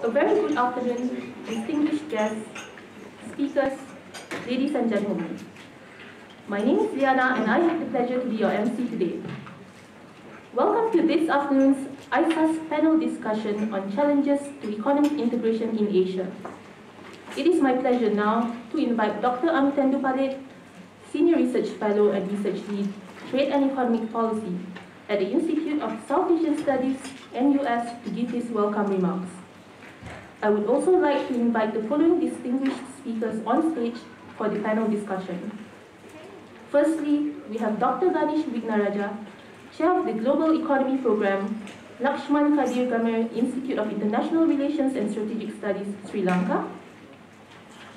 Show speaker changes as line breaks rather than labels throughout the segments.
A very good afternoon, distinguished guests, speakers, ladies and gentlemen. My name is Liana and I have the pleasure to be your MC today. Welcome to this afternoon's ISAS panel discussion on challenges to economic integration in Asia. It is my pleasure now to invite Dr. Amitendu Palit, Senior Research Fellow and Research Lead, Trade and Economic Policy at the Institute of South Asian Studies, NUS, to give his welcome remarks. I would also like to invite the following distinguished speakers on stage for the panel discussion. Firstly, we have Dr. Ganesh Wignaraja, Chair of the Global Economy Program, Lakshman Kadirgamar, Institute of International Relations and Strategic Studies, Sri Lanka.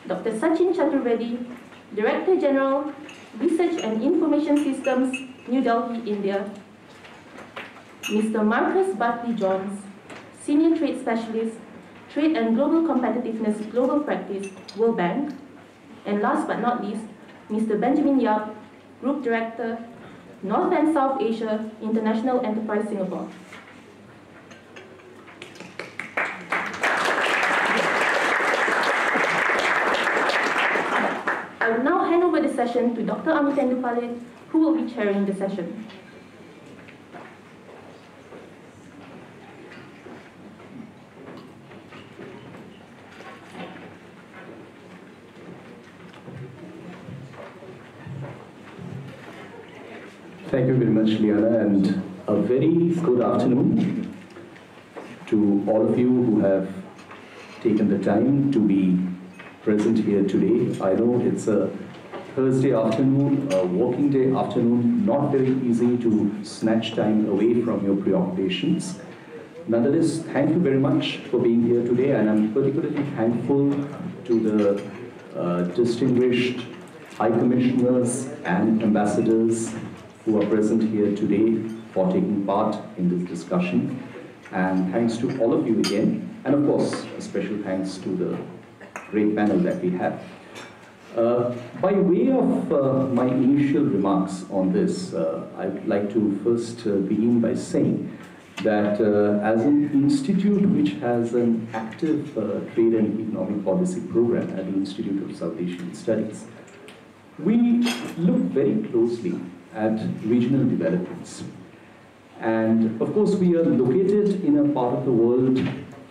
Dr. Sachin Chaturvedi, Director General, Research and Information Systems, New Delhi, India. Mr. Marcus Bartley Jones, Senior Trade Specialist, Trade and Global Competitiveness Global Practice, World Bank. And last but not least, Mr. Benjamin Yap, Group Director, North and South Asia, International Enterprise Singapore. I will now hand over the session to Dr. Amitendu Palit, who will be chairing the session.
Thank you very much, Liana, and a very good afternoon to all of you who have taken the time to be present here today. I know it's a Thursday afternoon, a working day afternoon, not very easy to snatch time away from your preoccupations. Nonetheless, thank you very much for being here today, and I'm particularly thankful to the distinguished High Commissioners and Ambassadors who are present here today for taking part in this discussion. And thanks to all of you again, and of course, a special thanks to the great panel that we have. By way of my initial remarks on this, I'd like to first begin by saying that as an institute which has an active trade and economic policy program at the Institute of South Asian Studies, we look very closely at regional developments. And of course, we are located in a part of the world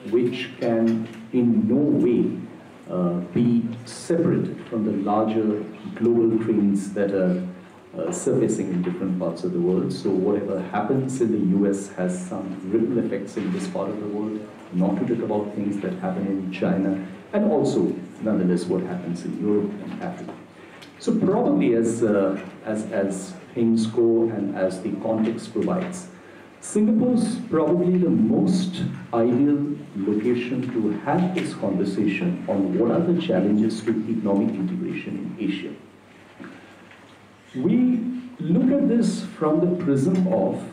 which can in no way be separated from the larger global trends that are surfacing in different parts of the world. So whatever happens in the US has some ripple effects in this part of the world, not to talk about things that happen in China, and also, nonetheless, what happens in Europe and Africa. So probably as things go and as the context provides, Singapore's probably the most ideal location to have this conversation on what are the challenges to economic integration in Asia. We look at this from the prism of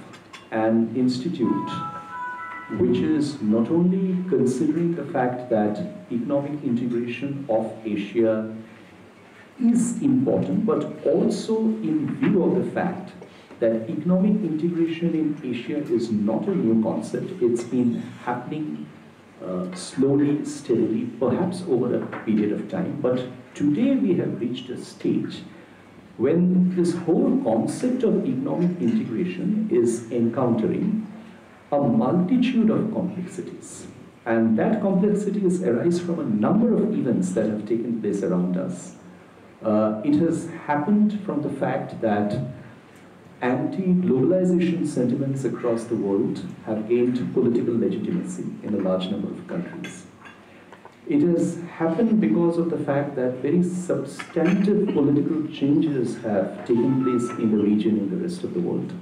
an institute which is not only considering the fact that economic integration of Asia is important, but also in view of the fact that economic integration in Asia is not a new concept. It's been happening slowly, steadily, perhaps over a period of time. But today we have reached a stage when this whole concept of economic integration is encountering a multitude of complexities. And that complexities arise from a number of events that have taken place around us. It has happened from the fact that anti-globalization sentiments across the world have gained political legitimacy in a large number of countries. It has happened because of the fact that very substantive political changes have taken place in the region and the rest of the world.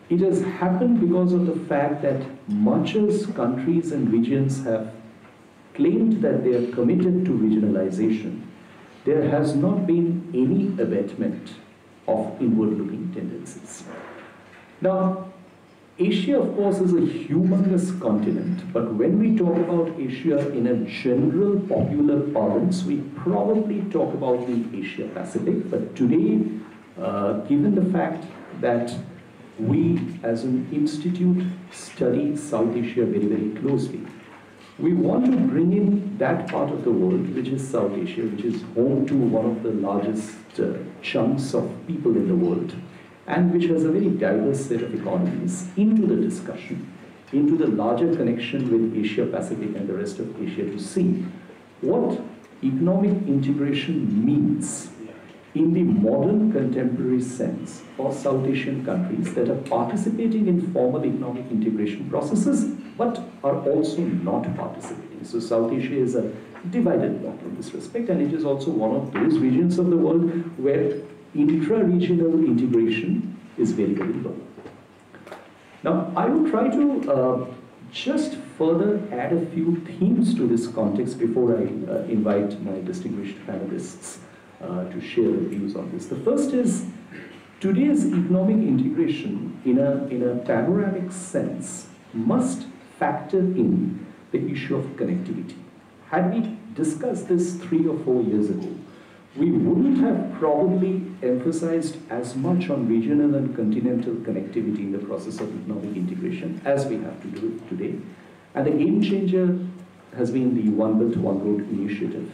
It has happened because of the fact that much as countries and regions have claimed that they are committed to regionalization, there has not been any abatement of inward-looking tendencies. Now, Asia, of course, is a humongous continent, but when we talk about Asia in a general popular parlance, we probably talk about the Asia-Pacific. But today, given the fact that we as an institute study South Asia very, very closely, We want to bring in that part of the world, which is South Asia, which is home to one of the largest chunks of people in the world, and which has a very diverse set of economies, into the discussion, into the larger connection with Asia Pacific and the rest of Asia, to see what economic integration means in the modern contemporary sense for South Asian countries that are participating in formal economic integration processes but are also not participating. So South Asia is a divided bloc in this respect, and it is also one of those regions of the world where intra-regional integration is very, very low. Now, I will try to just further add a few themes to this context before I invite my distinguished panelists to share their views on this. The first is, today's economic integration in a panoramic sense must factor in the issue of connectivity. Had we discussed this 3 or 4 years ago, we wouldn't have probably emphasized as much on regional and continental connectivity in the process of economic integration as we have to do it today. And the game changer has been the One Belt, One Road initiative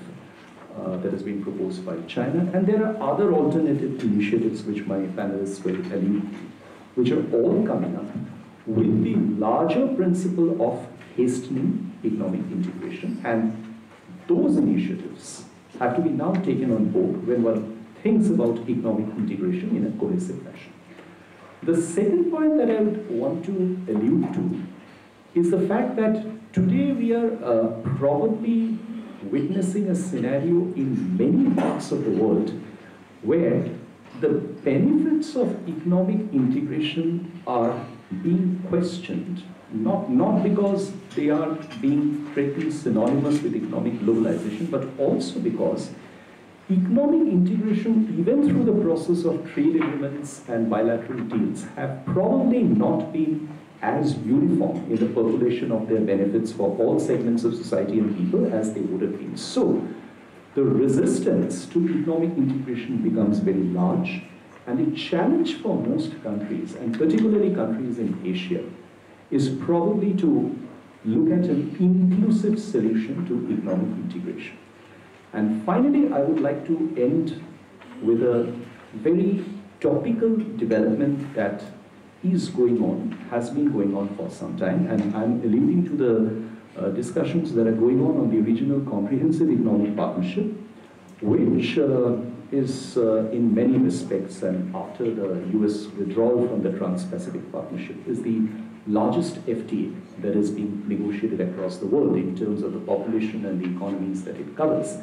that has been proposed by China. And there are other alternative initiatives which my panelists will allude to, which are all coming up with the larger principle of hastening economic integration. And those initiatives have to be now taken on board when one thinks about economic integration in a cohesive fashion. The second point that I would want to allude to is the fact that today we are probably witnessing a scenario in many parts of the world where the benefits of economic integration are being questioned, not because they are being strictly synonymous with economic globalization, but also because economic integration, even through the process of trade agreements and bilateral deals, have probably not been as uniform in the population of their benefits for all segments of society and people as they would have been. So, the resistance to economic integration becomes very large, and the challenge for most countries, and particularly countries in Asia, is probably to look at an inclusive solution to economic integration. And finally, I would like to end with a very topical development that is going on, has been going on for some time, and I'm alluding to the discussions that are going on the Regional Comprehensive Economic Partnership, which is in many respects, and after the US withdrawal from the Trans-Pacific Partnership, is the largest FTA that is being negotiated across the world in terms of the population and the economies that it covers.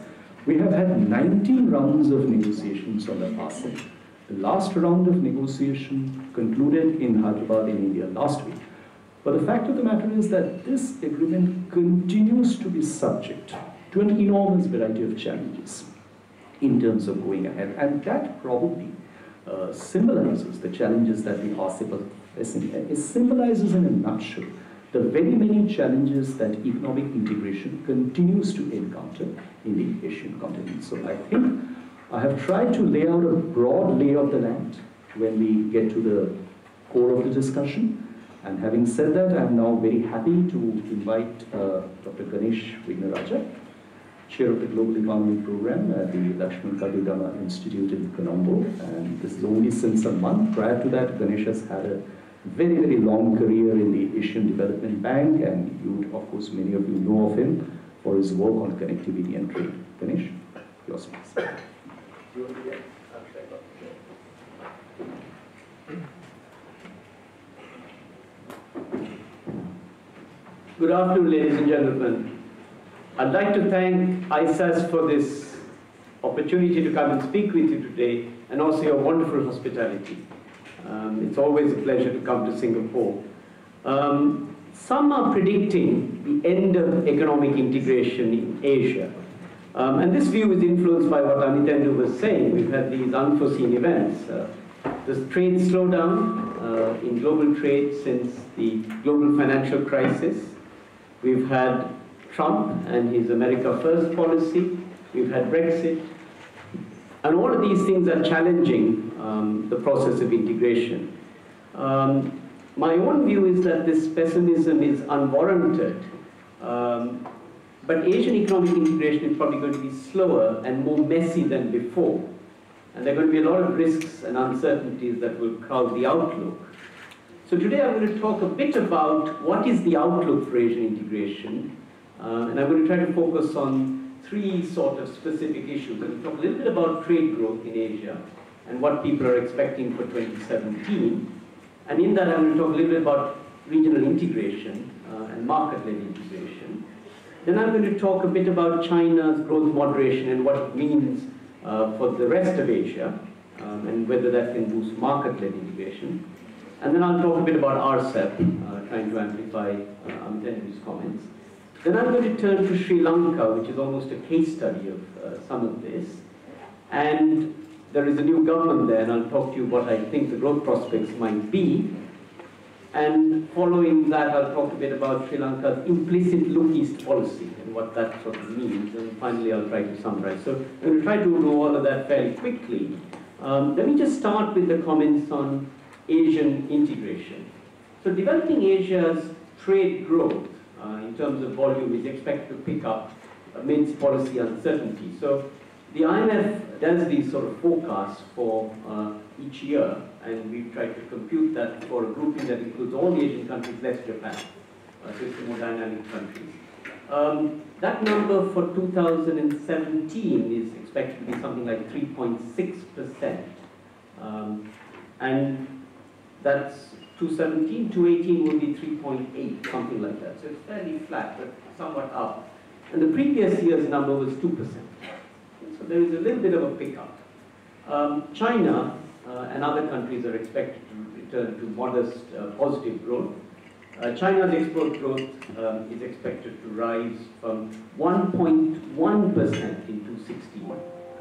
We have had 19 rounds of negotiations on the RCEP. The last round of negotiation concluded in Hyderabad in India last week. But the fact of the matter is that this agreement continues to be subject to an enormous variety of challenges in terms of going ahead. And that probably symbolizes the challenges that the RCEP is facing. It symbolizes in a nutshell the very many challenges that economic integration continues to encounter in the Asian continent. So I think I have tried to lay out a broad lay of the land when we get to the core of the discussion. And having said that, I am now very happy to invite Dr. Ganesh Wignaraja, Chair of the Global Economy Program at the Lakshman Kadirgamar Institute in Colombo. And this is only since a month. Prior to that, Ganesh has had a very, very long career in the Asian Development Bank, and you, of course, many of you know of him for his work on connectivity and trade. Ganesh, yours please.
Good afternoon, ladies and gentlemen. I'd like to thank ISAS for this opportunity to come and speak with you today, and also your wonderful hospitality. It's always a pleasure to come to Singapore. Some are predicting the end of economic integration in Asia. And this view is influenced by what Amitendu was saying. We've had these unforeseen events. The trade slowdown in global trade since the global financial crisis. We've had Trump and his America First policy. We've had Brexit. And all of these things are challenging the process of integration. My own view is that this pessimism is unwarranted But Asian economic integration is probably going to be slower and more messy than before. And there are going to be a lot of risks and uncertainties that will cloud the outlook. So today I'm going to talk a bit about what is the outlook for Asian integration. And I'm going to try to focus on three sort of specific issues. I'm going to talk a little bit about trade growth in Asia and what people are expecting for 2017. And in that I'm going to talk a little bit about regional integration and market-led integration. Then I'm going to talk a bit about China's growth moderation and what it means for the rest of Asia, and whether that can boost market-led integration. And then I'll talk a bit about RCEP, trying to amplify Amitendu's comments. Then I'm going to turn to Sri Lanka, which is almost a case study of some of this. And there is a new government there, and I'll talk to you what I think the growth prospects might be. And following that, I'll talk a bit about Sri Lanka's implicit look east policy and what that sort of means. And finally, I'll try to summarize. So I'm going to try to do all of that fairly quickly. Let me just start with the comments on Asian integration. So developing Asia's trade growth in terms of volume is expected to pick up amidst policy uncertainty. So the IMF does these sort of forecasts for each year, and we've tried to compute that for a grouping that includes all the Asian countries less Japan, so it's the more dynamic countries. That number for 2017 is expected to be something like 3.6%. And that's 2017, 2018 will be 3.8, something like that. So it's fairly flat, but somewhat up. And the previous year's number was 2%. So there is a little bit of a pickup. China and other countries are expected to return to modest positive growth. China's export growth is expected to rise from 1.1% in 2016,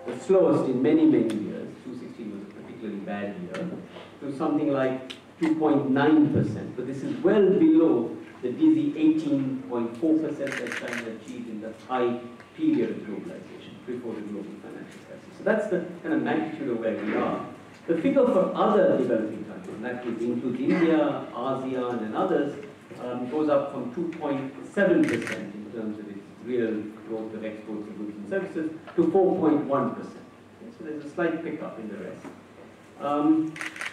the slowest in many, many years. 2016 was a particularly bad year, to something like 2.9%. But this is well below the dizzy 18.4% that China achieved in the high period of globalization, before the global financial crisis. So that's the kind of magnitude of where we are. The figure for other developing countries, and that includes India, ASEAN, and others, goes up from 2.7% in terms of its real growth of exports of goods and services to 4.1%. Okay, so there's a slight pickup in the rest.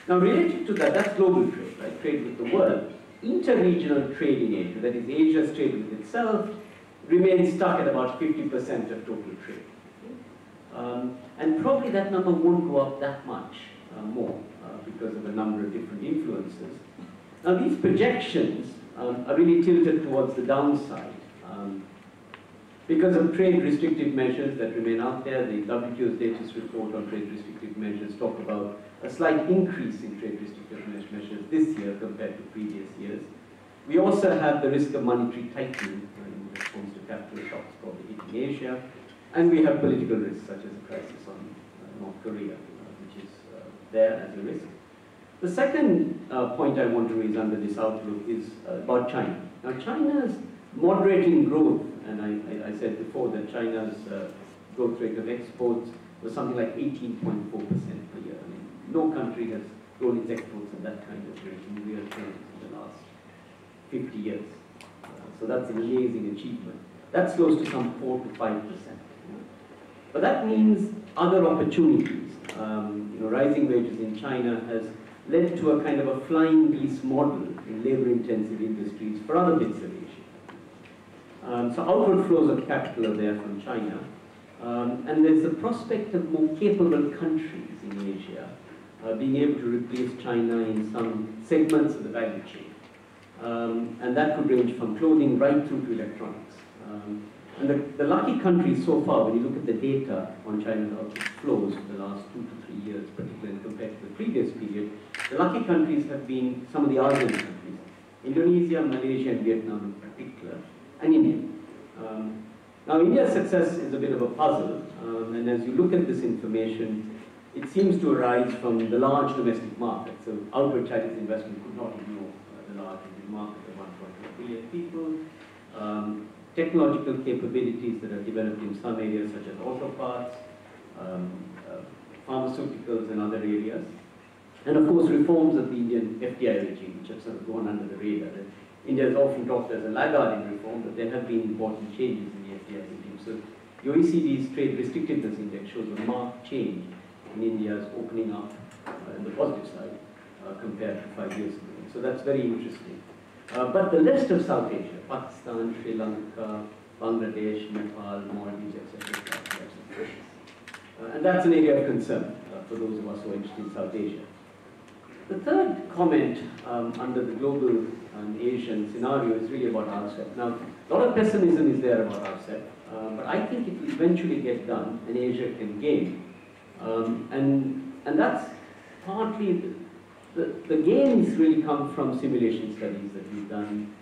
Now related to that, that's global trade, right? Trade with the world. Interregional trade in Asia, that is Asia's trade with itself, remains stuck at about 50% of total trade. And probably that number won't go up that much more because of a number of different influences. Now these projections are really tilted towards the downside because of trade restrictive measures that remain out there. The WTO's latest report on trade restrictive measures talk about a slight increase in trade restrictive measures this year compared to previous years. We also have the risk of monetary tightening in response to capital shocks probably hitting Asia. And we have political risks, such as a crisis on North Korea, which is there as a risk. The second point I want to raise under this outlook is about China. Now, China's moderating growth, and I said before that China's growth rate of exports was something like 18.4% per year. I mean, no country has grown its exports at that kind of rate in real terms in the last 50 years. So that's an amazing achievement. That slows to some 4 to 5%. But that means other opportunities. Rising wages in China has led to a kind of a flying geese model in labor-intensive industries for other bits of Asia. So outward flows of capital are there from China. And there's the prospect of more capable countries in Asia being able to replace China in some segments of the value chain. And that could range from clothing right through to electronics. And the lucky countries so far, when you look at the data on China's outward flows for the last 2 to 3 years, particularly compared to the previous period, the lucky countries have been some of the ASEAN countries, Indonesia, Malaysia, and Vietnam in particular, and India. Now, India's success is a bit of a puzzle, and as you look at this information, it seems to arise from the large domestic market. So outward Chinese investment could not ignore the large Indian market of 1.2 billion people. Technological capabilities that are developed in some areas such as auto parts, pharmaceuticals and other areas. And of course reforms of the Indian FDI regime, which have sort of gone under the radar. India is often talked as a laggard in reform, important, but there have been important changes in the FDI regime. So the OECD's trade restrictiveness index shows a marked change in India's opening up on the positive side compared to 5 years ago. So that's very interesting. But the rest of South Asia, Pakistan, Sri Lanka, Bangladesh, Nepal, Maldives, etc. And that's an area of concern for those of us who are interested in South Asia. The third comment under the global and Asian scenario is really about RCEP. Now, a lot of pessimism is there about RCEP, but I think it will eventually get done and Asia can gain. And that's partly, the gains really come from simulation studies that we've done.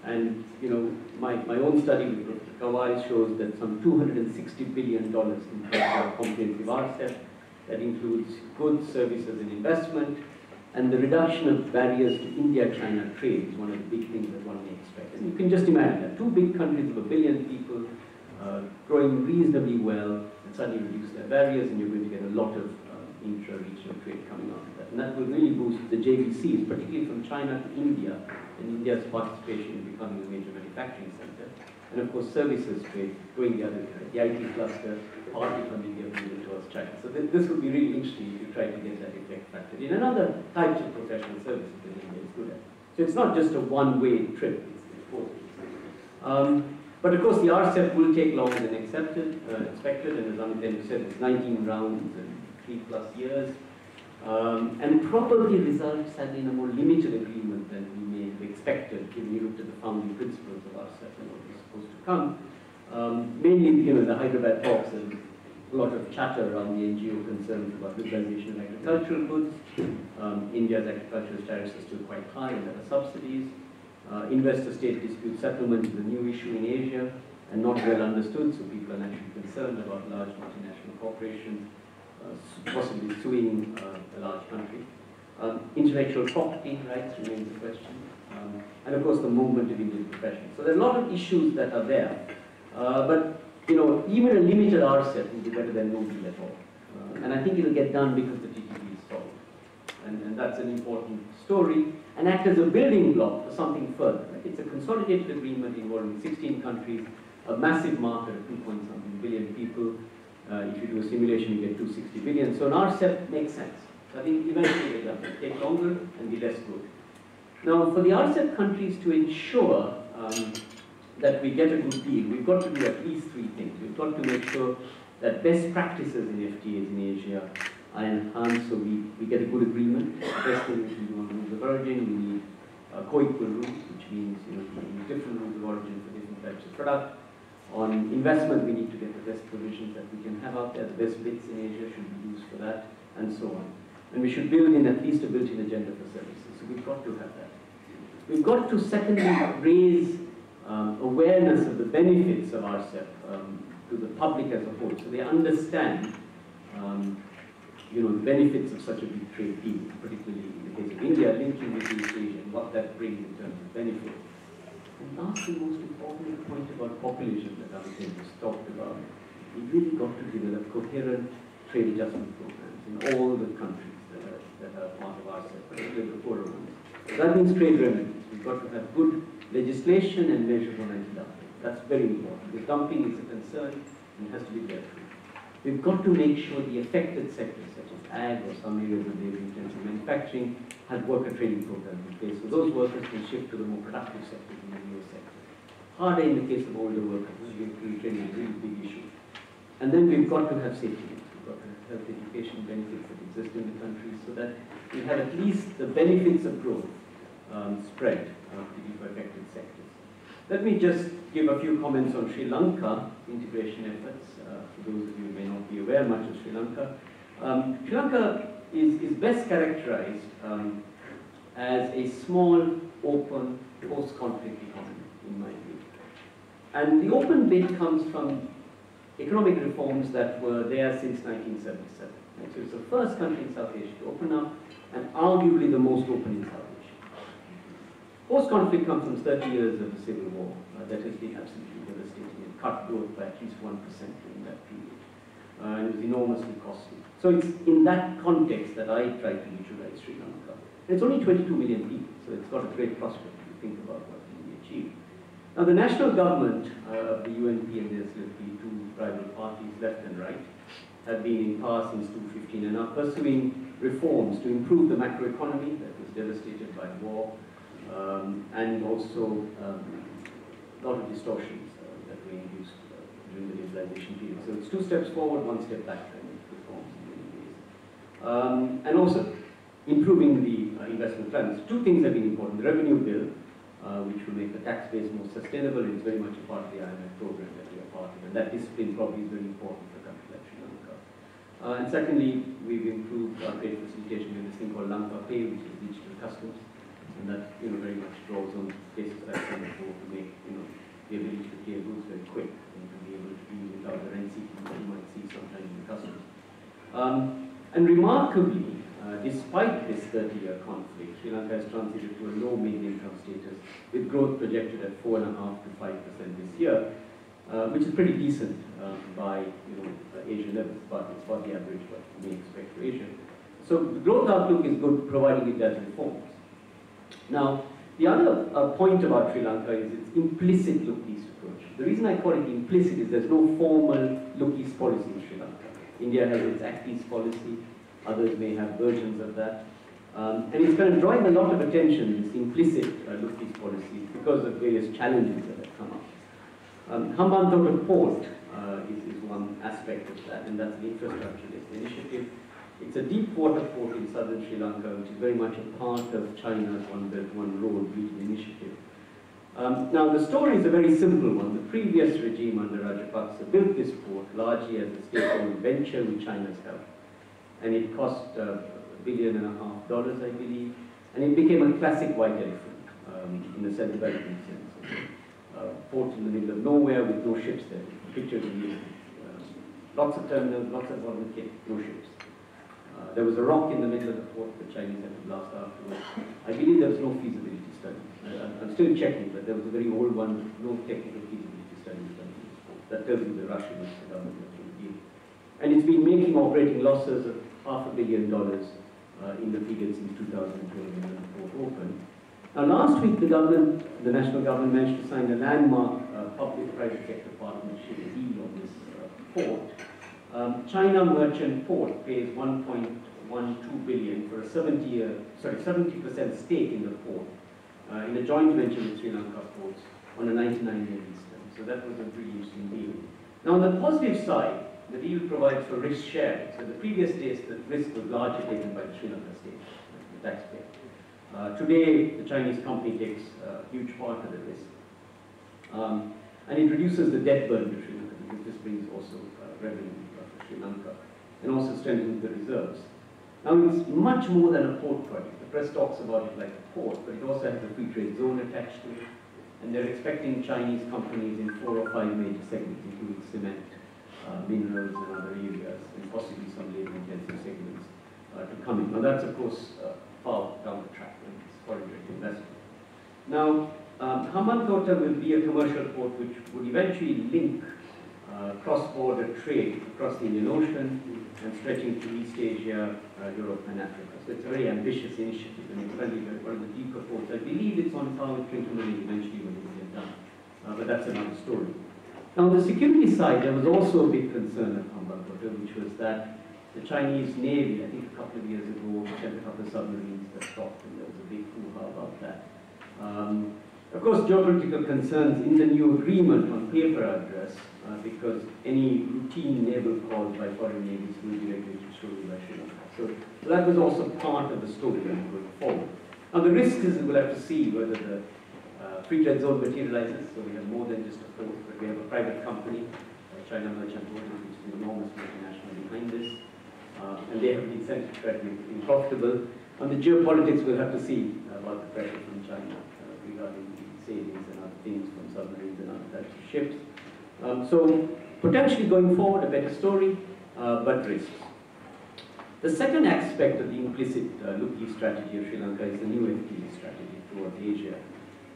And you know, my own study with Professor Kawai shows that some $260 billion in terms of comprehensive RCEP, that includes goods, services, and investment, and the reduction of barriers to India-China trade is one of the big things that one may expect. And you can just imagine that two big countries of 1 billion people growing reasonably well, and suddenly reduce their barriers, and you're going to get a lot of intra-regional trade coming out of that. And that will really boost the JVCs, particularly from China to India, and India's participation in becoming a major manufacturing center. And of course, services trade going the other way, the IT cluster, partly from India moving towards China. So this would be really interesting if you try to get that effect factored in. And other types of professional services that India is good at. So it's not just a one-way trip, it's both. But of course, the RCEP will take longer than expected, and as Amitendu said, it's 19 rounds and 3+ years. And probably result, sadly, in a more limited agreement than we may have expected, if we looked at the founding principles of RCEP and what was supposed to come. Mainly, you know, the Hyderabad talks and a lot of chatter around the NGO concerns about liberalization of agricultural goods. India's agricultural tariffs are still quite high and there are subsidies. Investor-state dispute settlement is a new issue in Asia and not well understood, so people are naturally concerned about large multinational corporations possibly suing a large country. Intellectual property rights remains a question. And of course the movement of Indian professionals. So there are a lot of issues that are there. But you know, even a limited RCEP will be better than no deal at all. And I think it will get done because the TTP is solved. And that's an important story. And act as a building block for something further. Right? It's a consolidated agreement involving 16 countries, a massive market of 2-point-something billion people. If you do a simulation, you get 260 billion. So an RCEP makes sense. So I think eventually it will take longer and be less good. Now, for the RCEP countries to ensure that we get a good deal, we've got to do at least 3 things. We've got to make sure that best practices in FTAs in Asia are enhanced, so we get a good agreement. The best thing is we do on rules of origin, we need co-equal rules, which means we need different rules of origin for different types of product. On investment, we need to get the best provisions that we can have out there. The best bits in Asia should be used for that, and so on. And we should build in at least a built-in agenda for services. So we've got to have that. We've got to secondly raise awareness of the benefits of RCEP to the public as a whole, so they understand you know, the benefits of such a big trade deal, particularly in the case of India, linking with East Asia and what that brings in terms of benefit. And lastly, most important point about populism that Amitendu has talked about, we've really got to develop coherent trade adjustment programs in all the countries that are part of RCEP, particularly the poorer ones. So that means trade remedies. We've got to have good legislation and measures on anti-dumping. That's very important. Because dumping is a concern and has to be dealt with. We've got to make sure the affected sectors, such as ag or some areas of labor-intensive manufacturing, have worker training programs in place, so those workers can shift to the more productive sectors in the newer sectors. Harder in the case of older workers, training is a really big issue. And then we've got to have safety nets. We've got to have health education benefits that exist in the country, so that we have at least the benefits of growth spread for affected sectors. Let me just give a few comments on Sri Lanka integration efforts. For those of you who may not be aware much of Sri Lanka. Sri Lanka is best characterized as a small, open, post-conflict economy, in my view. And the open bit comes from economic reforms that were there since 1977. Right? So it's the first country in South Asia to open up, and arguably the most open in South Asia. Post-conflict comes from 30 years of the Civil War. That has been absolutely devastating and cut growth by at least 1% during that period. And it was enormously costly. So it's in that context that I try to visualize Sri Lanka. And it's only 22 million people, so it's got a great prospect if you think about what can be achieved. Now, the national government of the UNP and the SLP, two private parties, left and right, have been in power since 2015 and are pursuing reforms to improve the macroeconomy that was devastated by war, and also a lot of distortions that were induced during the liberalization period. So it's 2 steps forward, 1 step back, and reforms in many ways. And also improving the investment plans. 2 things have been important. The revenue bill, which will make the tax base more sustainable, is very much a part of the IMF program that we are part of, and that discipline probably is very important for a country like Sri Lanka. And secondly, we've improved our trade facilitation with this thing called Lanka Pay, which is digital customs, and that very much draws on cases that I've seen before to make the ability to clear goods very quick and to be able to deal without the rent seeking that you might see sometimes in customs. And remarkably, despite this 30-year conflict, Sri Lanka has transited to a low mid-income status with growth projected at 4.5% to 5% this year, which is pretty decent by Asian levels, but it's about the average what we may expect for Asia. So the growth outlook is good, providing it does reforms. Now, the other point about Sri Lanka is its implicit look-east approach. The reason I call it implicit is there's no formal look-east policy in Sri Lanka. India has its act-east policy. Others may have versions of that. And it's kind of drawing a lot of attention, this implicit look-east policy, because of various challenges that have come up. Hambantota Port is one aspect of that, and that's the infrastructure-based initiative. It's a deep water port in southern Sri Lanka, which is very much a part of China's One Belt, One Road region initiative. Now, the story is a very simple one. The previous regime under Rajapaksa built this port largely as a state-owned venture with China's help. And it cost $1.5 billion, I believe, and it became a classic white elephant in the self-development sense. Port in the middle of nowhere with no ships there. Pictures of you. Lots of terminals, lots of bottom kit, no ships. There was a rock in the middle of the port the Chinese had to blast afterwards. I believe there was no feasibility study. I'm still checking, but there was a very old one, no technical feasibility study done. That tells you the Russians, the government was going to deal. And it's been making operating losses of $500 million in the period since 2012 when the port opened. Now, last week, the national government managed to sign a landmark public-private sector partnership deal on this port. China Merchant Port pays $1.12 billion for a 70% stake in the port in a joint venture with Sri Lanka Ports on a 99-year lease term. So that was a pretty interesting deal. Now, on the positive side, the deal provides for risk sharing. So the previous days, the risk was largely taken by the Sri Lanka state, the taxpayer. Today, the Chinese company takes a huge part of the risk. And it reduces the debt burden to Sri Lanka, because this brings also revenue for Sri Lanka, and also strengthens the reserves. Now, it's much more than a port project. The press talks about it like a port, but it also has a free trade zone attached to it. And they're expecting Chinese companies in 4 or 5 major segments, including cement, minerals and other areas, and possibly some labor-intensive segments to come in. Now, that's, of course, far down the track when it's foreign direct investment. Now, Hambantota will be a commercial port which would eventually link cross-border trade across the Indian Ocean and stretching to East Asia, Europe and Africa. So it's a very ambitious initiative, and it's currently one of the deeper ports. I believe it's on par with Trincomalee eventually when it will get done, but that's another story. Now, on the security side, there was also a big concern at Hambantota, which was that the Chinese Navy, I think a couple of years ago, sent a couple of submarines that stopped, and there was a big hoo-ha about that. Of course, geopolitical concerns in the new agreement on paper are addressed, because any routine naval calls by foreign navies will be regulated solely by Sri Lanka. So that was also part of the story going forward. Now, the risk is we'll have to see whether the free trade zone materializes. So we have more than just a port, but we have a private company, China Merchant Port, which is an enormous multinational behind this, and they have been sent to try to be profitable. On the geopolitics, we'll have to see about the pressure from China regarding savings and other things from submarines and other types of ships. So potentially going forward, a better story, but risks. The second aspect of the implicit look-east strategy of Sri Lanka is the new FTA strategy towards Asia.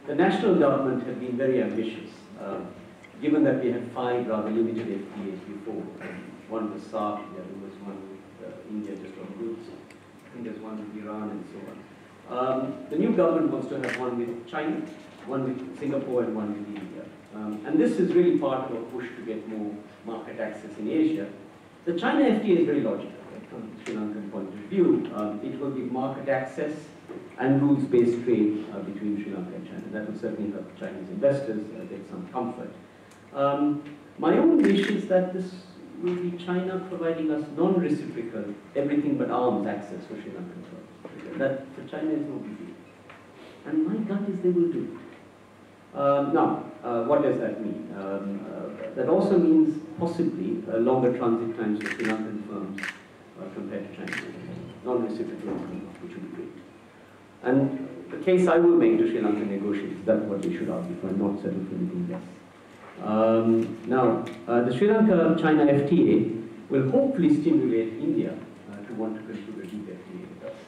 The national government had been very ambitious, given that we had 5 rather limited FTAs before. One was SAARC, the other was one with India just on goods. I think there's one with Iran and so on. The new government wants to have one with China, one with Singapore, and one with And this is really part of a push to get more market access in Asia. The China FTA is very logical, right? From the Sri Lankan point of view. It will give market access and rules-based trade between Sri Lanka and China. That will certainly help Chinese investors get some comfort. My own wish is that this will be China providing us non-reciprocal, everything but arms access for Sri Lankan products. That for China is no big deal. And my gut is they will do it. Now, what does that mean? That also means possibly longer transit times for Sri Lankan firms compared to China. Non-reciprocal, which would be great. And the case I will make to Sri Lankan negotiators, that's what they should argue for, and not settle for anything less. Now, the Sri Lanka-China FTA will hopefully stimulate India to want to conclude a deep FTA with us.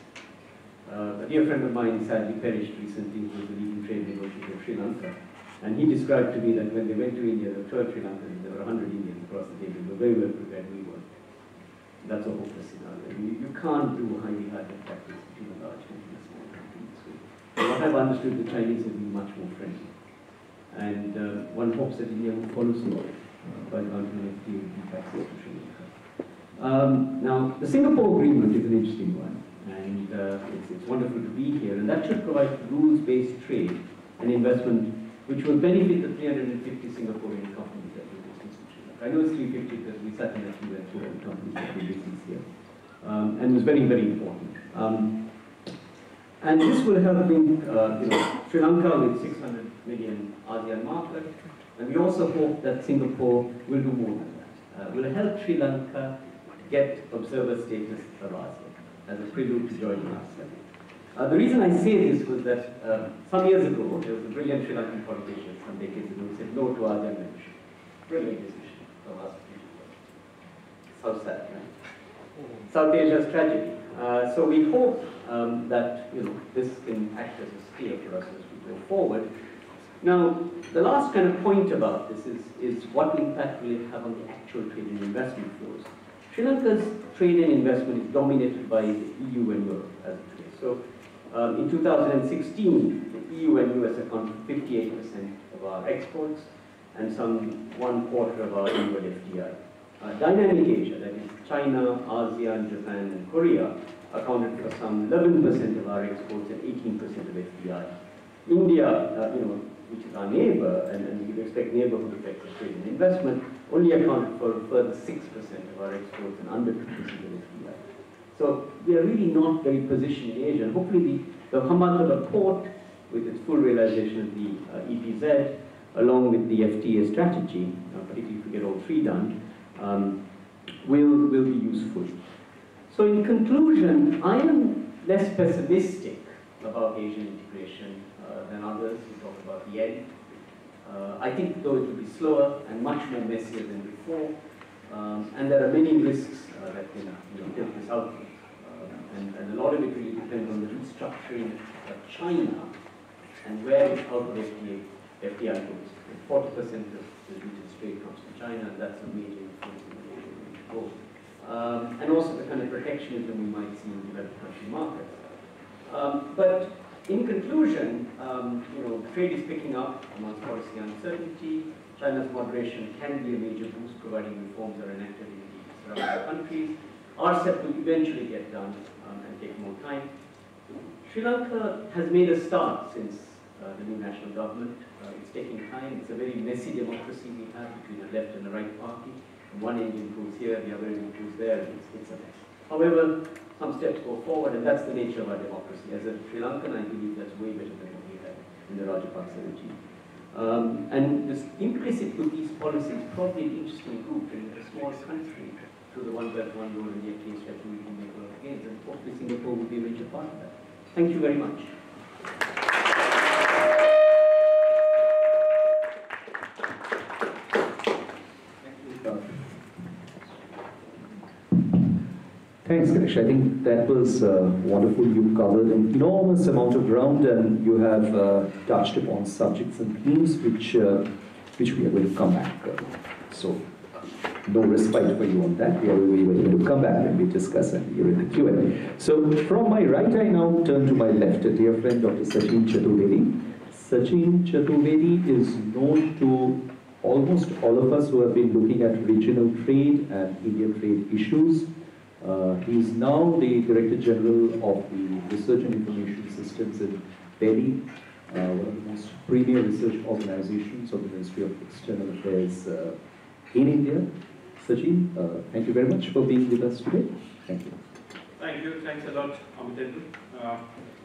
A dear friend of mine sadly perished recently, who was the leading trade negotiator of Sri Lanka. And he described to me that when they went to India, the third Sri Lankans, there were 100 Indians across the table, were very well prepared, we were. That's a hopeless scenario. You can't do highly hybrid practice between a large country and a small country. So what I've understood, the Chinese have been much more friendly. And one hopes that India will follow suit by granting FTA deep access to Sri Lanka. Now, the Singapore agreement is an interesting one. And it's wonderful to be here. And that should provide rules-based trade and investment which will benefit the 350 Singaporean companies that do business in Sri Lanka. I know it's 350 because we sat in a few and two companies that do business here. And it was very, very important. And this will help link Sri Lanka with 600 million ASEAN market. And we also hope that Singapore will do more than that. Will help Sri Lanka get observer status of ASEAN as a prelude to joining us. The reason I say this was that some years ago, there was a brilliant Sri Lankan politician, some decades ago, who said no to ASEAN membership. Brilliant decision of us. So sad, right? South Asia's tragedy. So we hope that this can act as a steer for us as we go forward. Now, the last kind of point about this is what impact will it have on the actual trade and investment flows. Sri Lanka's trade and investment is dominated by the EU and Europe as of today. So in 2016, the EU and US account for 58% of our exports and some 1/4 of our inward FDI. Dynamic Asia, that is China, ASEAN, Japan, and Korea, accounted for some 11% of our exports and 18% of FDI. India, which is our neighbor, and we would expect neighborhood effects of trade and investment, only accounted for a further 6% of our exports and under 2% of FDI. So we are really not very positioned in Asia. And hopefully the Hambantota port, with its full realization of the EPZ, along with the FTA strategy, particularly if we get all three done, will be useful. So in conclusion, I am less pessimistic about Asian integration than others who talk about the end. I think though it will be slower and much more messier than before, and there are many risks that can tilt this outlook. And a lot of it really depends on the restructuring of China and where it out of FDI goes. 40% of the region's trade comes from China, and that's a major influence in the Asian growth. And also the kind of protectionism we might see in developed country markets. But in conclusion, trade is picking up amongst policy uncertainty. China's moderation can be a major boost, providing reforms are enacted in the surrounding countries. RCEP will eventually get done and take more time. Sri Lanka has made a start since the new national government. It's taking time. It's a very messy democracy we have between the left and the right party. One engine goes here, the other engine goes there. It's a mess. However, some steps go forward, and that's the nature of our democracy. As a Sri Lankan, I believe that's way better than what we had in the Rajapaksa regime. And this implicit with these policies probably an interesting group in a small country through the One Belt, One Road and the FTA strategy we can make work against, and hopefully Singapore will be a major part of that. Thank you very much.
Thanks, Ganesh. I think that was wonderful. You covered an enormous amount of ground, and you have touched upon subjects and themes which we are going to come back. So, no respite for you on that. We are going to come back and we discuss, and you're in the Q&A. So, from my right, I now turn to my left, a dear friend, Dr. Sachin Chaturvedi, Sachin Chaturvedi is known to almost all of us who have been looking at regional trade and Indian trade issues. He is now the Director General of the Research and Information Systems in Delhi, one of the most premier research organizations of the Ministry of External Affairs in India. Sachin, thank you very much for being with us today. Thank you.
Thank you. Thanks a lot, Amitendu.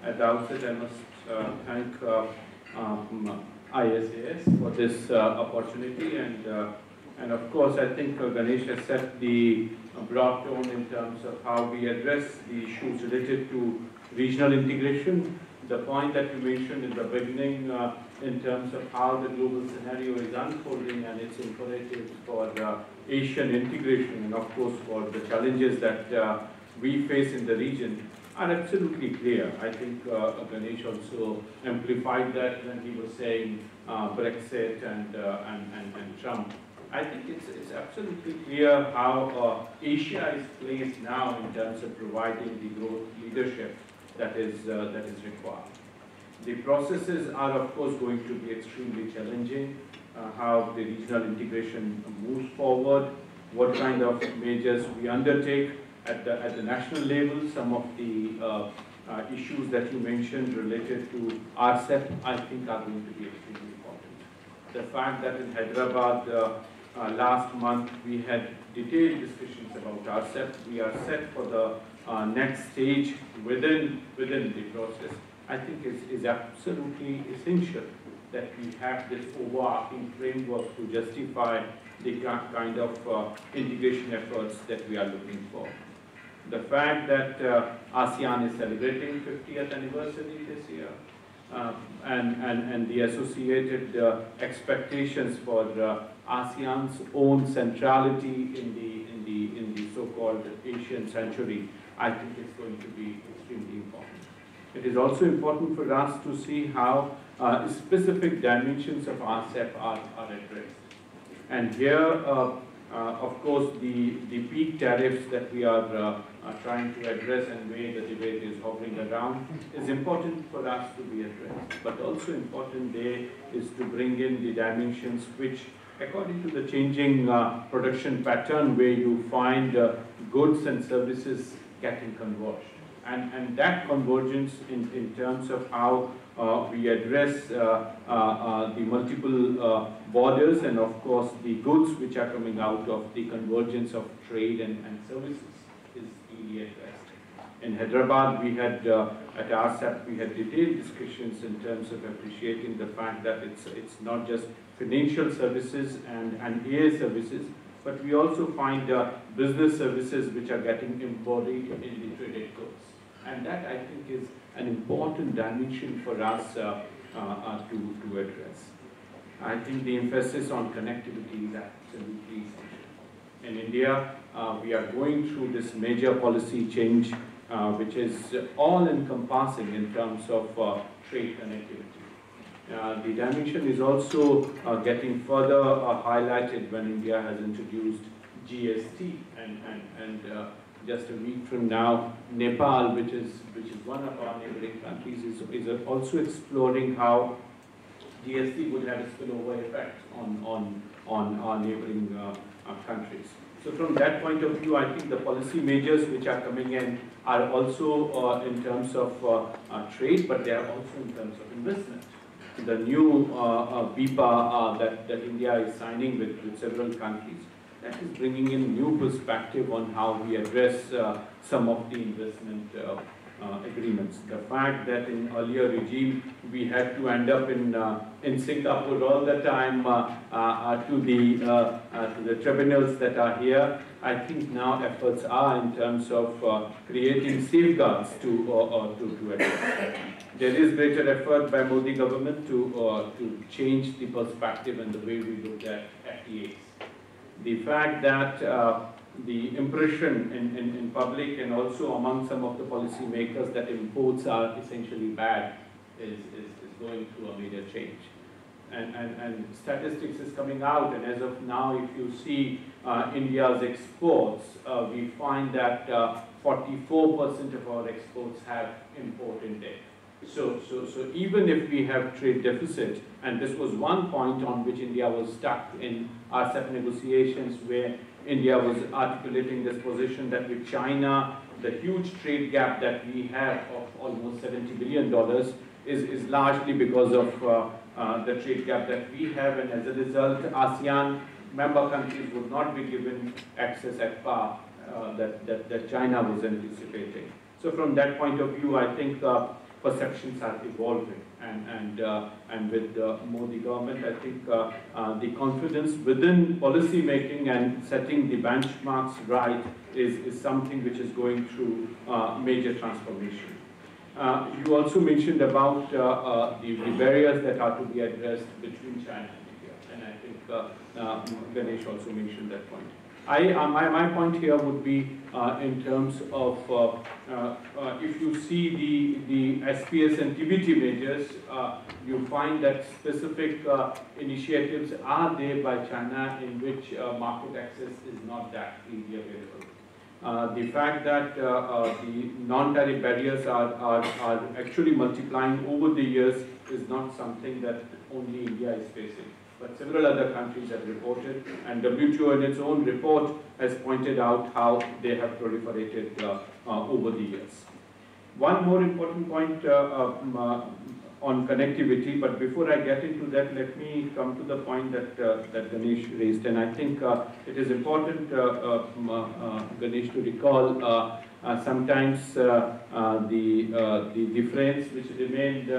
At the outset, I must thank ISAS for this opportunity, and of course, I think Ganesh has set the broad tone in terms of how we address the issues related to regional integration. The point that you mentioned in the beginning in terms of how the global scenario is unfolding and its imperatives for Asian integration, and of course for the challenges that we face in the region, are absolutely clear. I think Ganesh also amplified that when he was saying Brexit and Trump. I think it's absolutely clear how Asia is placed now in terms of providing the growth leadership that is required. The processes are of course going to be extremely challenging. How the regional integration moves forward, what kind of measures we undertake at the national level. Some of the issues that you mentioned related to RCEP, I think, are going to be extremely important. The fact that in Hyderabad last month we had detailed discussions about RCEP, we are set for the next stage within the process, I think is absolutely essential that we have this overarching framework to justify the kind of integration efforts that we are looking for. The fact that ASEAN is celebrating 50th anniversary this year, and the associated expectations for ASEAN's own centrality in the so-called Asian century, I think is going to be extremely important. It is also important for us to see how specific dimensions of RCEP are addressed. And here, of course, the peak tariffs that we are trying to address and where the debate is hovering around is important for us to be addressed. But also important there is to bring in the dimensions which, according to the changing production pattern, where you find goods and services getting converged. And that convergence in terms of how we address the multiple borders and of course the goods which are coming out of the convergence of trade and services is really addressed. In Hyderabad, we had at RCEP we had detailed discussions in terms of appreciating the fact that it's not just financial services and air services, but we also find business services which are getting embodied in the traded goods. And that, I think, is an important dimension for us to address. I think the emphasis on connectivity is absolutely essential. In India, we are going through this major policy change, which is all-encompassing in terms of trade connectivity. The dimension is also getting further highlighted when India has introduced GST and just a week from now, Nepal, which is one of our neighboring countries, is also exploring how GST would have a spillover effect on our neighboring countries. So from that point of view, I think the policy measures which are coming in are also in terms of trade, but they are also in terms of investment. The new BIPA that India is signing with several countries, that is bringing in new perspective on how we address some of the investment agreements. The fact that in earlier regime we had to end up in Singapore all the time to the tribunals that are here, I think now efforts are in terms of creating safeguards to address. There is greater effort by Modi government to change the perspective and the way we look at FTAs. The fact that the impression in public and also among some of the policy makers that imports are essentially bad is going through a major change. And statistics is coming out, and as of now, if you see India's exports, we find that 44% of our exports have import intake. So even if we have trade deficit, and this was one point on which India was stuck in RCEP negotiations, where India was articulating this position that with China, the huge trade gap that we have of almost $70 billion is largely because of the trade gap that we have, and as a result, ASEAN member countries would not be given access at par that China was anticipating. So from that point of view, I think perceptions are evolving, and with the Modi government, I think the confidence within policy making and setting the benchmarks right is something which is going through major transformation. You also mentioned about the barriers that are to be addressed between China and India, and I think Ganesh also mentioned that point. My point here would be in terms of if you see the SPS and TBT measures, you find that specific initiatives are there by China in which market access is not that easily available. The fact that the non-tariff barriers are actually multiplying over the years is not something that only India is facing, but several other countries have reported, and WTO in its own report has pointed out how they have proliferated over the years. One more important point on connectivity, but before I get into that, let me come to the point that Ganesh raised, and I think it is important, Ganesh, to recall sometimes the friends which remained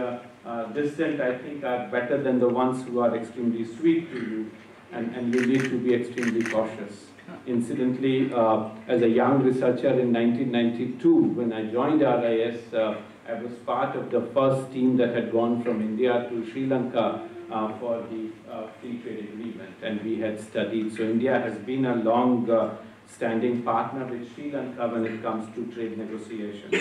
distant, I think, are better than the ones who are extremely sweet to you, and you need to be extremely cautious. Incidentally, as a young researcher in 1992, when I joined RIS, I was part of the first team that had gone from India to Sri Lanka for the free trade agreement, and we had studied. So India has been a long-standing partner with Sri Lanka when it comes to trade negotiations.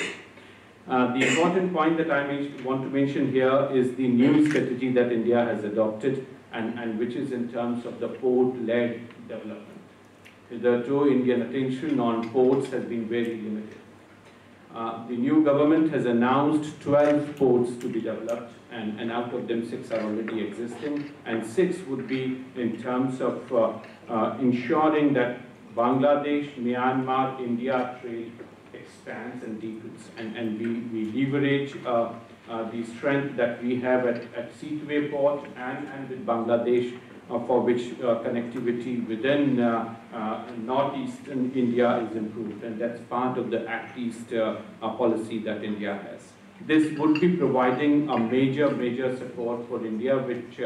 The important point that I want to mention here is the new strategy that India has adopted, and which is in terms of the port-led development. Hitherto, Indian attention on ports has been very limited. The new government has announced 12 ports to be developed, and out of them 6 are already existing, and 6 would be in terms of ensuring that Bangladesh, Myanmar, India trade expands and deepens, and we leverage the strength that we have at Seatway Port and with Bangladesh, for which connectivity within northeastern India is improved, and that's part of the Act East policy that India has. This would be providing a major support for India, which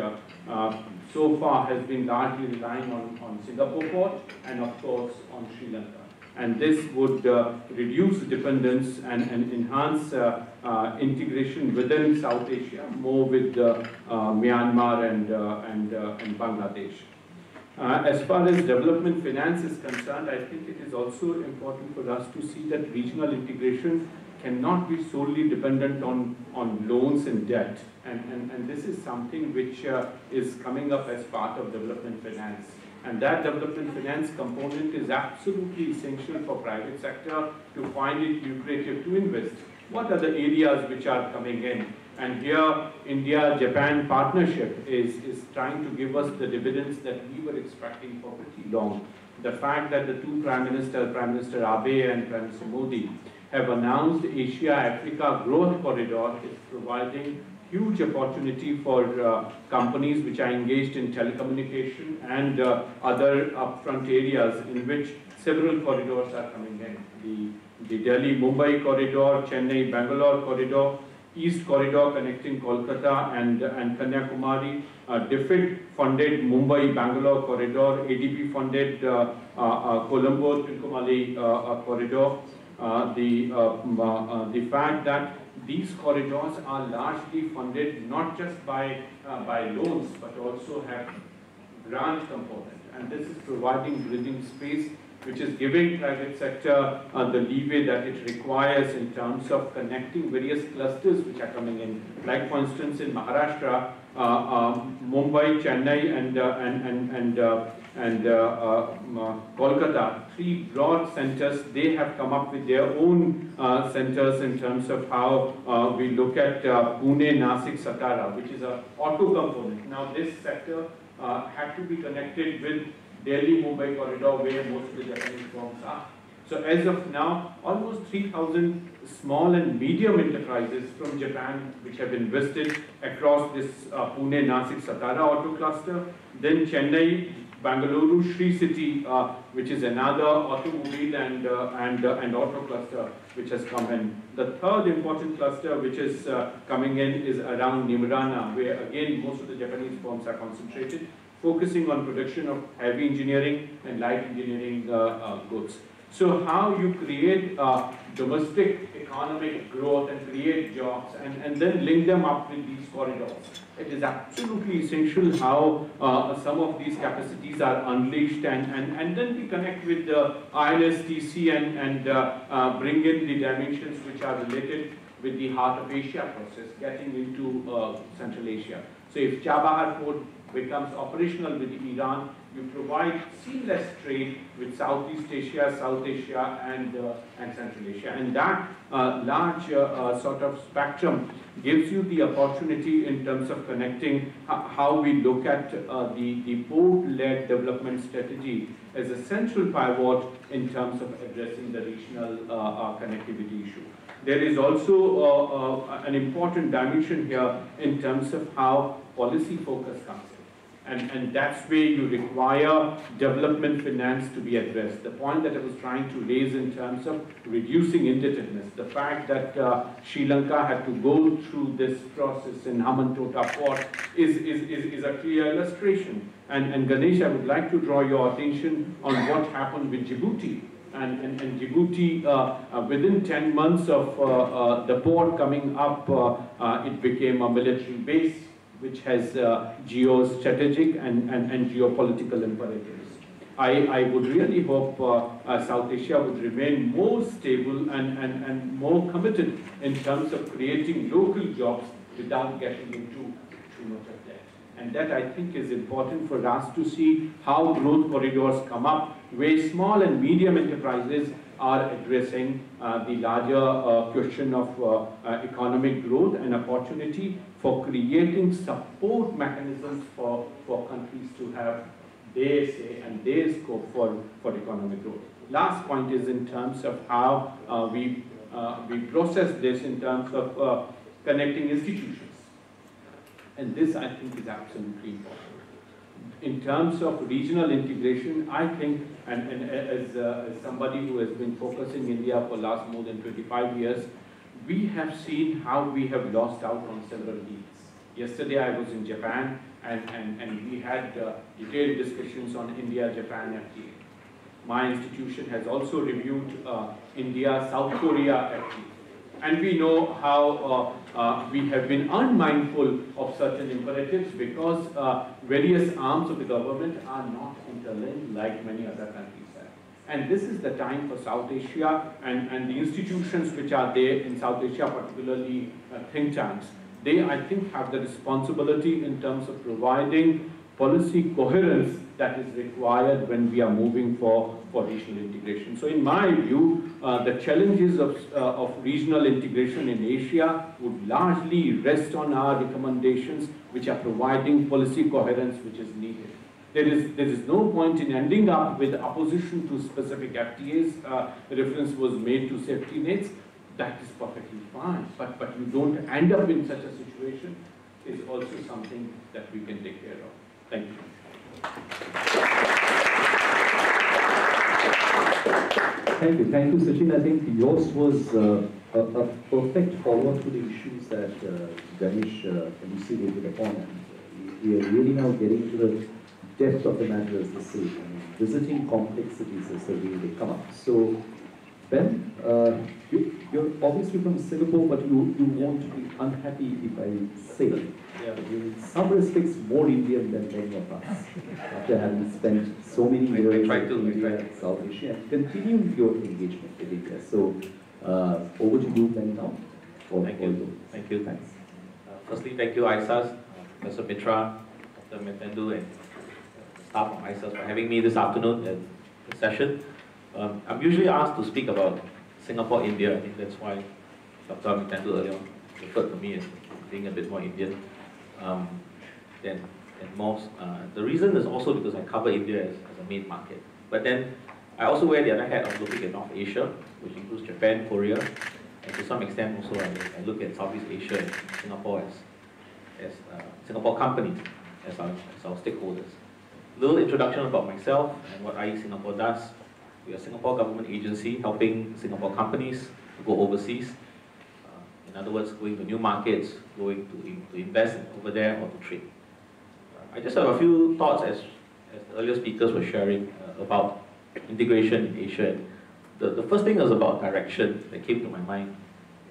so far has been largely relying on Singapore port and of course on Sri Lanka. And this would reduce dependence and enhance integration within South Asia, more with Myanmar and Bangladesh. As far as development finance is concerned, I think it is also important for us to see that regional integration cannot be solely dependent on loans and debt. And this is something which is coming up as part of development finance. And that development finance component is absolutely essential for private sector to find it lucrative to invest. What are the areas which are coming in? And here, India-Japan partnership is trying to give us the dividends that we were expecting for pretty long. The fact that the two Prime Minister Abe and Prime Minister Modi, have announced Asia-Africa Growth Corridor is providing huge opportunity for companies which are engaged in telecommunication and other upfront areas in which several corridors are coming in. The Delhi-Mumbai corridor, Chennai-Bangalore corridor, East corridor connecting Kolkata and Kanyakumari, DFID-funded Mumbai-Bangalore corridor, ADB-funded Colombo-Trincomalee corridor. The fact that these corridors are largely funded not just by loans, but also have grant component, and this is providing breathing space, which is giving private sector the leeway that it requires in terms of connecting various clusters which are coming in. Like for instance in Maharashtra, Mumbai, Chennai, and Kolkata, three broad centers. They have come up with their own centers in terms of how we look at Pune, Nasik, Satara, which is an auto component. Now, this sector had to be connected with Delhi-Mumbai corridor, where most of the Japanese firms are. So as of now, almost 3,000 small and medium enterprises from Japan which have invested across this Pune, Nasik, Satara auto cluster. Then Chennai, Bangalore, Sri City, which is another automobile and auto cluster which has come in. The third important cluster which is coming in is around Nimrana, where again most of the Japanese firms are concentrated, focusing on production of heavy engineering and light engineering goods. So how you create domestic economic growth and create jobs and then link them up with these corridors. It is absolutely essential how some of these capacities are unleashed and then we connect with the ISAS and bring in the dimensions which are related with the Heart of Asia process, getting into Central Asia. So if Chabahar port becomes operational with Iran, you provide seamless trade with Southeast Asia, South Asia, and Central Asia. And that large sort of spectrum gives you the opportunity in terms of connecting how we look at the port-led development strategy as a central pivot in terms of addressing the regional connectivity issue. There is also an important dimension here in terms of how policy focus comes in. And that's where you require development finance to be addressed. The point that I was trying to raise in terms of reducing indebtedness, the fact that Sri Lanka had to go through this process in Hambantota port is a clear illustration. And Ganesh, I would like to draw your attention on what happened with Djibouti. And Djibouti, within 10 months of the port coming up, it became a military base, which has geostrategic and geopolitical imperatives. I would really hope South Asia would remain more stable and more committed in terms of creating local jobs without getting into too much of debt. And that, I think, is important for us to see how growth corridors come up, where small and medium enterprises are addressing the larger question of economic growth and opportunity for creating support mechanisms for countries to have their say and their scope for economic growth. Last point is in terms of how we process this in terms of connecting institutions. And this, I think, is absolutely important. In terms of regional integration, I think, and as somebody who has been focusing India for last more than 25 years, we have seen how we have lost out on several deals. Yesterday I was in Japan and we had detailed discussions on India-Japan FTA. My institution has also reviewed India-South Korea FTA. And we know how we have been unmindful of certain imperatives because various arms of the government are not interlinked like many other countries have. And this is the time for South Asia and the institutions which are there in South Asia, particularly think tanks. They, I think, have the responsibility in terms of providing policy coherence that is required when we are moving for regional integration. So in my view, the challenges of regional integration in Asia would largely rest on our recommendations which are providing policy coherence which is needed. There is no point in ending up with opposition to specific FTAs. Reference was made to safety nets. That is perfectly fine, but you don't end up in such a situation is also something that we can take care of. Thank you.
Thank you, Sachin. I think yours was a perfect follow-up to the issues that Ganesh elucidated upon. And we are really now getting to the depth of the matter, as they say. I mean, visiting complexities as the way they come up. So, Ben, you're obviously from Singapore, but you won't be unhappy if I say you're in some respects more Indian than many of us, after having spent so many years in India, South Asia, and continuing your engagement with India. So, over to you, Ben, now.
Thank you. Thank you. Thanks. Firstly, thank you, ISAS, Professor Mitra, Dr. Amitendu, and the staff of ISAS for having me this afternoon at the session. I'm usually asked to speak about Singapore, India. I think that's why Dr. Amitendu earlier on referred to me as being a bit more Indian than most. The reason is also because I cover India as a main market. But then I also wear the other hat of looking at North Asia, which includes Japan, Korea, and to some extent also I look at Southeast Asia and Singapore as Singapore companies as our stakeholders. Little introduction about myself and what IE Singapore does. We are a Singapore government agency helping Singapore companies to go overseas. In other words, going to new markets, going to invest over there or to trade. I just have a few thoughts as the earlier speakers were sharing about integration in Asia. The first thing is about direction that came to my mind.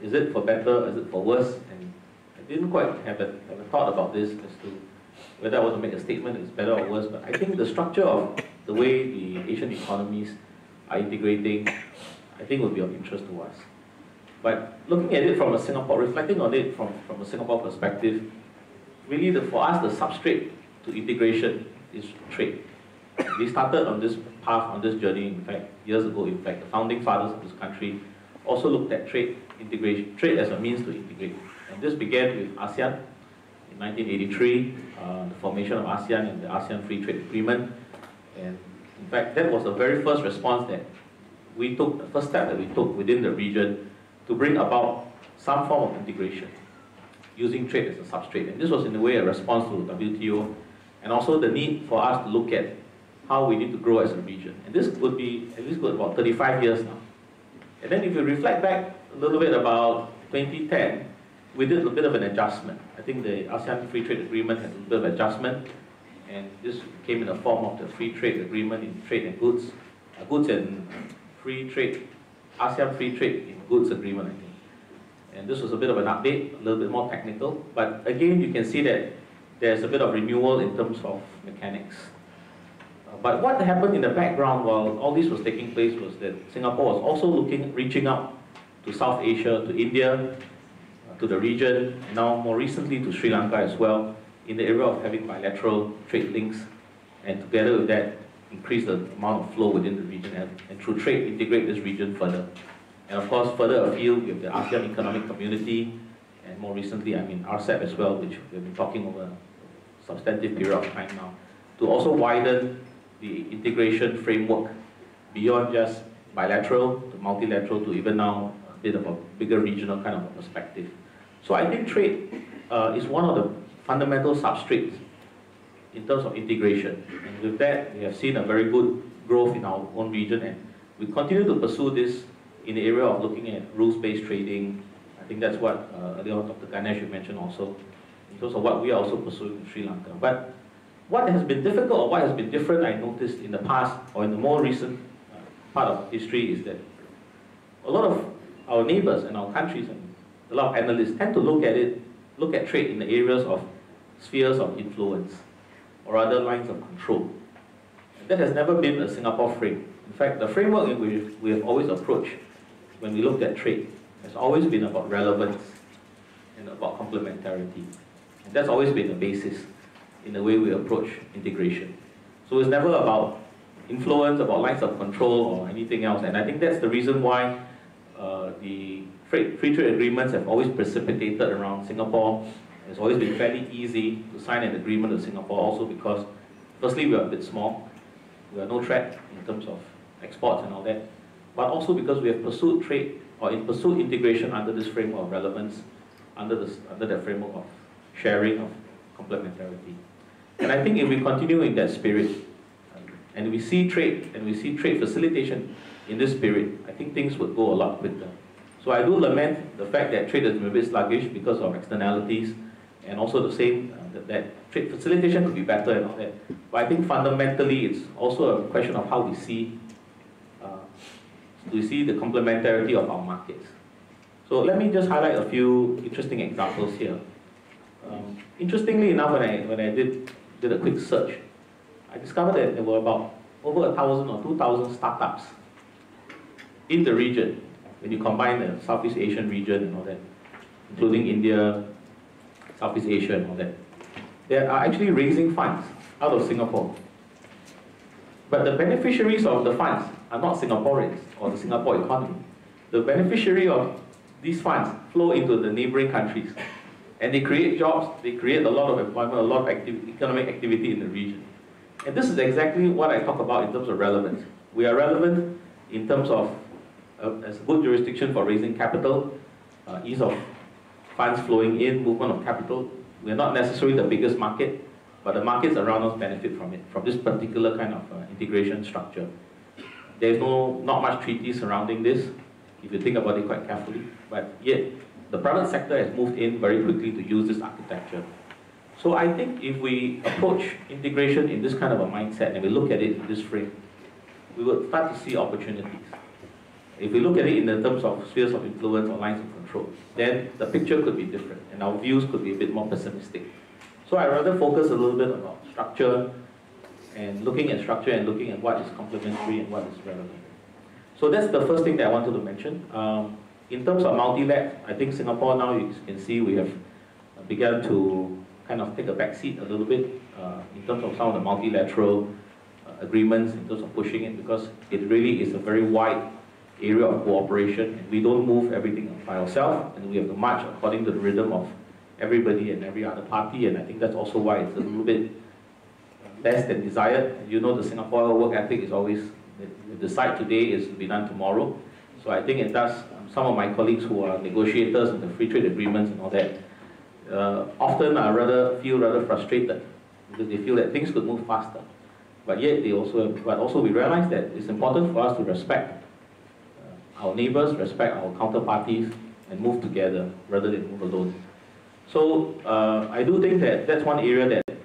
Is it for better, is it for worse? And I didn't quite have a thought about this as to whether I want to make a statement it's better or worse, but I think the structure of the way the Asian economies are integrating, I think will be of interest to us. But looking at it from a Singapore, reflecting on it from a Singapore perspective, really for us the substrate to integration is trade. We started on this path, on this journey, in fact, years ago. In fact, the founding fathers of this country also looked at trade integration, trade as a means to integrate. And this began with ASEAN in 1983, the formation of ASEAN and the ASEAN Free Trade Agreement. And in fact, that was the very first response that we took, the first step that we took within the region to bring about some form of integration, using trade as a substrate. And this was in a way a response to WTO, and also the need for us to look at how we need to grow as a region. And this would be at least about 35 years now. And then if you reflect back a little bit about 2010, we did a bit of an adjustment. I think the ASEAN Free Trade Agreement had a bit of adjustment, and this came in the form of the Free Trade Agreement in Trade and Goods, Goods and Free Trade, ASEAN Free Trade in Goods Agreement, I think. And this was a bit of an update, a little bit more technical, but again, you can see that there's a bit of renewal in terms of mechanics. But what happened in the background while all this was taking place was that Singapore was also reaching out to South Asia, to India, to the region, and now more recently to Sri Lanka as well, in the area of having bilateral trade links, and together with that, increase the amount of flow within the region, and through trade, integrate this region further. And of course, further afield, we have the ASEAN Economic Community, and more recently, RCEP as well, which we've been talking over a substantive period of time now, to also widen the integration framework beyond just bilateral to multilateral to even now a bit of a bigger regional kind of a perspective. So I think trade is one of the fundamental substrates in terms of integration. And with that, we have seen a very good growth in our own region, and we continue to pursue this in the area of looking at rules-based trading. I think that's what earlier on Dr. Ganesh mentioned also, in terms of what we are also pursuing in Sri Lanka. But what has been difficult or what has been different, I noticed in the past or in the more recent part of history, is that a lot of our neighbors and our countries and a lot of analysts tend to look at trade in the areas of spheres of influence or other lines of control. And that has never been a Singapore frame. In fact, the framework in which we have always approached when we looked at trade has always been about relevance and about complementarity. And that's always been the basis in the way we approach integration. So it's never about influence, about lines of control or anything else. And I think that's the reason why the free trade agreements have always precipitated around Singapore. It's always been fairly easy to sign an agreement with Singapore, also because firstly we are a bit small, we are no threat in terms of exports and all that, but also because we have pursued trade or pursued integration under this framework of relevance, under the framework of sharing, of complementarity. And I think if we continue in that spirit, and we see trade facilitation in this spirit, I think things would go a lot quicker. So I do lament the fact that trade has been a bit sluggish because of externalities, and also the same, that trade facilitation could be better and all that. But I think fundamentally it's also a question of how we see the complementarity of our markets. So let me just highlight a few interesting examples here. Interestingly enough, when I did a quick search, I discovered that there were about over 1,000 or 2,000 startups in the region, when you combine the Southeast Asian region and all that, including India, Southeast Asia and all that. that are actually raising funds out of Singapore. But the beneficiaries of the funds are not Singaporeans or the Singapore economy. The beneficiary of these funds flow into the neighboring countries. And they create jobs, they create a lot of employment, a lot of economic activity in the region. And this is exactly what I talk about in terms of relevance. We are relevant in terms of as a good jurisdiction for raising capital, ease of funds flowing in, movement of capital. We are not necessarily the biggest market, but the markets around us benefit from it, from this particular kind of integration structure. There's not much treaty surrounding this, if you think about it quite carefully, but yet the private sector has moved in very quickly to use this architecture. So I think if we approach integration in this kind of a mindset and we look at it in this frame, we will start to see opportunities. If we look at it in the terms of spheres of influence or lines of control, then the picture could be different and our views could be a bit more pessimistic. So I'd rather focus a little bit about structure and looking at structure and looking at what is complementary and what is relevant. So that's the first thing that I wanted to mention. In terms of multilateral, I think Singapore now, you can see we have begun to kind of take a back seat a little bit in terms of some of the multilateral agreements, in terms of pushing it, because it really is a very wide area of cooperation, and we don't move everything by ourselves, and we have to march according to the rhythm of everybody and every other party, and I think that's also why it's a little bit less than desired. You know, the Singapore work ethic is always, we decide today is to be done tomorrow. So I think it does, some of my colleagues who are negotiators in the free trade agreements and all that, often feel rather frustrated because they feel that things could move faster. But yet they also we realize that it's important for us to respect our neighbors, respect our counterparties, and move together rather than move alone. So I do think that that's one area that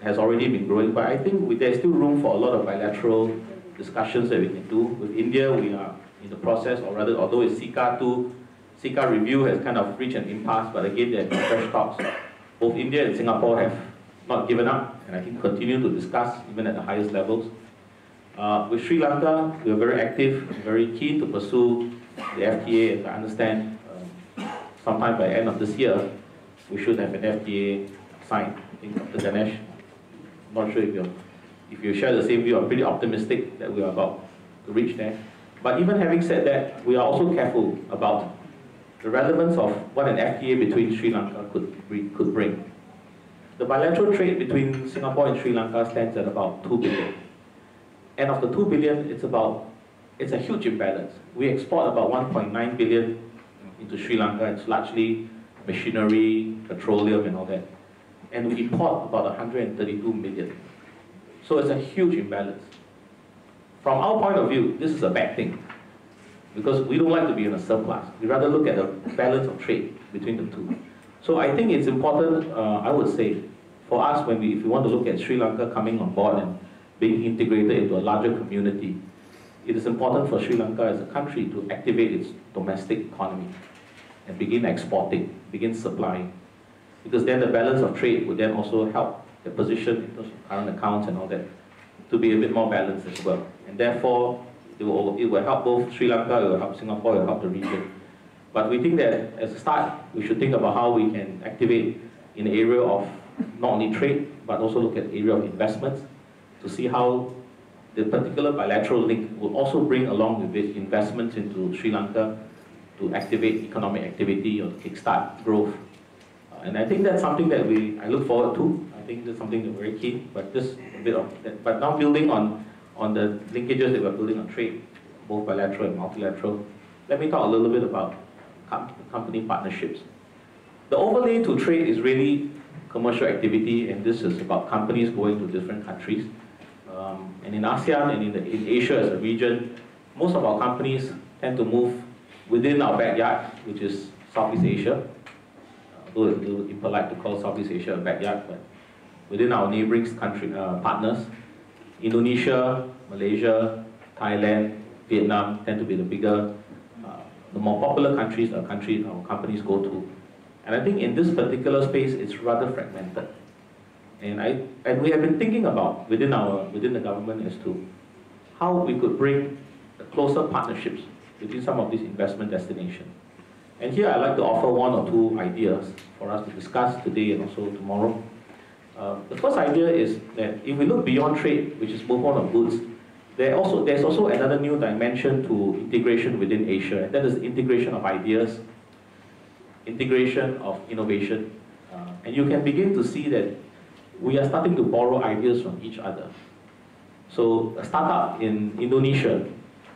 has already been growing, but I think there's still room for a lot of bilateral discussions that we can do. With India, we are in the process, or rather, although it's CICA review has kind of reached an impasse, but again, there have been fresh talks. Both India and Singapore have not given up, and I think continue to discuss even at the highest levels. With Sri Lanka, we are very active, very keen to pursue the FTA, as I understand. Sometime by the end of this year, we should have an FTA signed. I think Dr. Ganesh, I'm not sure if you share the same view. I'm pretty optimistic that we are about to reach there. But even having said that, we are also careful about the relevance of what an FTA between Sri Lanka could bring. The bilateral trade between Singapore and Sri Lanka stands at about 2 billion. And of the 2 billion, it's a huge imbalance. We export about 1.9 billion into Sri Lanka. It's largely machinery, petroleum, and all that. And we import about 132 million. So it's a huge imbalance. From our point of view, this is a bad thing, because we don't like to be in a surplus. We rather look at the balance of trade between the two. So I think it's important, I would say, for us, if we want to look at Sri Lanka coming on board and being integrated into a larger community, it is important for Sri Lanka as a country to activate its domestic economy and begin exporting, begin supplying. Because then the balance of trade would then also help the position in terms of current accounts and all that to be a bit more balanced as well. And therefore, it will help both Sri Lanka, it will help Singapore, it will help the region. But we think that as a start, we should think about how we can activate in the area of not only trade, but also look at the area of investments to see how the particular bilateral link will also bring along with it investments into Sri Lanka to activate economic activity or to kickstart growth. And I think that's something that I look forward to. I think that's something that we're very keen, but just a bit of that. But now building on the linkages that we're building on trade, both bilateral and multilateral, let me talk a little bit about company partnerships. The overlay to trade is really commercial activity, and this is about companies going to different countries. And in ASEAN and in Asia as a region, most of our companies tend to move within our backyard, which is Southeast Asia. Although it's a little impolite to call Southeast Asia a backyard, but within our neighboring partners, Indonesia, Malaysia, Thailand, Vietnam tend to be the bigger, the more popular countries our companies go to. And I think in this particular space, it's rather fragmented. And we have been thinking about within the government as to how we could bring closer partnerships between some of these investment destinations. And here I'd like to offer one or two ideas for us to discuss today and also tomorrow. The first idea is that if we look beyond trade, which is movement of goods, there's also another new dimension to integration within Asia, and that is integration of ideas, integration of innovation. And you can begin to see that we are starting to borrow ideas from each other. So a startup in Indonesia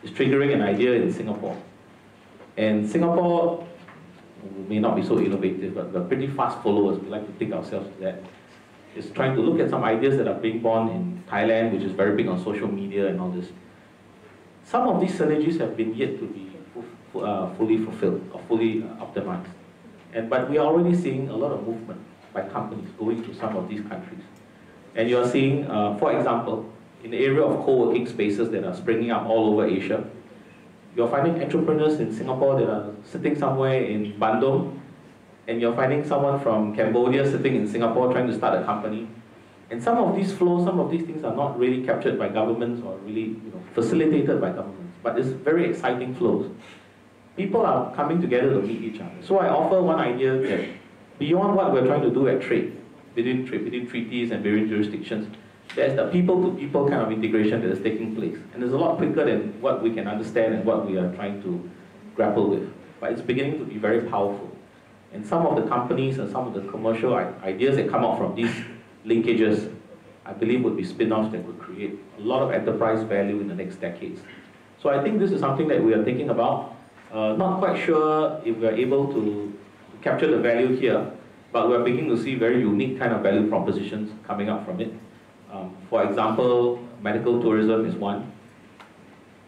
is triggering an idea in Singapore. And Singapore may not be so innovative, but we're pretty fast followers. We like to think ourselves to that. Is trying to look at some ideas that are being born in Thailand, which is very big on social media and all this. Some of these synergies have been yet to be fully fulfilled or fully optimized. But we are already seeing a lot of movement by companies going to some of these countries. And you are seeing, for example, in the area of co-working spaces that are springing up all over Asia, you're finding entrepreneurs in Singapore that are sitting somewhere in Bandung, and you're finding someone from Cambodia sitting in Singapore trying to start a company. And some of these flows, some of these things are not really captured by governments or really facilitated by governments, but it's very exciting flows. People are coming together to meet each other. So I offer one idea that beyond what we're trying to do at trade, within treaties and various jurisdictions, there's the people-to-people kind of integration that is taking place. And it's a lot quicker than what we can understand and what we are trying to grapple with. But it's beginning to be very powerful. And some of the companies and some of the commercial ideas that come out from these linkages, I believe would be spin-offs that would create a lot of enterprise value in the next decades. So I think this is something that we are thinking about. Not quite sure if we are able to capture the value here, but we're beginning to see very unique kind of value propositions coming up from it. For example, medical tourism is one.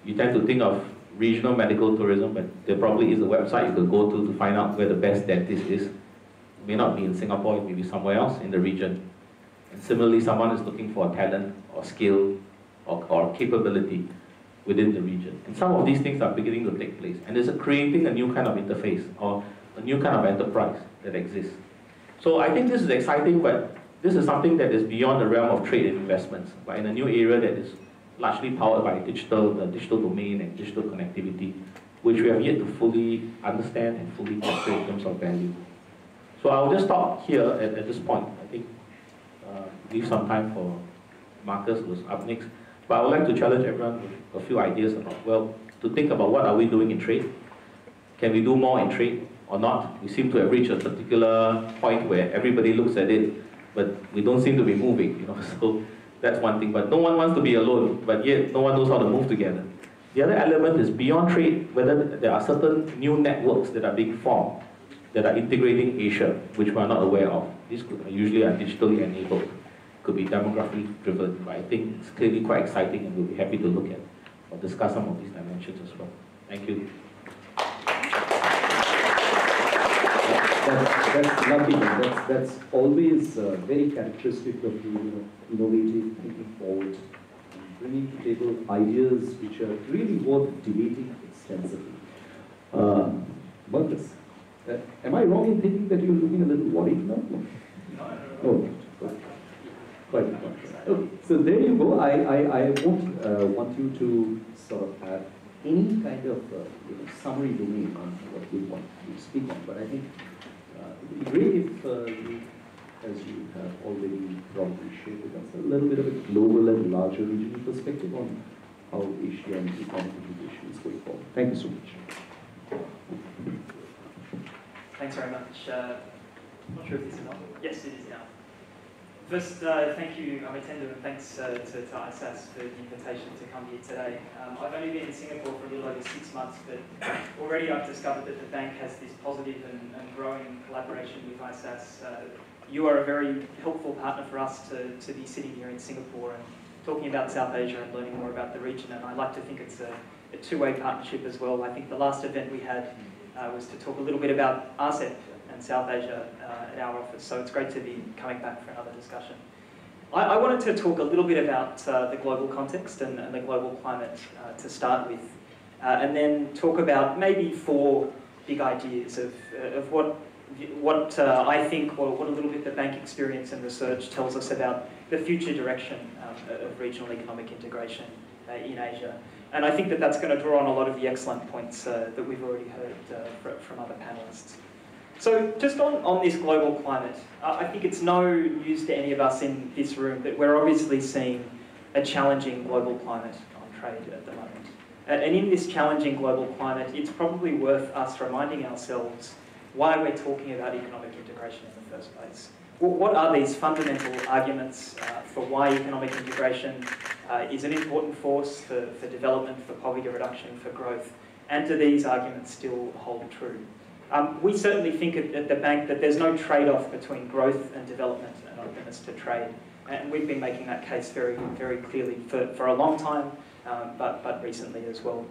You tend to think of regional medical tourism, but there probably is a website you could go to find out where the best dentist is. It may not be in Singapore, it may be somewhere else in the region. And similarly, someone is looking for talent or skill or capability within the region. And some of these things are beginning to take place. And it's creating a new kind of interface or a new kind of enterprise that exists. So I think this is exciting, but this is something that is beyond the realm of trade and investments, but in a new area that is largely powered by the digital domain and digital connectivity, which we have yet to fully understand and fully capture in terms of value. So I'll just stop here at this point. I think leave some time for Marcus, who's up next. But I would like to challenge everyone with a few ideas about, well, to think about what are we doing in trade? Can we do more in trade or not? We seem to have reached a particular point where everybody looks at it, but we don't seem to be moving, so that's one thing. But no one wants to be alone, but yet no one knows how to move together. The other element is beyond trade, whether there are certain new networks that are being formed that are integrating Asia, which we are not aware of. These usually are digitally enabled, could be demographically driven, but I think it's clearly quite exciting and we'll be happy to look at or discuss some of these dimensions as well. Thank you.
That's lucky. That's always very characteristic of you, innovative, thinking forward, and bringing to the table ideas which are really worth debating extensively. Marcus, am I wrong in thinking that you're looking a little worried now? No. Quite. Okay. So there you go. I won't want you to sort of have any kind of summary domain on what you want to speak on, but I think it would be great if you, as you have already probably shared with us, a little bit of a global and larger regional perspective on how Asian economic integration is going forward. Thank you so much.
Thanks very much. I'm not sure if this is on. Yes, it is now. First, thank you, Amitendu, and thanks to ISAS for the invitation to come here today. I've only been in Singapore for a little over 6 months, but already I've discovered that the bank has this positive and growing collaboration with ISAS. You are a very helpful partner for us to be sitting here in Singapore and talking about South Asia and learning more about the region, and I like to think it's a two-way partnership as well. I think the last event we had was to talk a little bit about RCEP and South Asia at our office, so it's great to be coming back for another discussion. I wanted to talk a little bit about the global context and the global climate to start with, and then talk about maybe 4 big ideas of what I think, or what a little bit the bank experience and research tells us about the future direction of regional economic integration in Asia. And I think that that's going to draw on a lot of the excellent points that we've already heard from other panelists. So just on this global climate, I think it's no news to any of us in this room that we're obviously seeing a challenging global climate on trade at the moment. And in this challenging global climate, it's probably worth us reminding ourselves why we're talking about economic integration in the first place. What are these fundamental arguments for why economic integration is an important force for development, for poverty reduction, for growth? And do these arguments still hold true? We certainly think at the bank that there's no trade-off between growth and development and openness to trade. And we've been making that case very, very clearly for a long time, but recently as well.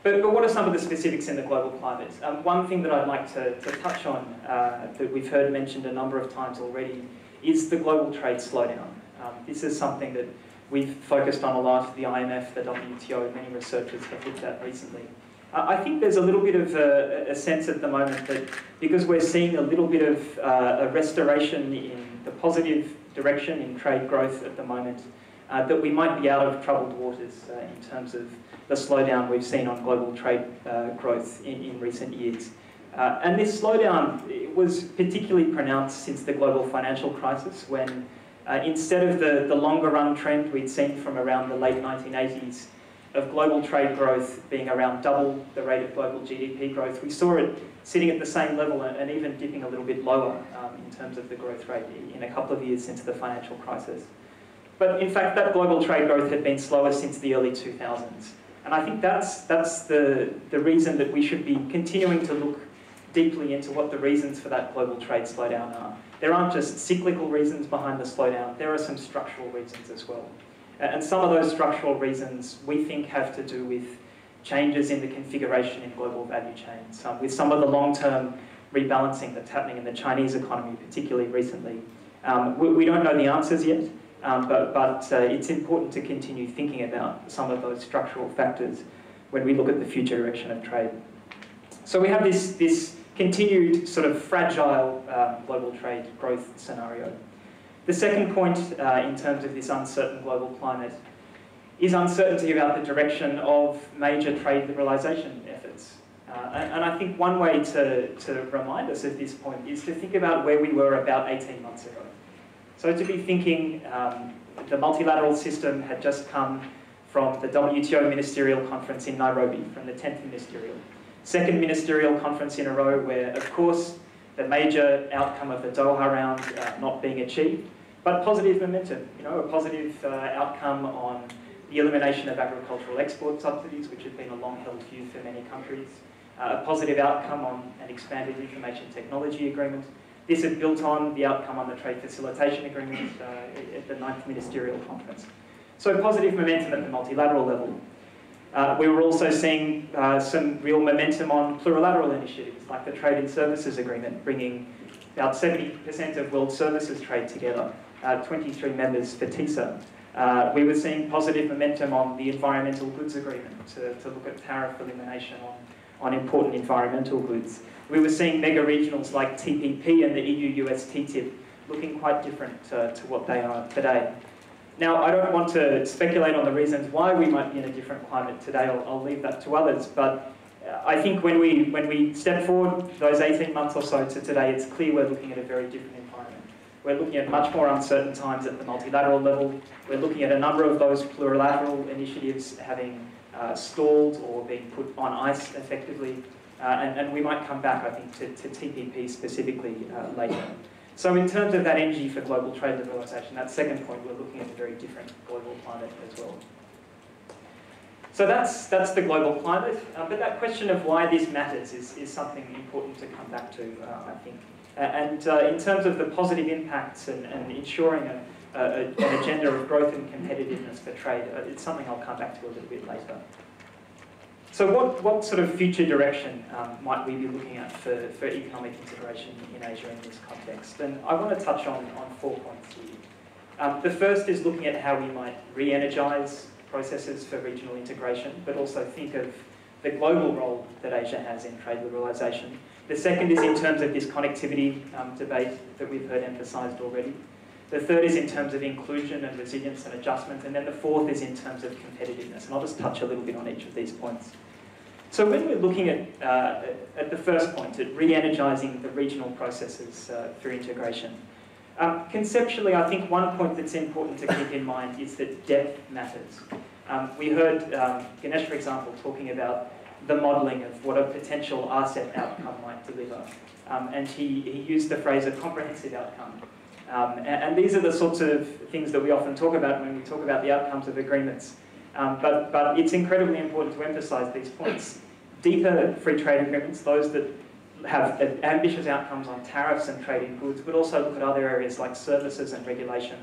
But what are some of the specifics in the global climate? One thing that I'd like to touch on that we've heard mentioned a number of times already is the global trade slowdown. This is something that we've focused on a lot, the IMF, the WTO, many researchers have looked at recently. I think there's a little bit of a sense at the moment that because we're seeing a little bit of a restoration in the positive direction in trade growth at the moment, that we might be out of troubled waters in terms of the slowdown we've seen on global trade growth in recent years. And this slowdown was particularly pronounced since the global financial crisis when instead of the longer run trend we'd seen from around the late 1980s of global trade growth being around double the rate of global GDP growth, we saw it sitting at the same level and even dipping a little bit lower in terms of the growth rate in a couple of years since the financial crisis. But in fact, that global trade growth had been slower since the early 2000s. And I think that's the reason that we should be continuing to look deeply into what the reasons for that global trade slowdown are. There aren't just cyclical reasons behind the slowdown, there are some structural reasons as well. And some of those structural reasons we think have to do with changes in the configuration in global value chains, with some of the long-term rebalancing that's happening in the Chinese economy, particularly recently. We don't know the answers yet, but it's important to continue thinking about some of those structural factors when we look at the future direction of trade. So we have this continued sort of fragile global trade growth scenario. The second point in terms of this uncertain global climate is uncertainty about the direction of major trade liberalisation efforts. And I think one way to remind us of this point is to think about where we were about 18 months ago. So to be thinking the multilateral system had just come from the WTO Ministerial Conference in Nairobi, from the 10th Ministerial. Second Ministerial Conference in a row where, of course, the major outcome of the Doha round not being achieved, but positive momentum, a positive outcome on the elimination of agricultural export subsidies, which have been a long-held view for many countries, a positive outcome on an expanded information technology agreement. This had built on the outcome on the trade facilitation agreement at the 9th Ministerial Conference. So positive momentum at the multilateral level. We were also seeing some real momentum on plurilateral initiatives, like the Trade and Services Agreement, bringing about 70% of world services trade together, 23 members for TISA. We were seeing positive momentum on the Environmental Goods Agreement to look at tariff elimination on important environmental goods. We were seeing mega regionals like TPP and the EU-US TTIP looking quite different to what they are today. Now, I don't want to speculate on the reasons why we might be in a different climate today. I'll leave that to others. But I think when we step forward those 18 months or so to today, it's clear we're looking at a very different environment. We're looking at much more uncertain times at the multilateral level. We're looking at a number of those plurilateral initiatives having stalled or being put on ice effectively. And we might come back, I think, to TPP specifically later. So in terms of that energy for global trade liberalisation, that second point, we're looking at a very different global climate as well. So that's the global climate, but that question of why this matters is something important to come back to, I think. And in terms of the positive impacts and ensuring an agenda of growth and competitiveness for trade, it's something I'll come back to a little bit later. So what sort of future direction might we be looking at for economic integration in Asia in this context? And I want to touch on 4 points here. The first is looking at how we might re-energise processes for regional integration, but also think of the global role that Asia has in trade liberalisation. The second is in terms of this connectivity debate that we've heard emphasised already. The third is in terms of inclusion and resilience and adjustment, and then the fourth is in terms of competitiveness. And I'll just touch a little bit on each of these points. So when we're looking at the first point, at re-energising the regional processes through integration, conceptually, I think one point that's important to keep in mind is that depth matters. We heard Ganesh, for example, talking about the modelling of what a potential RCEP outcome might deliver. And he used the phrase a comprehensive outcome. And these are the sorts of things that we often talk about when we talk about the outcomes of agreements. But it's incredibly important to emphasise these points. Deeper free trade agreements, those that have ambitious outcomes on tariffs and trade in goods, but also look at other areas like services and regulation,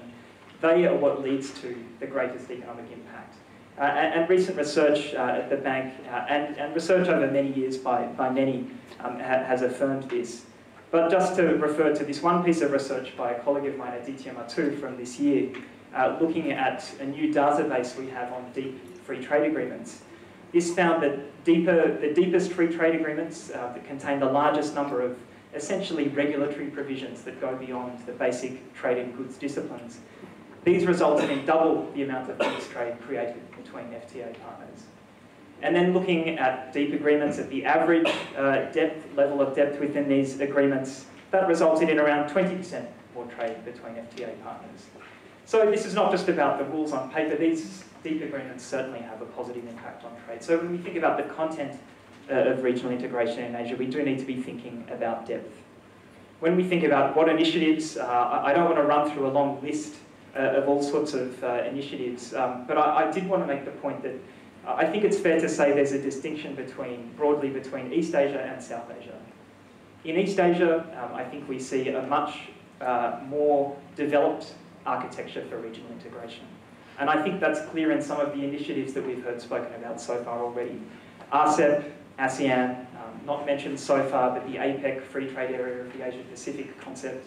they are what leads to the greatest economic impact. And recent research at the bank, and research over many years by many, has affirmed this. But just to refer to this one piece of research by a colleague of mine, Aditya Mathu, from this year, looking at a new database we have on deep free trade agreements. This found that the deepest free trade agreements that contain the largest number of essentially regulatory provisions that go beyond the basic trade in goods disciplines. These resulted in double the amount of goods trade created between FTA partners. And then looking at deep agreements at the average level of depth within these agreements, that resulted in around 20% more trade between FTA partners. So this is not just about the rules on paper. These deep agreements certainly have a positive impact on trade. So when we think about the content of regional integration in Asia, we do need to be thinking about depth. When we think about what initiatives, I don't want to run through a long list of all sorts of initiatives, but I did want to make the point that I think it's fair to say there's a distinction broadly between East Asia and South Asia. In East Asia, I think we see a much more developed architecture for regional integration. And I think that's clear in some of the initiatives that we've heard spoken about so far already. RCEP, ASEAN, not mentioned so far, but the APEC, Free Trade Area of the Asia Pacific concept,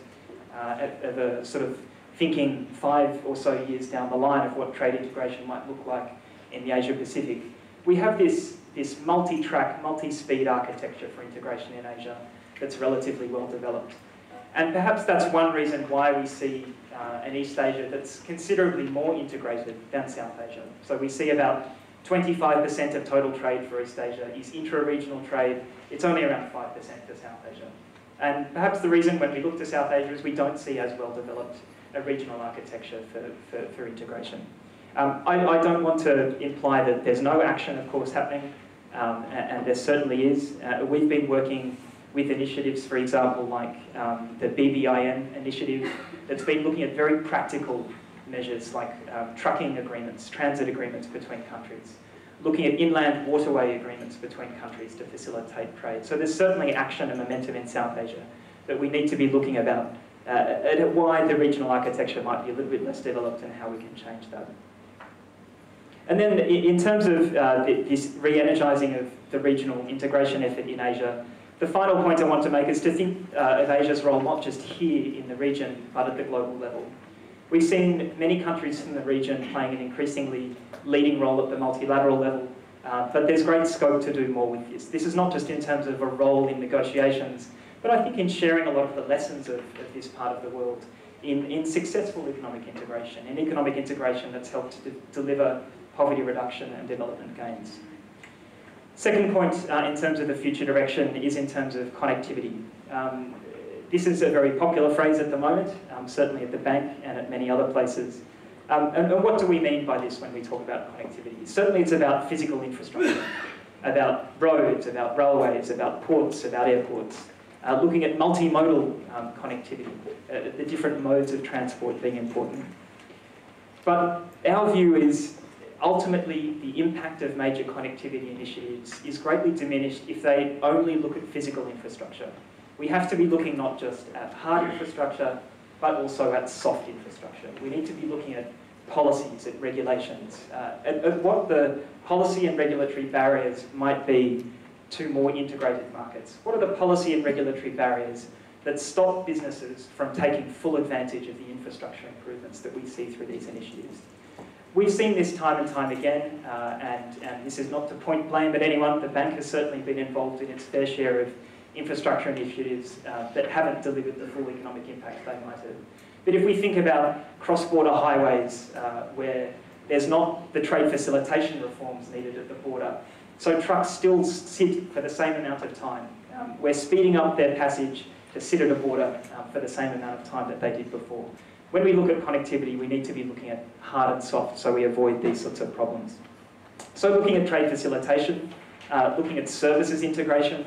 of a sort of thinking 5 or so years down the line of what trade integration might look like in the Asia Pacific. We have this multi-track, multi-speed architecture for integration in Asia that's relatively well developed. And perhaps that's one reason why we see an East Asia that's considerably more integrated than South Asia. So we see about 25% of total trade for East Asia is intra-regional trade. It's only around 5% for South Asia. And perhaps the reason when we look to South Asia is we don't see as well developed a regional architecture for integration. I don't want to imply that there's no action, of course, happening, and there certainly is. We've been working with initiatives, for example, like the BBIN initiative, that's been looking at very practical measures like trucking agreements, transit agreements between countries, looking at inland waterway agreements between countries to facilitate trade. So there's certainly action and momentum in South Asia that we need to be looking about at why the regional architecture might be a little bit less developed and how we can change that. And then in terms of this re-energising of the regional integration effort in Asia, the final point I want to make is to think of Asia's role not just here in the region, but at the global level. We've seen many countries in the region playing an increasingly leading role at the multilateral level, but there's great scope to do more with this. This is not just in terms of a role in negotiations, but I think in sharing a lot of the lessons of this part of the world in successful economic integration, in economic integration that's helped to deliver poverty reduction and development gains. Second point in terms of the future direction is in terms of connectivity. This is a very popular phrase at the moment, certainly at the bank and at many other places. And what do we mean by this when we talk about connectivity? Certainly it's about physical infrastructure, about roads, about railways, about ports, about airports, looking at multimodal connectivity, the different modes of transport being important. But our view is ultimately the impact of major connectivity initiatives is greatly diminished if they only look at physical infrastructure. We have to be looking not just at hard infrastructure, but also at soft infrastructure. We need to be looking at policies, at regulations, at what the policy and regulatory barriers might be to more integrated markets. What are the policy and regulatory barriers that stop businesses from taking full advantage of the infrastructure improvements that we see through these initiatives? We've seen this time and time again, and this is not to point blame at anyone. The bank has certainly been involved in its fair share of infrastructure initiatives that haven't delivered the full economic impact they might have. But if we think about cross-border highways where there's not the trade facilitation reforms needed at the border, So trucks still sit for the same amount of time. We're speeding up their passage to sit at a border for the same amount of time that they did before. When we look at connectivity, we need to be looking at hard and soft so we avoid these sorts of problems. So looking at trade facilitation, looking at services integration,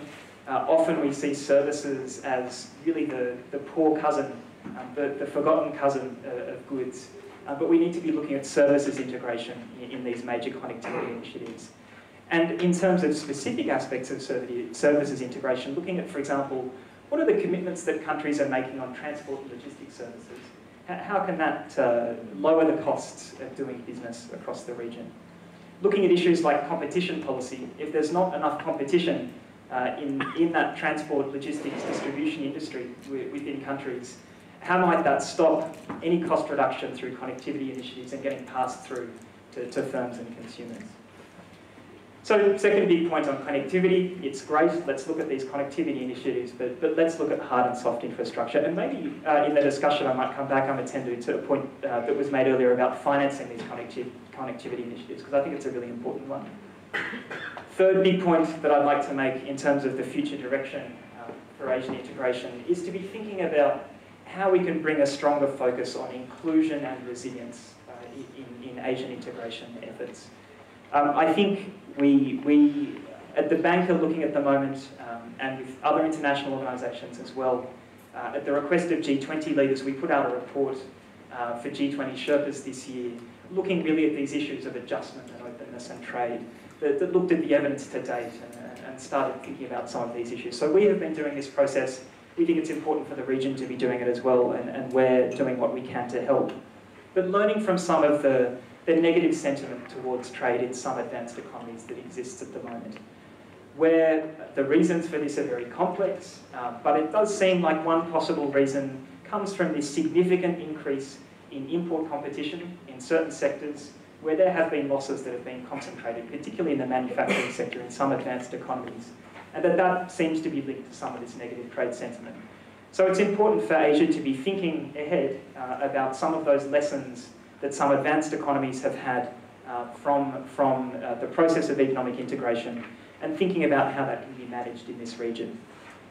often we see services as really the poor cousin, the forgotten cousin of goods. But we need to be looking at services integration in these major connectivity initiatives. And in terms of specific aspects of services integration, looking at, for example, what are the commitments that countries are making on transport and logistics services? How can that lower the costs of doing business across the region? Looking at issues like competition policy, if there's not enough competition in that transport, logistics, distribution industry within countries, how might that stop any cost reduction through connectivity initiatives and getting passed through to firms and consumers? So, second big point on connectivity, it's great, let's look at these connectivity initiatives, but let's look at hard and soft infrastructure. And maybe in the discussion I might come back, Amitendu, to a point that was made earlier about financing these connectivity initiatives, because I think it's a really important one. Third big point that I'd like to make in terms of the future direction for Asian integration is to be thinking about how we can bring a stronger focus on inclusion and resilience in Asian integration efforts. I think we at the bank are looking at the moment, and with other international organisations as well, at the request of G20 leaders, we put out a report for G20 Sherpas this year, looking really at these issues of adjustment and openness and trade, that looked at the evidence to date and started thinking about some of these issues. So we have been doing this process. We think it's important for the region to be doing it as well, and we're doing what we can to help. But learning from some of the negative sentiment towards trade in some advanced economies that exists at the moment, where the reasons for this are very complex, but it does seem like one possible reason comes from this significant increase in import competition in certain sectors where there have been losses that have been concentrated, particularly in the manufacturing sector in some advanced economies, and that seems to be linked to some of this negative trade sentiment. So it's important for Asia to be thinking ahead about some of those lessons that some advanced economies have had from the process of economic integration, and thinking about how that can be managed in this region.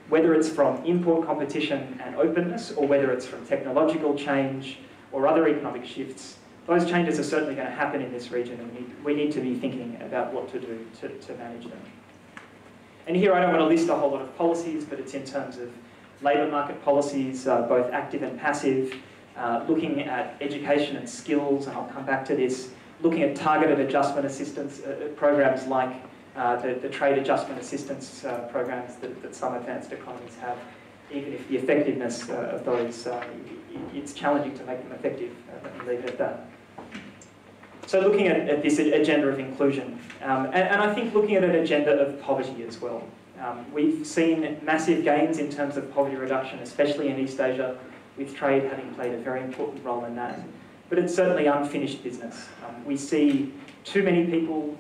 Whether it's from import competition and openness, or whether it's from technological change or other economic shifts, those changes are certainly going to happen in this region, and we need to be thinking about what to do to manage them. And here I don't want to list a whole lot of policies, but it's in terms of labour market policies, both active and passive, looking at education and skills, and I'll come back to this, looking at targeted adjustment assistance programs like the trade adjustment assistance programs that some advanced economies have, even if the effectiveness of those, it's challenging to make them effective. Let me leave it at that. So looking at this agenda of inclusion, and I think looking at an agenda of poverty as well. We've seen massive gains in terms of poverty reduction, especially in East Asia, with trade having played a very important role in that. But it's certainly unfinished business. We see too many people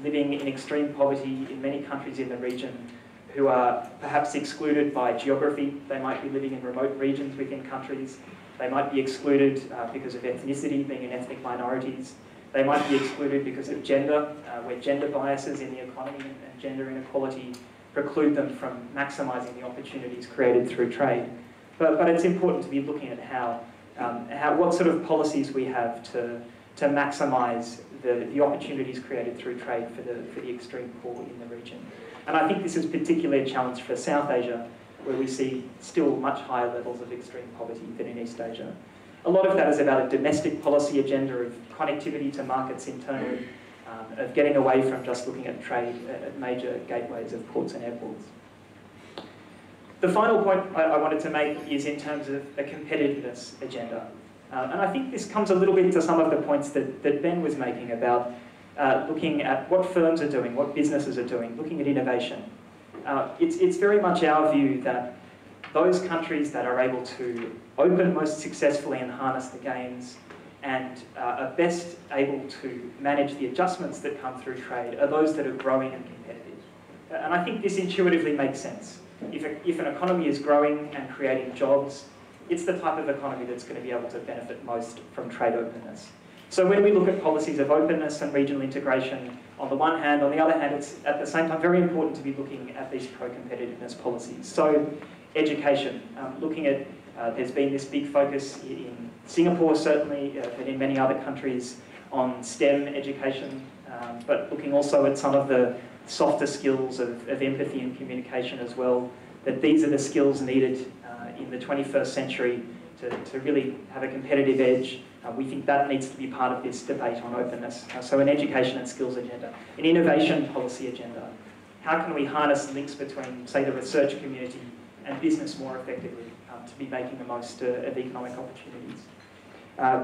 living in extreme poverty in many countries in the region who are perhaps excluded by geography. They might be living in remote regions within countries. They might be excluded because of ethnicity, being in ethnic minorities. They might be excluded because of gender, where gender biases in the economy and gender inequality preclude them from maximising the opportunities created through trade. But it's important to be looking at what sort of policies we have to maximise the opportunities created through trade for the extreme poor in the region. And I think this is particularly a challenge for South Asia, where we see still much higher levels of extreme poverty than in East Asia. A lot of that is about a domestic policy agenda of connectivity to markets internally, of getting away from just looking at trade at major gateways of ports and airports. The final point I wanted to make is in terms of a competitiveness agenda. And I think this comes a little bit to some of the points that Ben was making about looking at what firms are doing, what businesses are doing, looking at innovation. It's very much our view that those countries that are able to open most successfully and harness the gains and are best able to manage the adjustments that come through trade are those that are growing and competitive. And I think this intuitively makes sense. If an economy is growing and creating jobs, it's the type of economy that's going to be able to benefit most from trade openness. So when we look at policies of openness and regional integration, on the one hand, on the other hand, it's at the same time very important to be looking at these pro-competitiveness policies. So education, looking at, there's been this big focus in Singapore certainly, but in many other countries on STEM education, but looking also at some of the softer skills of empathy and communication as well, that these are the skills needed in the 21st century to really have a competitive edge. We think that needs to be part of this debate on openness. So an education and skills agenda, an innovation policy agenda. How can we harness links between, say, the research community and business more effectively to be making the most of economic opportunities?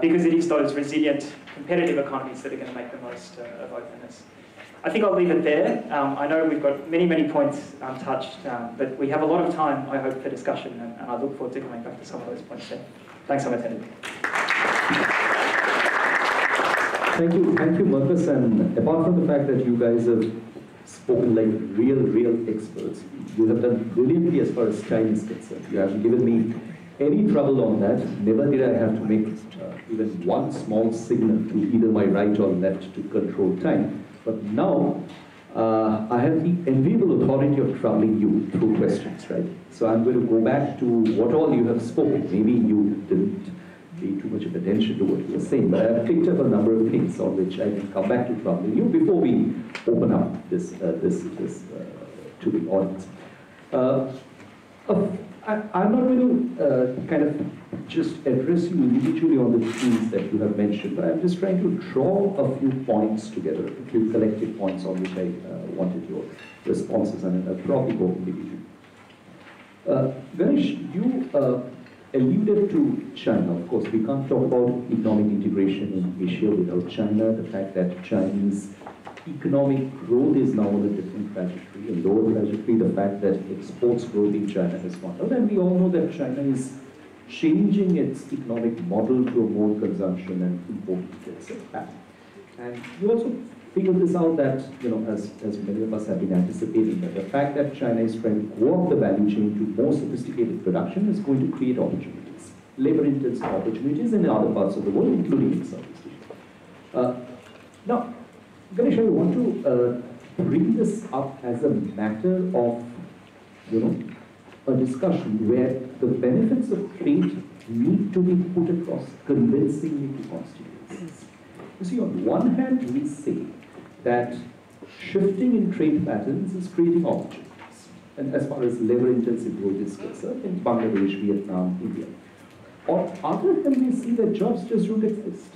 Because it is those resilient, competitive economies that are going to make the most of openness. I think I'll leave it there. I know we've got many, many points untouched, but we have a lot of time, I hope, for discussion, and I look forward to coming back to some of those points then. Thanks, Amitendu.
Thank you, Marcus. And apart from the fact that you guys have spoken like real experts, you have done brilliantly as far as time is concerned. You haven't given me any trouble on that. Never did I have to make even one small signal to either my right or left to control time. But now, I have the enviable authority of troubling you through questions, right? So I'm going to go back to what all you have spoken. Maybe you didn't pay too much of attention to what you were saying, but I have picked up a number of things on which I can come back to troubling you before we open up this to the audience. I'm not going to kind of just address you individually on the themes that you have mentioned, but I'm just trying to draw a few points together, a few collective points on which I wanted your responses, and I'll probably go individually. Ganesh, you alluded to China. Of course, we can't talk about economic integration in Asia without China. The fact that Chinese economic growth is now on a different trajectory, a lower trajectory, the fact that exports growth in China has gone down, and we all know that China is changing its economic model to a more consumption and import pattern. And you also figured this out that, you know, as many of us have been anticipating, that the fact that China is trying to go up the value chain to more sophisticated production is going to create opportunities, labor-intensive opportunities in other parts of the world, including in Southeast Asia. Now, Ganesh, I want to bring this up as a matter of, you know, a discussion where the benefits of trade need to be put across convincingly to constituencies. You see, on one hand, we say that shifting in trade patterns is creating opportunities. And as far as labor-intensive growth is concerned, in Bangladesh, Vietnam, India. On the other hand, we see that jobs just don't exist.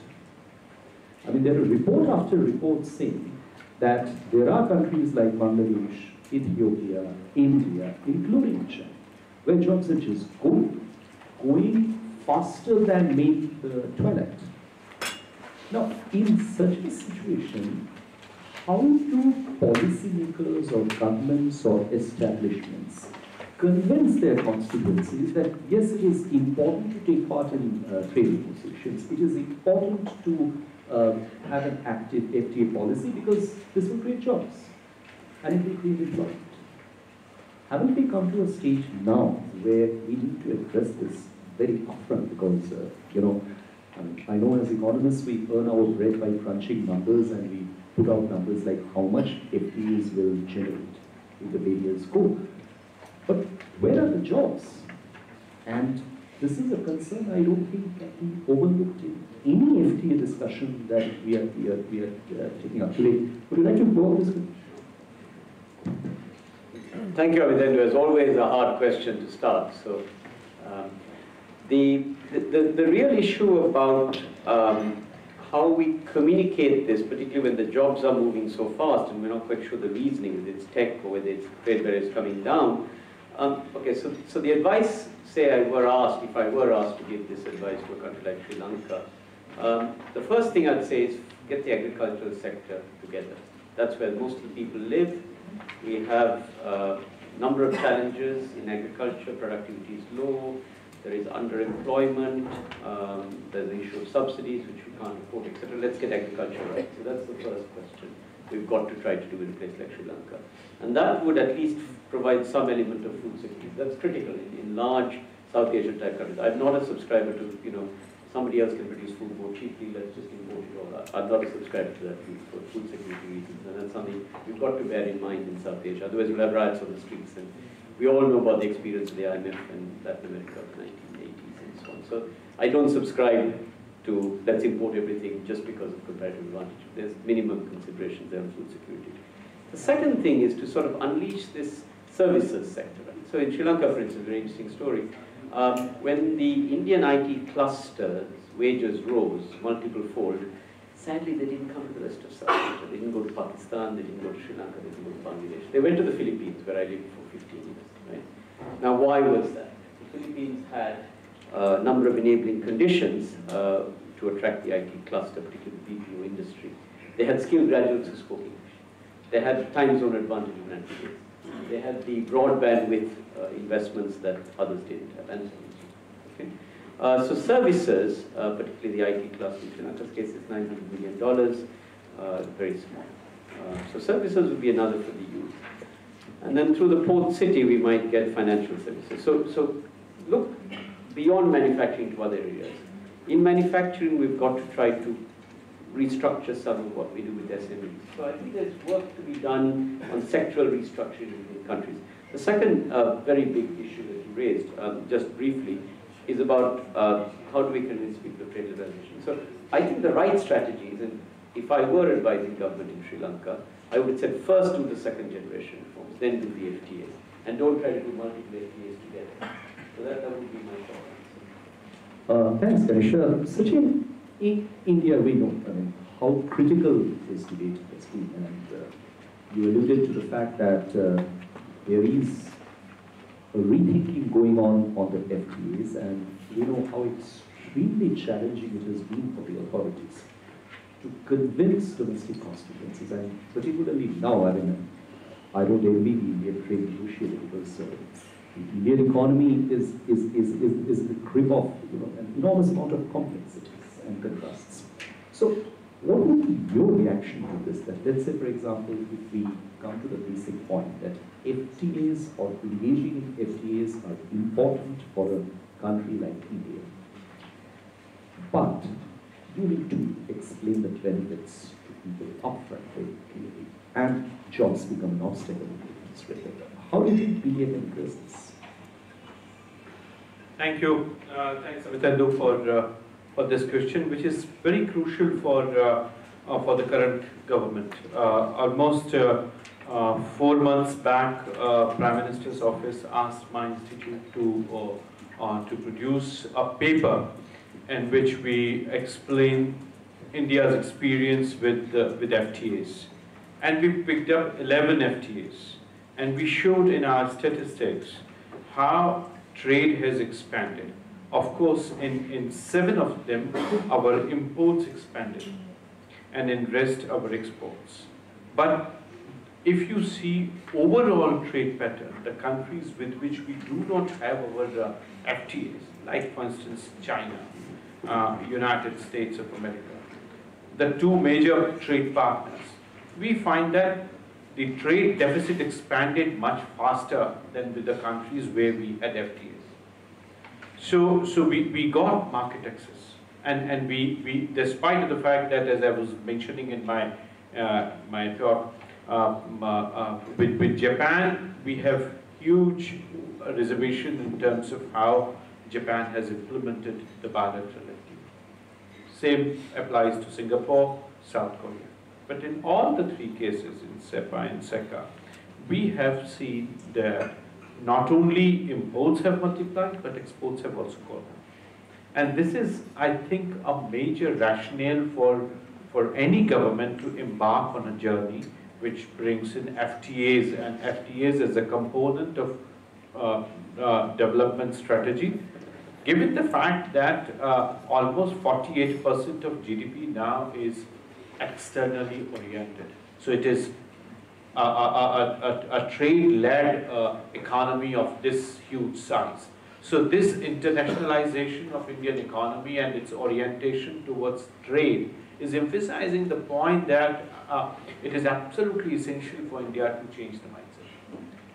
I mean, there are report after report saying that there are countries like Bangladesh, Ethiopia, India, including China, where jobs are just going faster than made the toilet. Now, in such a situation, how do policymakers or governments or establishments convince their constituencies that yes, it is important to take part in trade negotiations, it is important to have an active FTA policy because this will create jobs and it will create employment? Haven't we come to a stage now where we need to address this very upfront because, you know, I know as economists we earn our bread by crunching numbers and we put out numbers like how much FTAs will generate if the barriers go. But where are the jobs? And this is a concern I don't think can be overlooked in any FTA discussion that we are taking up today. Would you like to go on this?
Thank you, Amitendu. As always, a hard question to start. So, the real issue about how we communicate this, particularly when the jobs are moving so fast, and we're not quite sure the reasoning, whether it's tech or whether it's trade barriers coming down. Okay, so the advice, say if I were asked to give this advice to a country like Sri Lanka, the first thing I'd say is get the agricultural sector together. That's where most of the people live. We have a number of challenges in agriculture. Productivity is low. There is underemployment. There's the issue of subsidies, which we can't afford, etc. Let's get agriculture right. So that's the first question we've got to try to do in a place like Sri Lanka. And that would at least provide some element of food security. That's critical in large South Asian type countries. I'm not a subscriber to, you know, somebody else can produce food more cheaply, let's just import it all. I'd not subscribe to that view for food security reasons, and that's something we've got to bear in mind in South Asia. Otherwise, we'll have riots on the streets, and we all know about the experience of the IMF and Latin America of the 1980s and so on. So I don't subscribe to let's import everything just because of comparative advantage. There's minimum considerations there on food security. The second thing is to sort of unleash this services sector. Right? So in Sri Lanka, for instance, a very interesting story. When the Indian IT cluster's wages rose multiple-fold, sadly they didn't come to the rest of South Asia. They didn't go to Pakistan, they didn't go to Sri Lanka, they didn't go to Bangladesh. They went to the Philippines, where I lived for 15 years. Right? Now, why was that? The Philippines had a number of enabling conditions to attract the IT cluster, particularly the BPO industry. They had skilled graduates who spoke English. They had time zone advantage in United States. They had the broadband with investments that others didn't have, and so on. Okay? So services, particularly the IT cluster in Sri Lanka's case, is $900 million, very small. So services would be another for the youth. And then through the port city, we might get financial services. So look beyond manufacturing to other areas. In manufacturing, we've got to try to restructure some of what we do with SMEs. So I think there's work to be done on sectoral restructuring in countries. The second very big issue that you raised, just briefly, is about how do we convince people of trade liberalization. So I think the right strategy is, and if I were advising government in Sri Lanka, I would say first do the second generation reforms, then do the FTAs, and don't try to do multiple FTAs together. So that would be my thought.
Thanks, Ganesh. Sachin, in India, we know how critical this debate has been, and you alluded to the fact that there is a rethinking going on the FTAs, and we know how extremely challenging it has been for the authorities to convince domestic constituencies, and particularly now, I don't envy the Indian trade negotiator because the Indian economy is the grip of an enormous amount of complexities and contrasts. So, what would be your reaction to this? That let's say, for example, if we come to the basic point that FTAs or engaging in FTAs are important for a country like India, but you need to explain the benefits to people upfront very clearly, and jobs become an obstacle. How do you think India can address this?
Thank you. Thanks, Amitendu, for this question, which is very crucial for the current government. Almost 4 months back, Prime Minister's office asked my institute to produce a paper in which we explain India's experience with FTAs. And we picked up 11 FTAs. And we showed in our statistics how trade has expanded. Of course, in 7 of them, our imports expanded, and in rest, our exports. But if you see overall trade pattern, the countries with which we do not have our FTAs, like for instance China, United States of America, the 2 major trade partners, we find that the trade deficit expanded much faster than with the countries where we had FTAs. So we got market access, and we despite the fact that, as I was mentioning in my talk, with Japan, we have huge reservation in terms of how Japan has implemented the bilateral FTA. Same applies to Singapore, South Korea. But in all the 3 cases, in SEPA and SECA, we have seen that not only imports have multiplied, but exports have also gone up. And this is, I think, a major rationale for any government to embark on a journey which brings in FTAs, and FTAs as a component of development strategy, given the fact that almost 48% of GDP now is externally oriented. So it is a trade-led economy of this huge size. So this internationalization of Indian economy and its orientation towards trade is emphasizing the point that it is absolutely essential for India to change the mindset.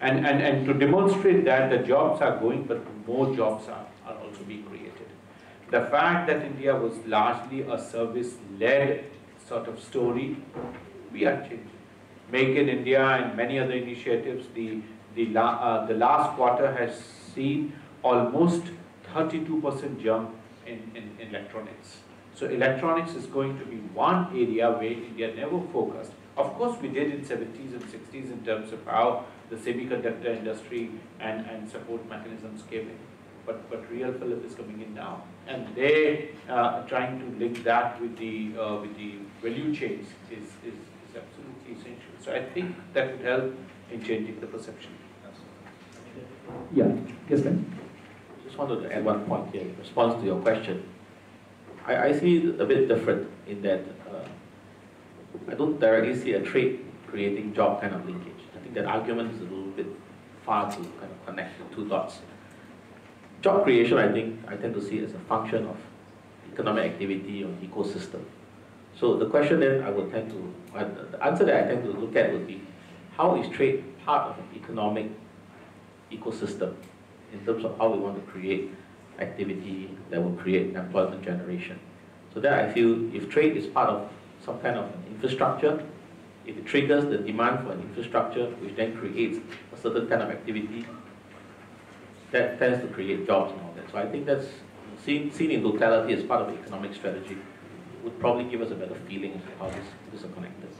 And to demonstrate that the jobs are going, but more jobs are also being created. the fact that India was largely a service-led sort of story, we are changing. Make in India and many other initiatives, the last quarter has seen almost 32% jump in electronics. So electronics is going to be one area where India never focused. Of course, we did in 70s and 60s in terms of how the semiconductor industry and support mechanisms came in. But real fillip is coming in now, and they trying to link that with the value chains is absolutely essential. So I think that would help in changing the perception.
Yeah, yes, ma'am.
Just wanted to add one point here in response to your question. I see it a bit different in that I don't directly see a trade creating job kind of linkage. I think that argument is a little bit far to kind of connect the two dots. Job creation, I tend to see as a function of economic activity or ecosystem. So the question then the answer that I tend to look at would be, how is trade part of an economic ecosystem in terms of how we want to create activity that will create employment generation. So that I feel if trade is part of some kind of an infrastructure, if it triggers the demand for an infrastructure which then creates a certain kind of activity, that tends to create jobs and all that. So I think that's seen in totality as part of the economic strategy would probably give us a better feeling as to how this are connected.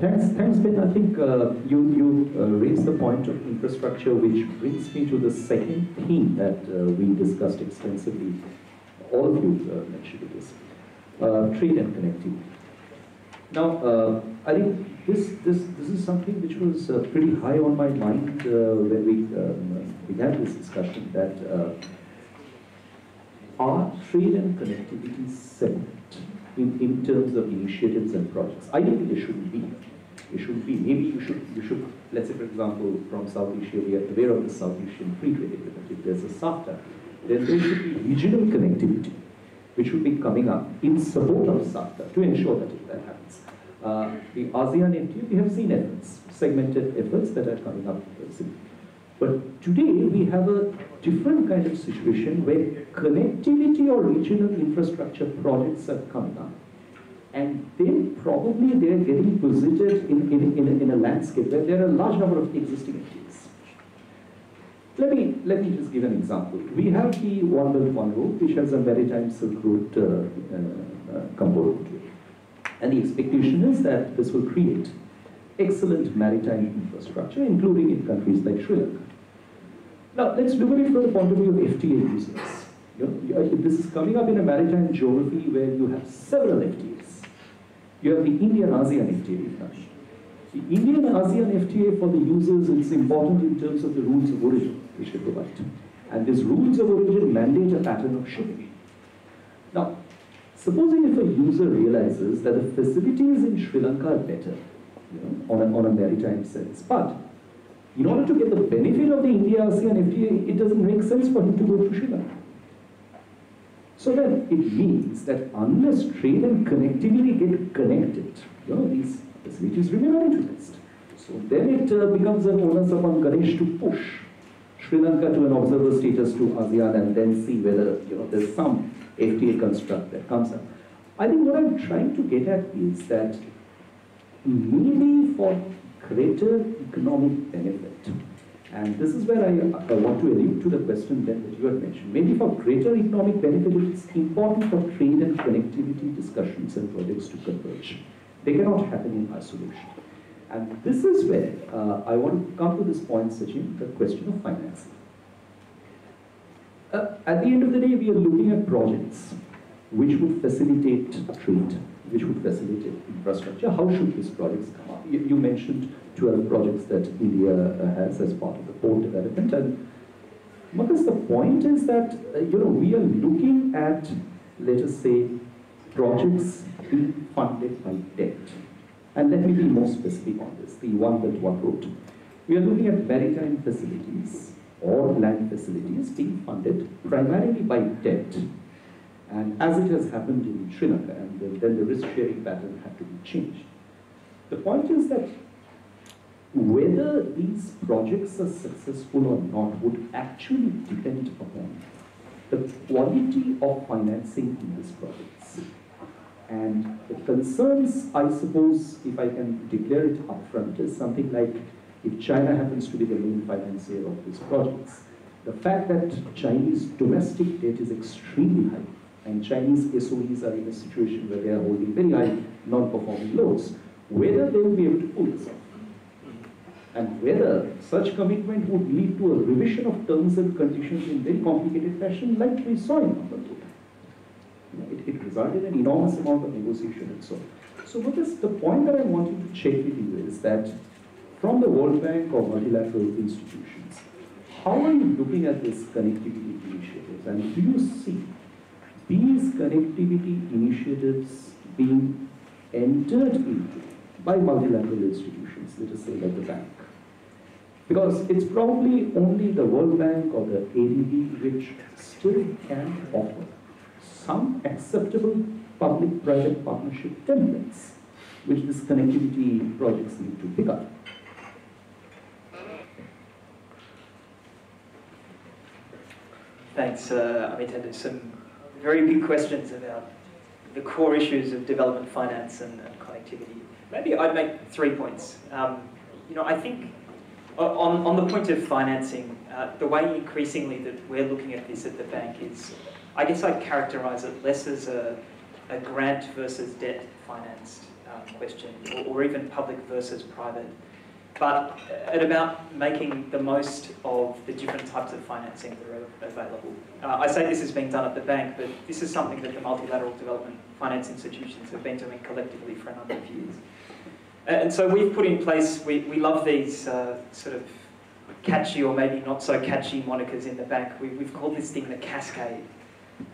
Thanks, Ben. I think you raised the point of infrastructure, which brings me to the second theme that we discussed extensively. All of you mentioned this, trade and connectivity. Now, I think this is something which was pretty high on my mind when we began this discussion, that are trade and connectivity separate in terms of initiatives and projects? I don't think it shouldn't be. It shouldn't be. Maybe you should, let's say for example, from South Asia, we are aware of the South Asian Free Trade Agreement. If there's a SAFTA, then there should be regional connectivity, which should be coming up in support of SAFTA to ensure that happens. The ASEAN FTA, we have seen efforts, segmented efforts that are coming up. But today we have a different kind of situation where connectivity or regional infrastructure projects are coming up, and then probably they are getting posited in a landscape where there are a large number of existing entities. Let me just give an example. We have the One Belt One Road, which has a maritime Silk Road component to it, and the expectation is that this will create excellent maritime infrastructure, including in countries like Sri Lanka. Now, let's look at it from the point of view of FTA users. This is coming up in a maritime geography where you have several FTAs. You have the Indian-ASEAN FTA. The Indian-ASEAN FTA for the users is important in terms of the rules of origin which they provide. And these rules of origin mandate a pattern of shipping. Now, supposing if a user realizes that the facilities in Sri Lanka are better, on a maritime sense, but in order to get the benefit of the India-ASEAN FTA, it doesn't make sense for him to go to Sri Lanka. So then it means that unless trade and connectivity get connected, these facilities remain uninterest. So then it becomes an onus upon Ganesh to push Sri Lanka to an observer status to ASEAN and then see whether there's some FTA construct that comes up. I think what I'm trying to get at is that maybe for greater economic benefit, and this is where I want to allude to the question that you had mentioned, maybe for greater economic benefit, it's important for trade and connectivity discussions and projects to converge. They cannot happen in isolation. And this is where I want to come to this point, Sachin, the question of financing. At the end of the day, we are looking at projects which would facilitate trade, which would facilitate infrastructure. How should these projects come up? You mentioned 12 projects that India has as part of the port development. And Marcus, the point is that we are looking at, let us say, projects being funded by debt. And let me be more specific on this, the One Belt One Road. We are looking at maritime facilities or land facilities being funded primarily by debt. And as it has happened in Sri Lanka, and then the risk-sharing pattern had to be changed. The point is that whether these projects are successful or not would actually depend upon the quality of financing in these projects. And the concerns, I suppose, if I can declare it upfront, is something like if China happens to be the main financier of these projects, the fact that Chinese domestic debt is extremely high, and Chinese SOEs are in a situation where they are holding very high non-performing loans, whether they will be able to pull this off, and whether such commitment would lead to a revision of terms and conditions in very complicated fashion, like we saw in Lanka. It resulted in an enormous amount of negotiation and so on. So what is the point that I wanted to check with you is that from the World Bank or multilateral institutions, how are you looking at these connectivity initiatives, and do you see these connectivity initiatives being entered into by multilateral institutions, let us say like the bank? Because it's probably only the World Bank or the ADB which still can offer some acceptable public-private partnership templates which these connectivity projects need to pick up.
Thanks, Amitendu. Some very big questions about the core issues of development finance and connectivity. Maybe I'd make 3 points. I think on the point of financing, the way increasingly that we're looking at this at the bank is, I guess I'd characterise it less as a grant versus debt financed question, or even public versus private, but at about making the most of the different types of financing that are available. I say this is being done at the bank, but this is something that the multilateral development finance institutions have been doing collectively for a number of years. And so we've put in place, we love these sort of catchy or maybe not so catchy monikers in the bank. We've called this thing the cascade.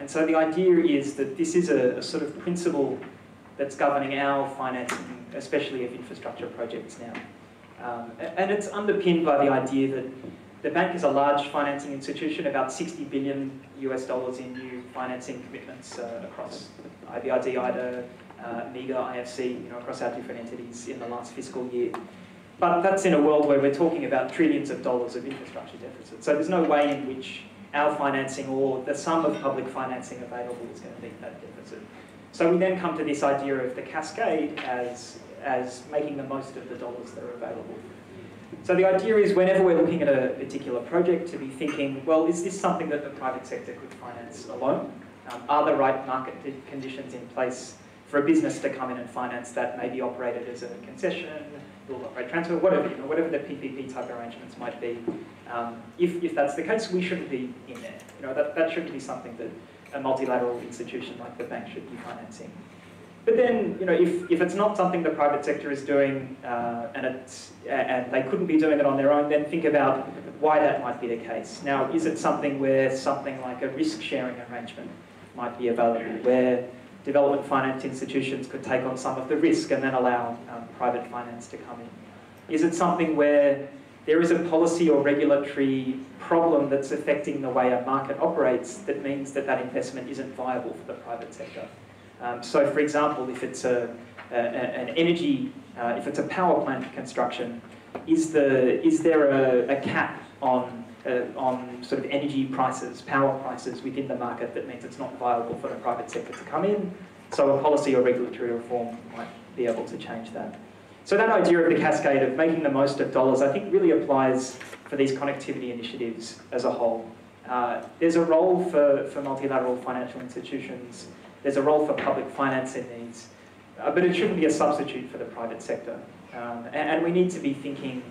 And so the idea is that this is a sort of principle that's governing our financing, especially of infrastructure projects now. And it's underpinned by the idea that the bank is a large financing institution, about $60 billion in new financing commitments across IBRD, IDA, MEGA, IFC, across our different entities in the last fiscal year. But that's in a world where we're talking about trillions of dollars of infrastructure deficit. So there's no way in which our financing or the sum of public financing available is going to meet that deficit. So we then come to this idea of the cascade as making the most of the dollars that are available. So the idea is whenever we're looking at a particular project to be thinking, well, is this something that the private sector could finance alone? Are the right market conditions in place for a business to come in and finance that, maybe operated as a concession, build, operate, transfer, whatever the PPP type arrangements might be. If that's the case, we shouldn't be in there. That shouldn't be something that a multilateral institution like the bank should be financing. But then, if it's not something the private sector is doing and they couldn't be doing it on their own, then think about why that might be the case. Now, is it something where something like a risk-sharing arrangement might be available, where development finance institutions could take on some of the risk and then allow private finance to come in? Is it something where there is a policy or regulatory problem that's affecting the way a market operates that means that that investment isn't viable for the private sector? So, for example, if it's an energy, if it's a power plant construction, is there a cap on sort of energy prices, power prices within the market that means it's not viable for the private sector to come in? So a policy or regulatory reform might be able to change that. So that idea of the cascade of making the most of dollars, I think really applies for these connectivity initiatives as a whole. There's a role for multilateral financial institutions. There's a role for public finance in these, but it shouldn't be a substitute for the private sector. And we need to be thinking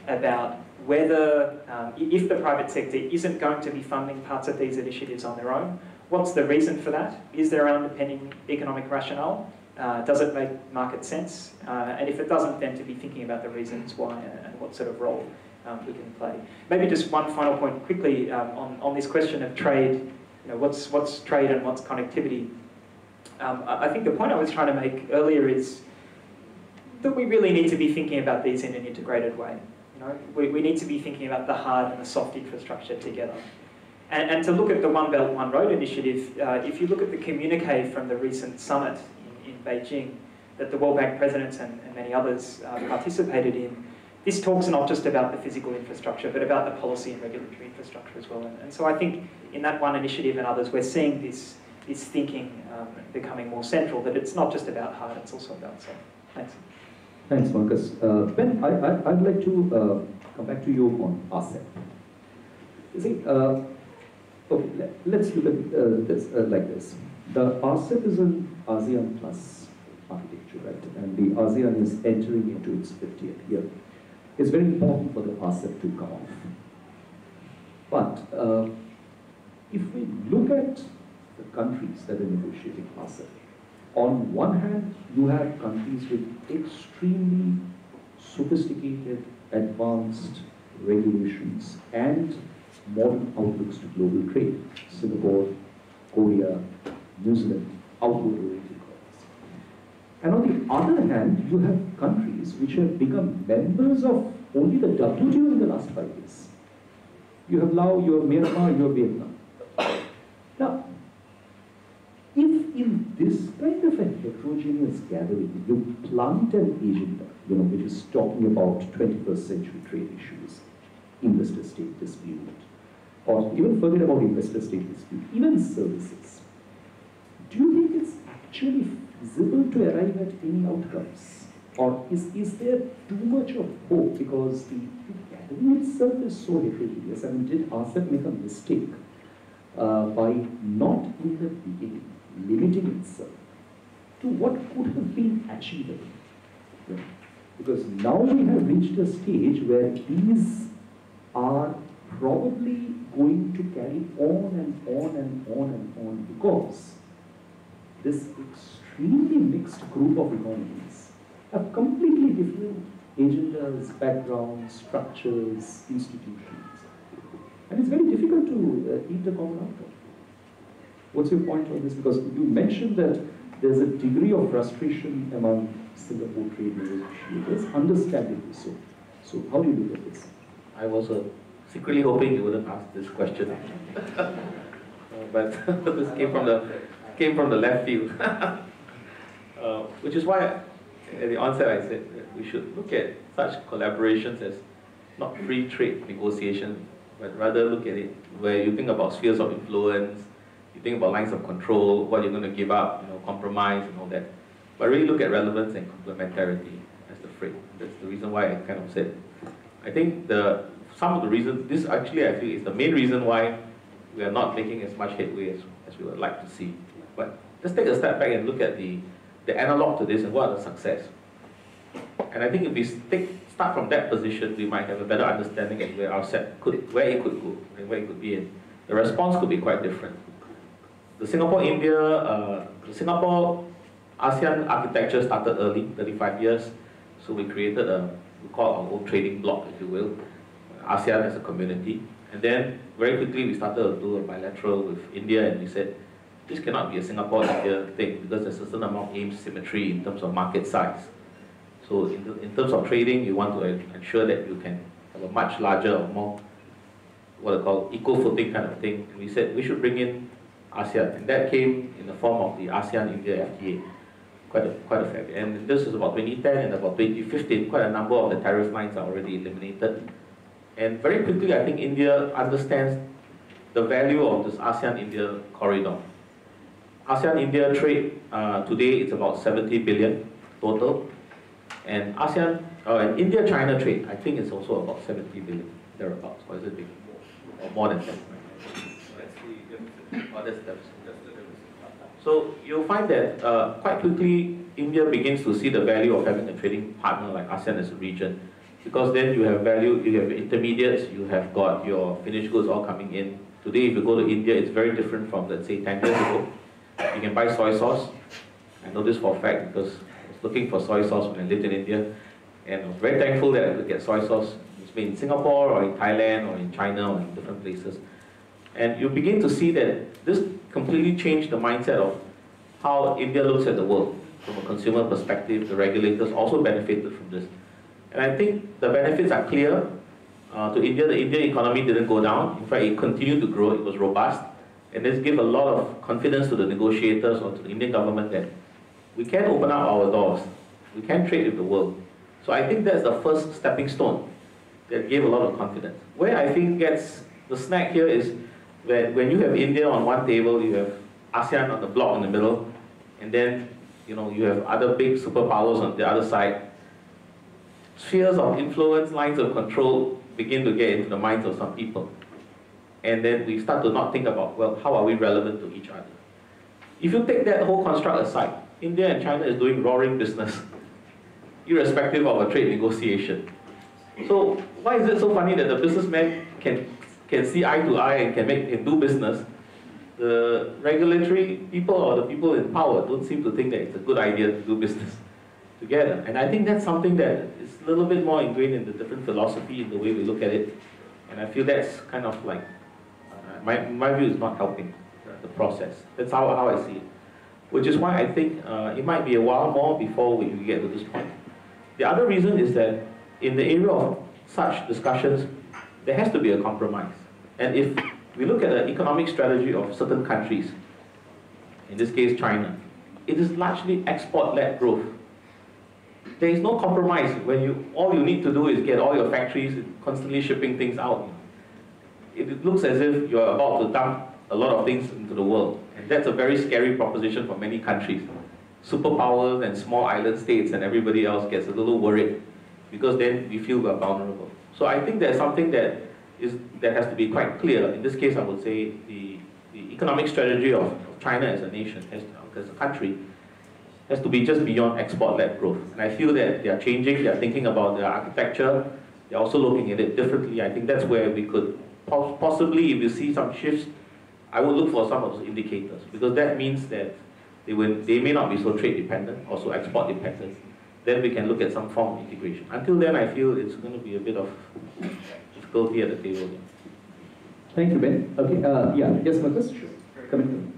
about whether, if the private sector isn't going to be funding parts of these initiatives on their own, what's the reason for that? Is there underpinning economic rationale? Does it make market sense? And if it doesn't, then to be thinking about the reasons why and what sort of role we can play. Maybe just one final point quickly on this question of trade. What's trade and what's connectivity? I think the point I was trying to make earlier is that we really need to be thinking about these in an integrated way. We need to be thinking about the hard and the soft infrastructure together. And to look at the One Belt, One Road initiative, if you look at the communique from the recent summit in Beijing that the World Bank presidents and many others participated in, this talks not just about the physical infrastructure, but about the policy and regulatory infrastructure as well. And so I think in that one initiative and others, we're seeing this thinking becoming more central, that it's not just about hard, it's also about soft. Thanks.
Thanks, Marcus. Ben, I'd like to come back to you on ASEP. You see, okay, let's look at this like this. The ASEP is an ASEAN Plus architecture, right? And the ASEAN is entering into its 50th year. It's very important for the ASEP to come off. But if we look at the countries that are negotiating ASEP, on one hand, you have countries with extremely sophisticated, advanced regulations and modern outlooks to global trade. Singapore, Korea, New Zealand, outward-oriented economies. And on the other hand, you have countries which have become members of only the WTO in the last 5 years. You have Laos, you have Myanmar, you have Vietnam. Now, if in this kind of a heterogeneous gathering, you plant an agenda, which is talking about 21st century trade issues, investor-state dispute, or even forget about investor-state dispute, even services, do you think it's actually feasible to arrive at any outcomes? Or is there too much of hope because the gathering itself is so heterogeneous? I mean, did ASEP make a mistake by not in the beginning limiting itself to what could have been achievable? Yeah. Because now we have reached a stage where these are probably going to carry on and on and on and on, because this extremely mixed group of economies have completely different agendas, backgrounds, structures, institutions. And it's very difficult to eat the common outcome. What's your point on this? Because you mentioned that there's a degree of frustration among Singapore trade negotiators, understandably so. So how do you look at this?
I was secretly hoping you wouldn't ask this question. But this came from the left field. Which is why at the onset I said that we should look at such collaborations as not free trade negotiation, but rather look at it where you think about spheres of influence, you think about lines of control, what you're going to give up, compromise and all that. But really look at relevance and complementarity as the frame. That's the reason why I kind of said, I think some of the reasons, this actually I feel is the main reason why we are not making as much headway as we would like to see. But let's take a step back and look at the analog to this and what are the success. And I think if we start from that position, we might have a better understanding of where it could go and where it could be. And the response could be quite different. The Singapore-India, the Singapore-ASEAN architecture started early, 35 years. So we created we call our own trading bloc, if you will, ASEAN as a community. And then very quickly we started to do a bilateral with India, and we said, this cannot be a Singapore-India thing because there's a certain amount of asymmetry in terms of market size. So in terms of trading, you want to ensure that you can have a much larger or more, what I call equal footing kind of thing. And we said we should bring in ASEAN, and that came in the form of the ASEAN-India FTA, quite a fair bit. And this is about 2010, and about 2015, quite a number of the tariff lines are already eliminated. And very quickly, I think India understands the value of this ASEAN-India corridor. ASEAN-India trade, today it's about 70 billion total. And India-China trade, I think it's also about 70 billion, thereabouts. Or is it big? Or more than 10? So you'll find that quite quickly, India begins to see the value of having a trading partner like ASEAN as a region. Because then you have value, you have intermediates, you have got your finished goods all coming in. Today, if you go to India, it's very different from, let's say, 10 years ago. You can buy soy sauce. I know this for a fact because I was looking for soy sauce when I lived in India. And I was very thankful that I could get soy sauce. It's made in Singapore or in Thailand or in China or in different places. And you begin to see that this completely changed the mindset of how India looks at the world. From a consumer perspective, the regulators also benefited from this. And I think the benefits are clear to India. The Indian economy didn't go down. In fact, it continued to grow. It was robust. And this gave a lot of confidence to the negotiators or to the Indian government that we can open up our doors. We can trade with the world. So I think that's the first stepping stone that gave a lot of confidence. Where I think gets the snag here is when you have India on one table, you have ASEAN on the block in the middle, and then you have other big superpowers on the other side. Spheres of influence, lines of control begin to get into the minds of some people. And then we start to not think about, well, how are we relevant to each other? If you take that whole construct aside, India and China is doing roaring business, irrespective of a trade negotiation. So why is it so funny that the businessman can see eye to eye and can do business? The regulatory people or the people in power don't seem to think that it's a good idea to do business together. And I think that's something that is a little bit more ingrained in the different philosophy in the way we look at it. And I feel that's kind of like, my view is not helping the process. That's how I see it. Which is why I think it might be a while more before we get to this point. The other reason is that in the area of such discussions, there has to be a compromise. And if we look at the economic strategy of certain countries, in this case China, it is largely export-led growth. There is no compromise when all you need to do is get all your factories constantly shipping things out. It looks as if you're about to dump a lot of things into the world. And that's a very scary proposition for many countries. Superpowers and small island states and everybody else gets a little worried because then we feel we're vulnerable. So I think there's something that has to be quite clear. In this case, I would say the economic strategy of China as a nation, as a country, has to be just beyond export-led growth. And I feel that they are changing, they are thinking about their architecture, they're also looking at it differently. I think that's where we could possibly, if you see some shifts, I would look for some of those indicators, because that means that they may not be so trade dependent, also export dependent. Then we can look at some form of integration. Until then, I feel it's going to be a bit of difficulty at the table.
Thank you, Ben. Okay, yes, Marcus? Sure. Come in.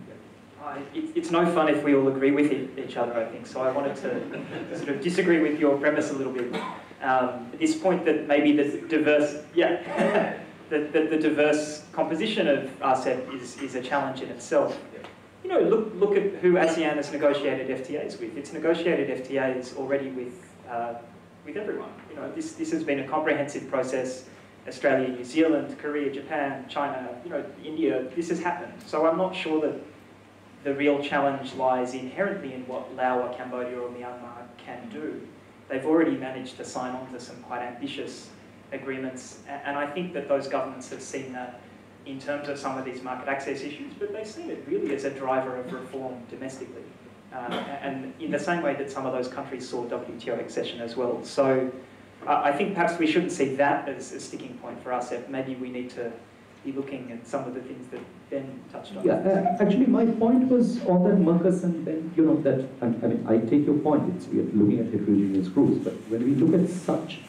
It's no fun if we all agree with each other, I think. So I wanted to sort of disagree with your premise a little bit. At this point that maybe the diverse, the diverse composition of RCEP is a challenge in itself. Look at who ASEAN has negotiated FTAs with. It's negotiated FTAs already with everyone. This has been a comprehensive process. Australia, New Zealand, Korea, Japan, China, India. This has happened. So I'm not sure that the real challenge lies inherently in what Laos, Cambodia, or Myanmar can do. They've already managed to sign on to some quite ambitious agreements, and I think that those governments have seen that in terms of some of these market access issues, but they've seen it really as a driver of reform domestically. And in the same way that some of those countries saw WTO accession as well. So I think perhaps we shouldn't see that as a sticking point for us. Maybe we need to be looking at some of the things that Ben touched on.
Yeah, actually my point was on that, Marcus, and then, that, I mean, I take your point, we are looking at heterogeneous groups, but when we look at such,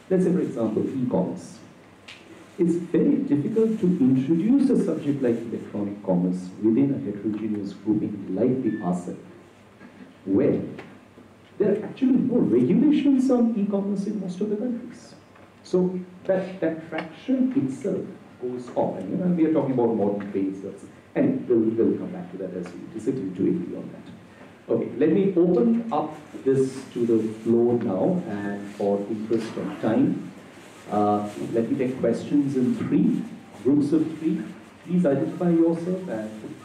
let's say for example, e-commerce, it's very difficult to introduce a subject like electronic commerce within a heterogeneous grouping like the RCEP, where there are actually no regulations on e-commerce in most of the countries. So that fraction itself goes off, and we are talking about modern trade, and we'll come back to that as we disagree to agree on that. Okay, let me open up this to the floor now, and for interest of time, let me take questions in groups of three. Please identify yourself and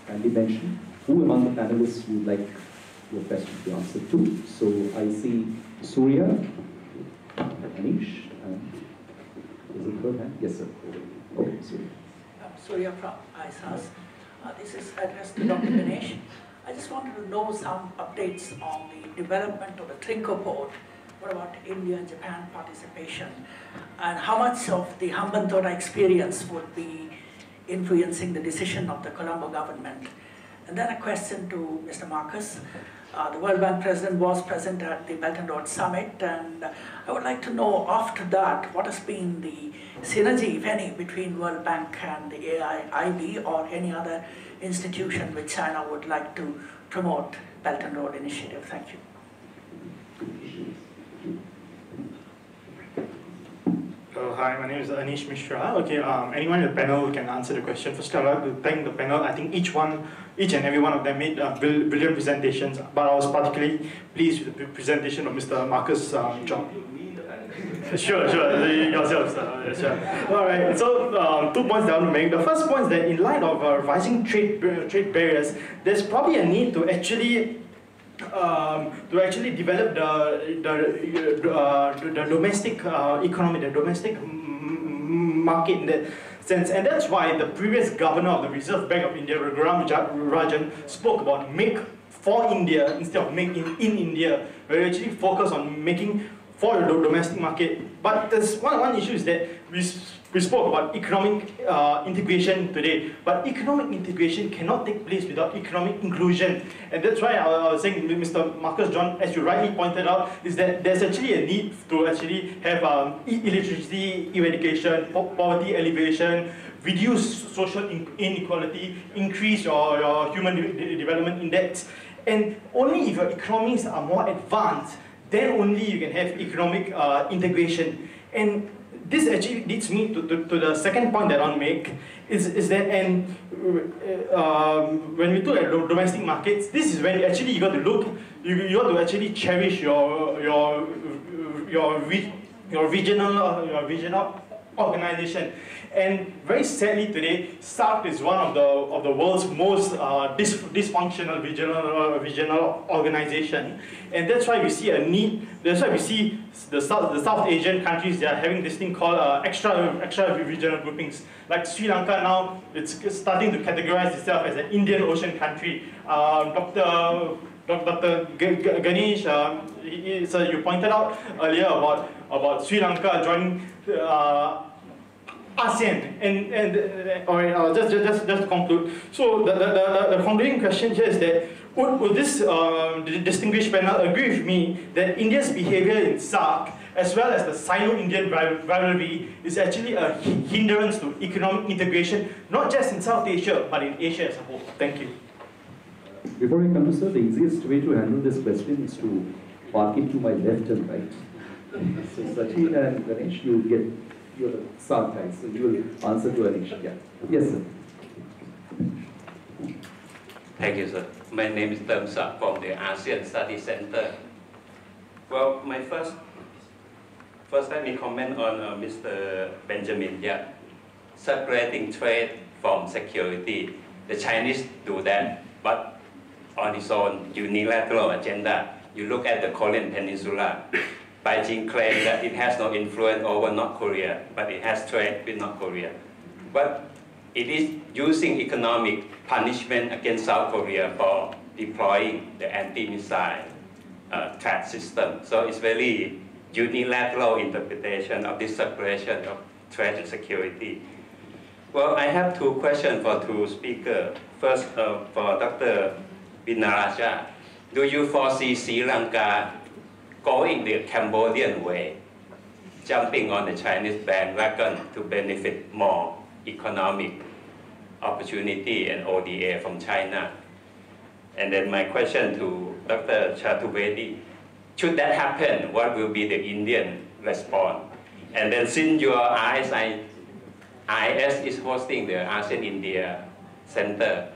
kindly mention who among the panelists you would like your question to be answered to. So I see Surya, Anish, and is it third hand? Yes, sir. Okay, Surya.
Surya from ISAS. This is addressed to Dr. Ganesh. I just wanted to know some updates on the development of the Trinco port. What about India and Japan participation? And how much of the Hambantota experience would be influencing the decision of the Colombo government? And then a question to Mr. Marcus. The World Bank president was present at the Belt and Road Summit, and I would like to know after that what has been the synergy, if any, between World Bank and the AIIB or any other institution which China would like to promote Belt and Road Initiative. Thank you.
Hi, my name is Anish Mishra. Okay, anyone in the panel can answer the question. First, I'd like to thank the panel. I think each and every one of them made brilliant presentations, but I was particularly pleased with the presentation of Mr. Marcus John. Sure, yourself, sir. Sure. All right, so 2 points that I want to make. The first point is that in light of rising trade barriers, there's probably a need to actually develop the domestic economy, the domestic market in that sense. And that's why the previous governor of the Reserve Bank of India, Rajan, spoke about make for India instead of make in India, where we actually focus on making for the domestic market. But there's one issue is that we spoke about economic integration today, but economic integration cannot take place without economic inclusion. And that's why I was saying, Mr. Marcus John, as you rightly pointed out, is that there's actually a need to actually have illiteracy eradication, poverty alleviation, reduce social inequality, increase your human development index. And only if your economies are more advanced, then only you can have economic integration. And this actually leads me to the second point that I want to make, is that when we look at domestic markets, this is when actually you got to look, you got to actually cherish your regional organization. And very sadly today, SARC is one of the world's most dysfunctional regional organization, and that's why we see a need. That's why we see the South Asian countries, they are having this thing called extra regional groupings. Like Sri Lanka now, it's starting to categorize itself as an Indian Ocean country. Dr. Ganesh, so you pointed out earlier about Sri Lanka joining ASEAN, and all right, just to conclude. So the concluding question here is that would this distinguished panel agree with me that India's behavior in SARC, as well as the Sino-Indian rivalry, is actually a hindrance to economic integration, not just in South Asia, but in Asia as a whole? Thank you.
Before I come to sir, the easiest way to handle this question is to park it to my left and right. So Sachin and Ganesh, you get your SARC guys, so you will answer to Anish. Yeah. Yes, sir.
Thank you, sir. My name is Tamsa from the ASEAN Study Center. Well, my first let me comment on Mr. Benjamin Yap. Separating trade from security. The Chinese do that, but on its own unilateral agenda. You look at the Korean Peninsula. Beijing claims that it has no influence over North Korea, but it has trade with North Korea. But it is using economic punishment against South Korea for deploying the anti-missile threat system. So it's very unilateral interpretation of this separation of trade and security. Well, I have two questions for two speakers. First, for Dr. Wignaraja, do you foresee Sri Lanka going the Cambodian way, jumping on the Chinese bandwagon to benefit more economic opportunity and ODA from China? And then my question to Dr. Chaturvedi, should that happen, what will be the Indian response? And then since your ISAS is hosting the ASEAN India Center,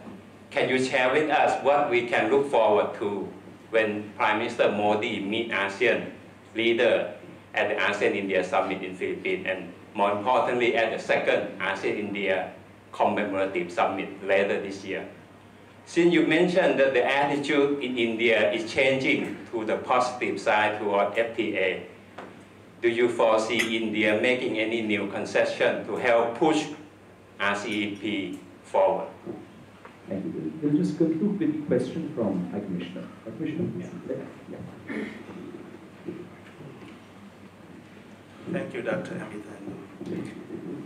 can you share with us what we can look forward to when Prime Minister Modi meet ASEAN leader at the ASEAN India Summit in Philippines, and more importantly at the second ASEAN India commemorative summit later this year? Since you mentioned that the attitude in India is changing to the positive side toward FTA, do you foresee India making any new concession to help push RCEP forward?
Thank you. We'll just conclude with the question from High Commissioner. High Commissioner, yeah.
Thank you, Dr. Amitendu.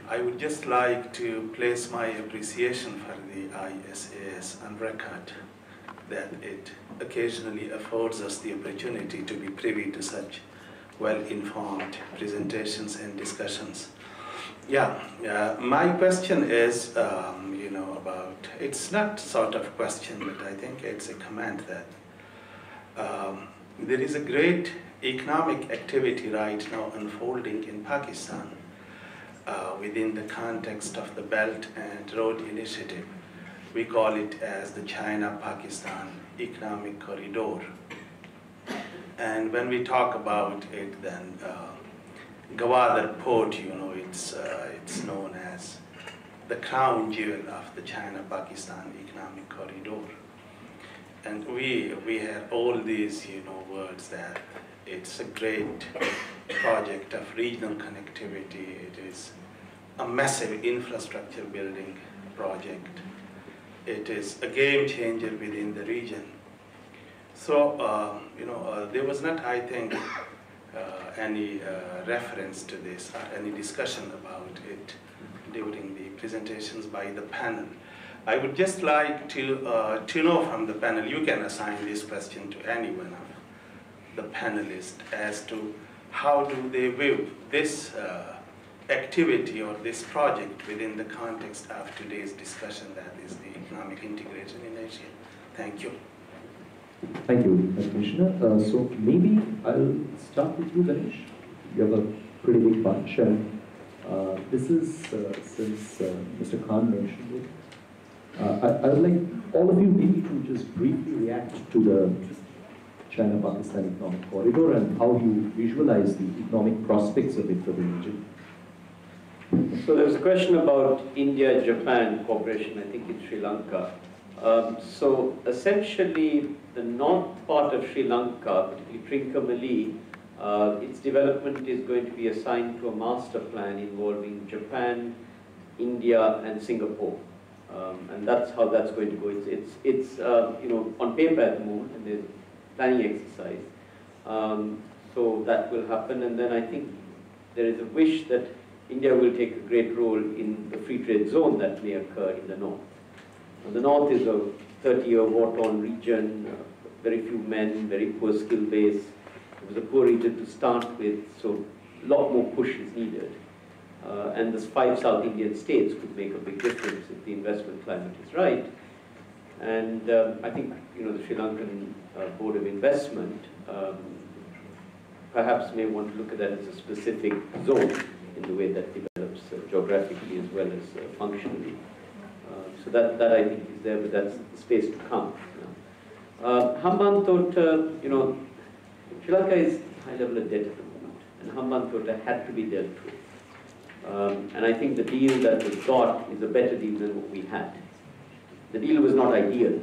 I would just like to place my appreciation for the ISAS on record that it occasionally affords us the opportunity to be privy to such well-informed presentations and discussions. My question is, about, it's not sort of question, but I think it's a comment that there is a great economic activity right now unfolding in Pakistan, within the context of the Belt and Road Initiative. We call it as the China-Pakistan Economic Corridor. And when we talk about it, then Gwadar Port, you know, it's known as the crown jewel of the China-Pakistan Economic Corridor. And we have all these, you know, words that it's a great project of regional connectivity. It is a massive infrastructure building project. It is a game changer within the region. So, you know, there was not, I think, any reference to this or any discussion about it during the presentations by the panel. I would just like to know from the panel, you can assign this question to any one of the panelists as to how do they view this activity or this project within the context of today's discussion, that is the economic integration in Asia. Thank you.
Thank you, Commissioner. So maybe I'll start with you, Ganesh. You have a pretty big bunch, and this is, since Mr. Khan mentioned it, I would like all of you maybe to just briefly react to the China-Pakistan Economic Corridor and how you visualize the economic prospects of it for the region.
So there's a question about India-Japan cooperation, I think in Sri Lanka. So essentially, the north part of Sri Lanka, particularly Trincomalee, its development is going to be assigned to a master plan involving Japan, India, and Singapore. And that's how that's going to go. It's you know, on paper at the moment, and there's a planning exercise. So that will happen, and then I think there is a wish that India will take a great role in the free trade zone that may occur in the north. The north is a 30-year war-torn region, very few men, very poor skill base. It was a poor region to start with, so a lot more push is needed. And the 5 South Indian states could make a big difference if the investment climate is right. And I think, you know, the Sri Lankan Board of Investment perhaps may want to look at that as a specific zone in the way that develops geographically as well as functionally. So that I think is there, but that's the space to come. Hambantota, you know, Sri Lanka is high level of debt at the moment, and Hambantota had to be dealt with. And I think the deal that was got is a better deal than what we had. The deal was not ideal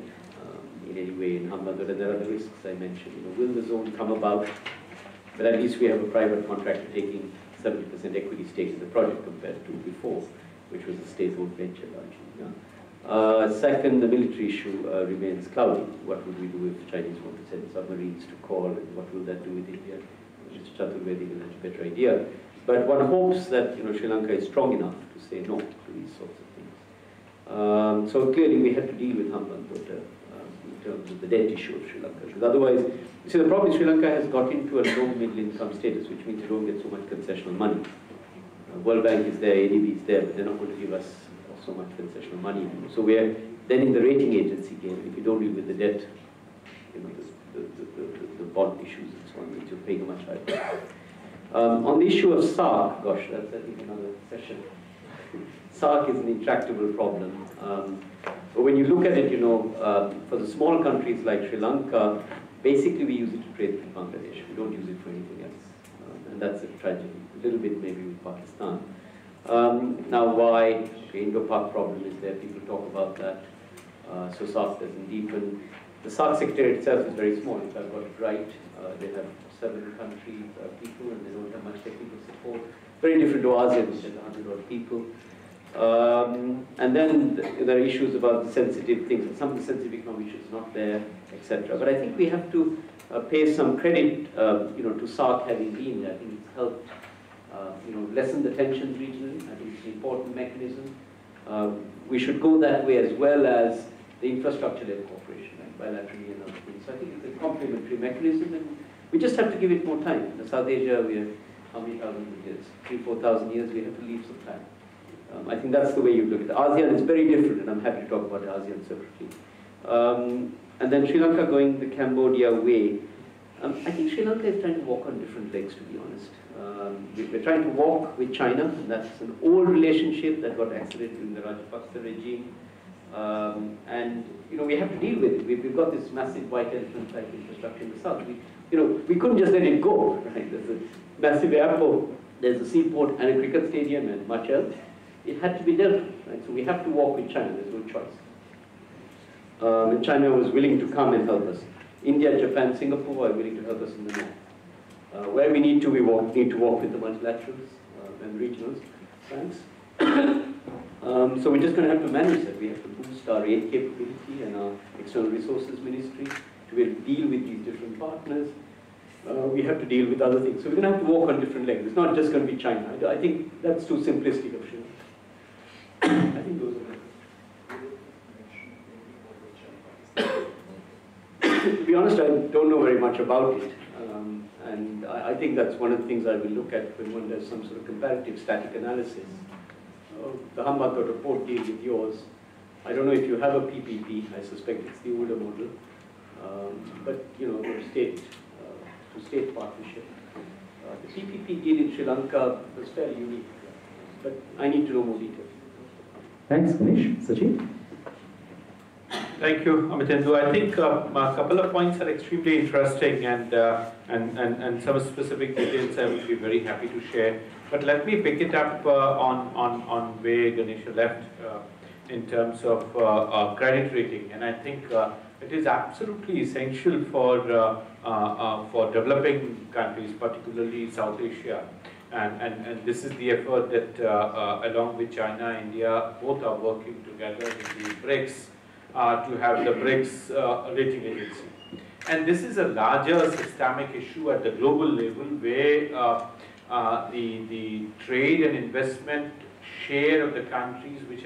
in any way in Hambantota. There are the risks I mentioned. You know, will the zone come about? But at least we have a private contractor taking 70% equity stake in the project compared to before, which was a state-owned venture largely. Second, the military issue remains cloudy. What would we do if the Chinese want to send submarines to call, and what will that do with India? Mr. Chaturvedi will have a better idea. But one hopes that, you know, Sri Lanka is strong enough to say no to these sorts of things. So clearly we had to deal with Hambantota in terms of the debt issue of Sri Lanka. Because otherwise, you see, the problem is Sri Lanka has got into a low middle income status, which means you don't get so much concessional money. World Bank is there, ADB is there, but they're not going to give us so much concessional money anymore. So we're then in the rating agency game. If you don't deal with the debt, you know, the bond issues and so on, which you're paying a much higher price. On the issue of SARC, gosh, that's I think another session. SARC is an intractable problem. But when you look at it, you know, for the small countries like Sri Lanka, basically we use it to trade with Bangladesh. We don't use it for anything else. And that's a tragedy. A little bit maybe with Pakistan. Now why? The Indo-Pak problem is there. People talk about that. So SARC doesn't deepen. The SARC secretariat itself is very small, if I've got it right. They have 7 country people, and they don't have much technical support. Very different to ASEAN, which has 100-odd people. And then there are issues about the sensitive things. Some of the sensitive economic issues not there, etc. But I think we have to pay some credit, you know, to SARC having been there. I think it's helped, you know, lessen the tensions regionally. I think it's an important mechanism. We should go that way as well as the infrastructure-led cooperation, right, bilaterally and other things. So I think it's a complementary mechanism, and we just have to give it more time. In South Asia, we have how many thousands of years? 3,000-4,000 years. We have to leave some time. I think that's the way you look at it. ASEAN is very different, and I'm happy to talk about ASEAN separately. And then Sri Lanka going the Cambodia way. I think Sri Lanka is trying to walk on different legs, to be honest. relationship. We're trying to walk with China, and that's an old relationship that got accelerated in the Rajapaksa regime. And we have to deal with it. We've got this massive white elephant type infrastructure in the south. We couldn't just let it go, right? There's a massive airport, there's a seaport and a cricket stadium and much else. It had to be dealt with, right? So we have to walk with China, there's no choice. And China was willing to come and help us. India, Japan, Singapore are willing to help us in the north. Where we need to, we need to walk with the multilaterals and regionals. Thanks. So we're just going to have to manage that. We have to boost our aid capability and our external resources ministry to be able to deal with these different partners. We have to deal with other things. So we're going to have to walk on different legs. It's not just going to be China. I think that's too simplistic of sure. I think those are to be honest, I don't know very much about it. And I think that's one of the things I will look at when one does some sort of comparative static analysis. The Hambantota report deal with yours. I don't know if you have a PPP. I suspect it's the older model. But state partnership. The PPP deal in Sri Lanka was fairly unique. But I need to know more details.
Thanks, Ganesh. Sachin?
Thank you, Amitendu. I think a couple of points are extremely interesting, and some specific details I would be very happy to share. But let me pick it up on where Ganesh left in terms of credit rating, and I think it is absolutely essential for developing countries, particularly South Asia. And this is the effort that, along with China, India, both are working together with the BRICS to have the BRICS rating agency. And this is a larger systemic issue at the global level where the trade and investment share of the countries which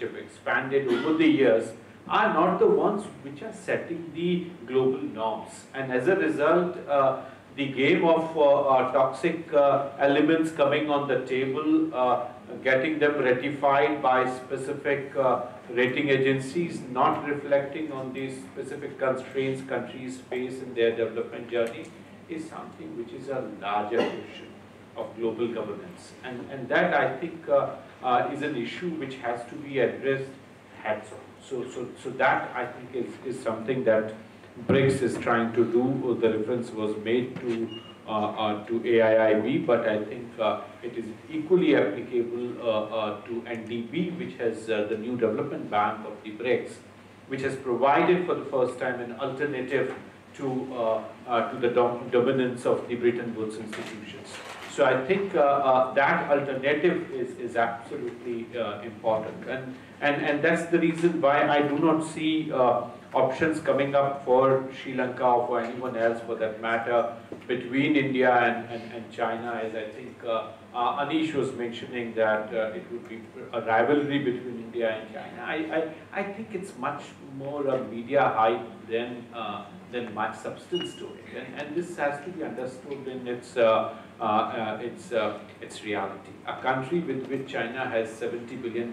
have expanded over the years are not the ones which are setting the global norms. And as a result, the game of toxic elements coming on the table, getting them ratified by specific rating agencies, not reflecting on these specific constraints countries face in their development journey, is something which is a larger issue of global governance. And that, I think, is an issue which has to be addressed hands-on. So that, I think, is something that BRICS is trying to do. The reference was made to AIIB, but I think it is equally applicable to NDB, which has the new development bank of the BRICS, which has provided for the first time an alternative to the dominance of the Bretton Woods institutions. So I think that alternative is absolutely important, and that's the reason why I do not see options coming up for Sri Lanka or for anyone else for that matter between India and China, as I think Anish was mentioning that it would be a rivalry between India and China. I think it's much more a media hype than much substance to it, and this has to be understood in its reality. A country with which China has $70 billion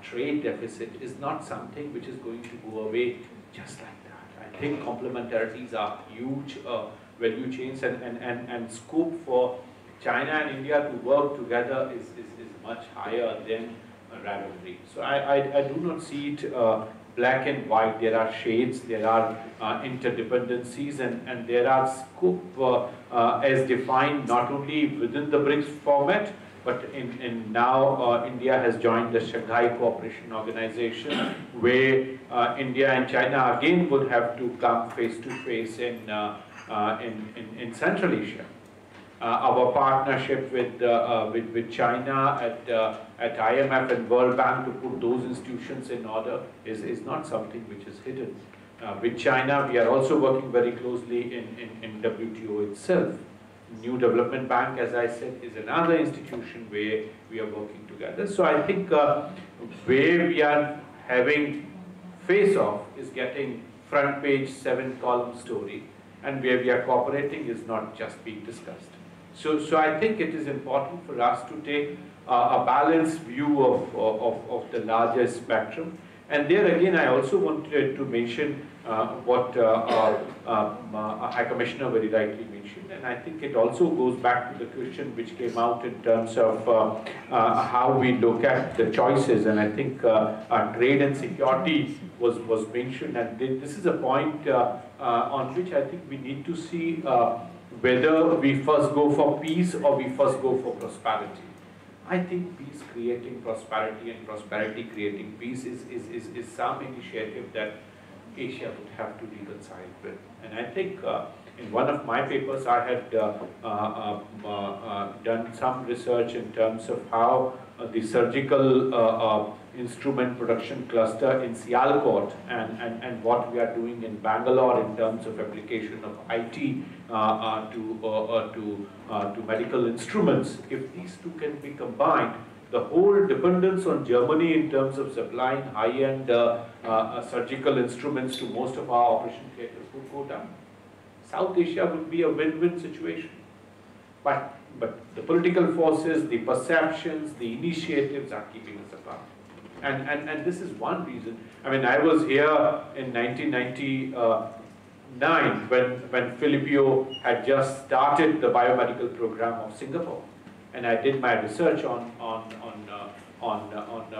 trade deficit is not something which is going to go away just like that. I think complementarities are huge value chains, and scope for China and India to work together is much higher than a rivalry. So I do not see it black and white. There are shades, there are interdependencies, and there are scope as defined not only within the BRICS format, but in now India has joined the Shanghai Cooperation Organization, where India and China again would have to come face to face in Central Asia. Our partnership with China at IMF and World Bank to put those institutions in order is not something which is hidden. With China, we are also working very closely in WTO itself. New Development Bank, as I said, is another institution where we are working together. So I think where we are having face-off is getting front page 7-column story, and where we are cooperating is not just being discussed. So I think it is important for us to take a balanced view of the larger spectrum. And there again, I also wanted to mention what High Commissioner very rightly mentioned, and I think it also goes back to the question which came out in terms of how we look at the choices, and I think trade and security was mentioned, and this is a point on which I think we need to see whether we first go for peace or we first go for prosperity. I think peace creating prosperity and prosperity creating peace is some initiative that Asia would have to reconcile with. And I think in one of my papers I had done some research in terms of how the surgical instrument production cluster in Sialkot and what we are doing in Bangalore in terms of application of IT to medical instruments. If these two can be combined, the whole dependence on Germany in terms of supplying high-end surgical instruments to most of our operation theaters would go down. South Asia would be a win-win situation. But the political forces, the perceptions, the initiatives are keeping us apart. And this is one reason. I mean, I was here in 1999 when Filippo had just started the biomedical program of Singapore. And I did my research on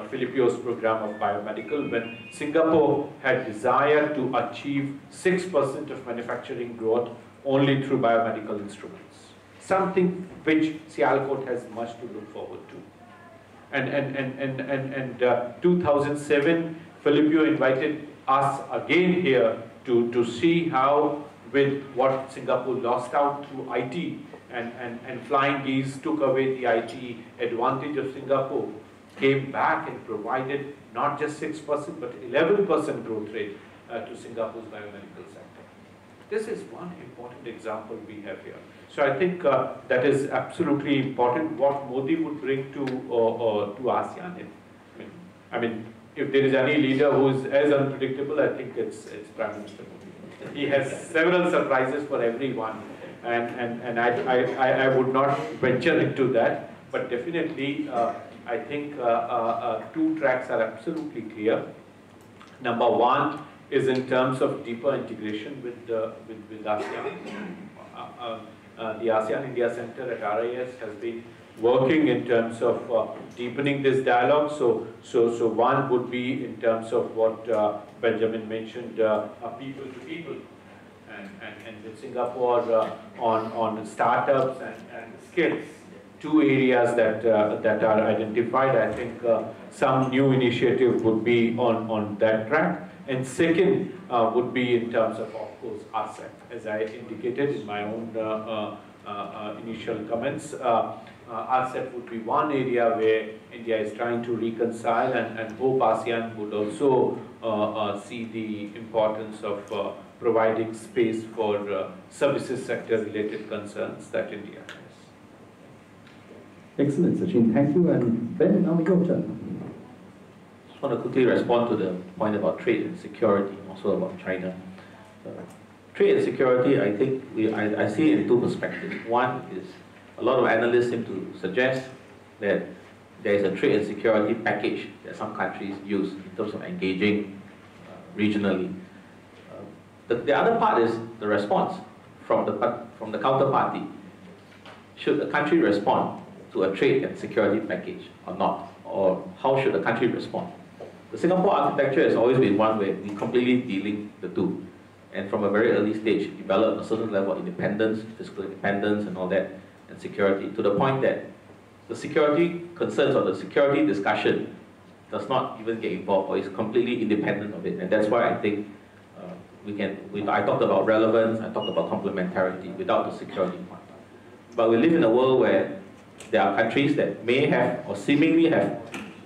Filippo's program of biomedical when Singapore had desired to achieve 6% of manufacturing growth only through biomedical instruments. Something which Sialkot has much to look forward to. And 2007, Filippo invited us again here to see how, with what Singapore lost out through IT, and flying geese took away the IT advantage of Singapore, came back and provided not just 6% but 11% growth rate to Singapore's biomedical sector. This is one important example we have here. So I think that is absolutely important. What Modi would bring to ASEAN. I mean, if there is any leader who is as unpredictable, I think it's Prime Minister Modi. He has several surprises for everyone, and I would not venture into that. But definitely, I think two tracks are absolutely clear. Number one is in terms of deeper integration with ASEAN. The ASEAN India Center at RIS has been working in terms of deepening this dialogue. So one would be in terms of what Benjamin mentioned, people to people, and with Singapore on startups and skills. Two areas that are identified. I think some new initiative would be on that track. And second would be in terms of course, ASEP. As I indicated in my own initial comments, ASEP would be one area where India is trying to reconcile, and hope ASEAN would also see the importance of providing space for services sector related concerns that India has.
Excellent, Sachin. Thank you. And Ben, now your turn.
I just want to quickly respond to the point about trade and security, also about China. Trade and security, I think I see it in two perspectives. One is a lot of analysts seem to suggest that there is a trade and security package that some countries use in terms of engaging regionally. The other part is the response from the counterparty. Should a country respond to a trade and security package or not? Or how should a country respond? The Singapore architecture has always been one where we completely delink the two. And from a very early stage, develop a certain level of independence, fiscal independence and all that, and security, to the point that the security concerns or the security discussion does not even get involved or is completely independent of it. And that's why I think I talked about relevance, I talked about complementarity without the security part. But we live in a world where there are countries that may have or seemingly have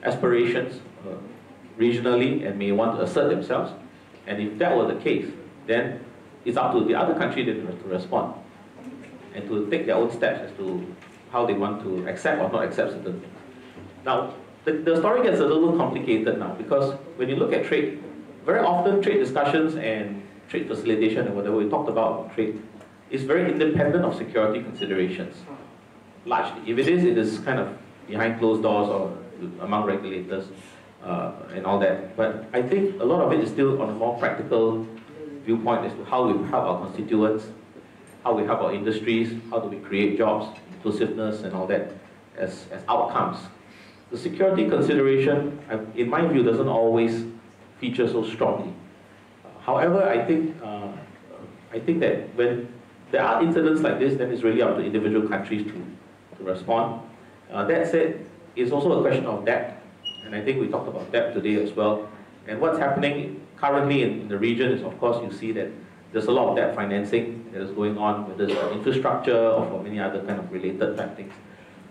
aspirations regionally and may want to assert themselves. And if that were the case, then it's up to the other country to respond and to take their own steps as to how they want to accept or not accept certain things. Now, the story gets a little complicated now, because when you look at trade, very often trade discussions and trade facilitation and whatever we talked about trade is very independent of security considerations. Largely. If it is kind of behind closed doors or among regulators and all that. But I think a lot of it is still on a more practical viewpoint as to how we help our constituents, how we help our industries, how do we create jobs, inclusiveness and all that as outcomes. The security consideration, in my view, doesn't always feature so strongly. However, I think that when there are incidents like this, then it's really up to individual countries to respond. That said, it's also a question of debt, and I think we talked about debt today as well. And what's happening currently in the region is, of course, you see that there's a lot of debt financing that is going on, whether it's for infrastructure or for many other kind of related type things,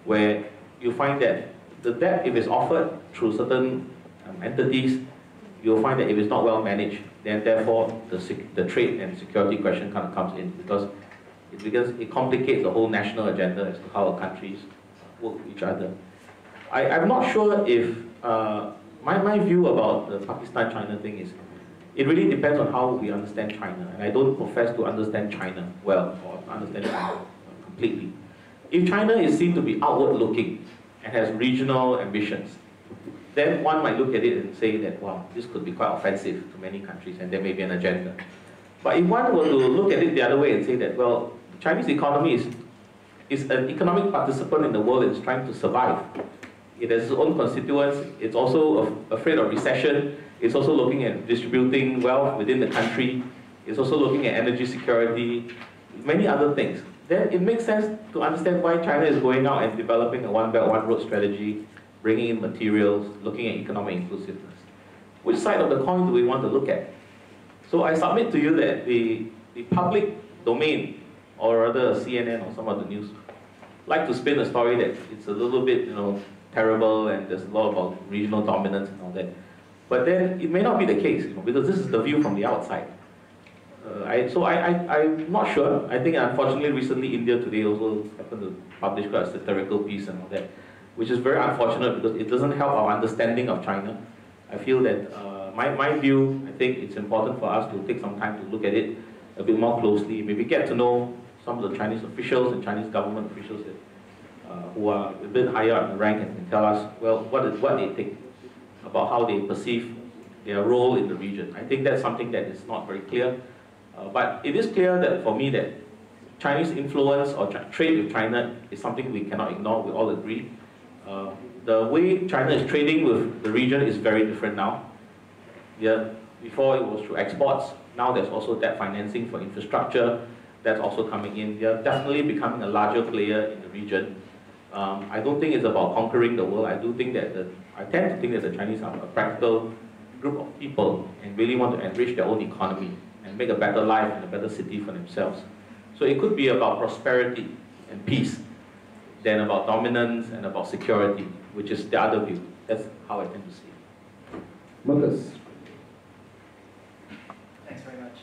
where you find that the debt, if it's offered through certain entities, you'll find that if it's not well managed, then therefore the trade and security question kind of comes in, because it complicates the whole national agenda as to how our countries work with each other. I'm not sure if, my view about the Pakistan-China thing is, it really depends on how we understand China, and I don't profess to understand China well, or understand China completely. If China is seen to be outward-looking and has regional ambitions, then one might look at it and say that, wow, this could be quite offensive to many countries, and there may be an agenda. But if one were to look at it the other way and say that, well, the Chinese economy is an economic participant in the world and is trying to survive. It has its own constituents, it's also afraid of recession, it's also looking at distributing wealth within the country, it's also looking at energy security, many other things. Then it makes sense to understand why China is going out and developing a One Belt, One Road strategy, bringing in materials, looking at economic inclusiveness. Which side of the coin do we want to look at? So I submit to you that the public domain, or rather CNN or some of the news, like to spin a story that it's a little bit, terrible and there's a lot about regional dominance and all that. But then it may not be the case, because this is the view from the outside. I'm not sure. I think unfortunately recently India Today also happened to publish quite a satirical piece and all that, which is very unfortunate because it doesn't help our understanding of China. I feel that my view, I think it's important for us to take some time to look at it a bit more closely, maybe get to know some of the Chinese officials and Chinese government officials that, who are a bit higher up in the rank and can tell us, well, what they think about how they perceive their role in the region. I think that's something that is not very clear. But it is clear that for me that Chinese influence or trade with China is something we cannot ignore, we all agree. The way China is trading with the region is very different now. Yeah, before it was through exports, now there's also debt financing for infrastructure, that's also coming in. They're definitely becoming a larger player in the region. I don't think it's about conquering the world. I tend to think that the Chinese are a practical group of people and really want to enrich their own economy and make a better life and a better city for themselves. So it could be about prosperity and peace than about dominance and about security, which is the other view. That's how I tend to see it.
Marcus.
Thanks very much.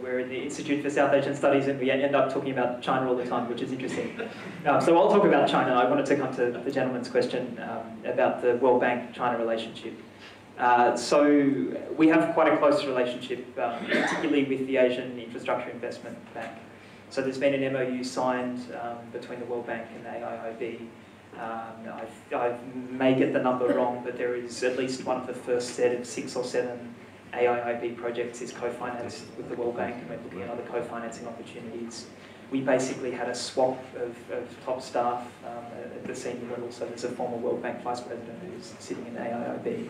We're in the Institute for South Asian Studies and we end up talking about China all the time, which is interesting. So I'll talk about China. I wanted to come to the gentleman's question about the World Bank-China relationship. So we have quite a close relationship, particularly with the Asian Infrastructure Investment Bank. So there's been an MOU signed between the World Bank and the AIIB. I may get the number wrong, but there is at least one of the first set of 6 or 7 AIIB projects is co-financed with the World Bank, and we're looking at other co-financing opportunities. We basically had a swap of top staff at the senior level, so there's a former World Bank Vice President who's sitting in the AIIB.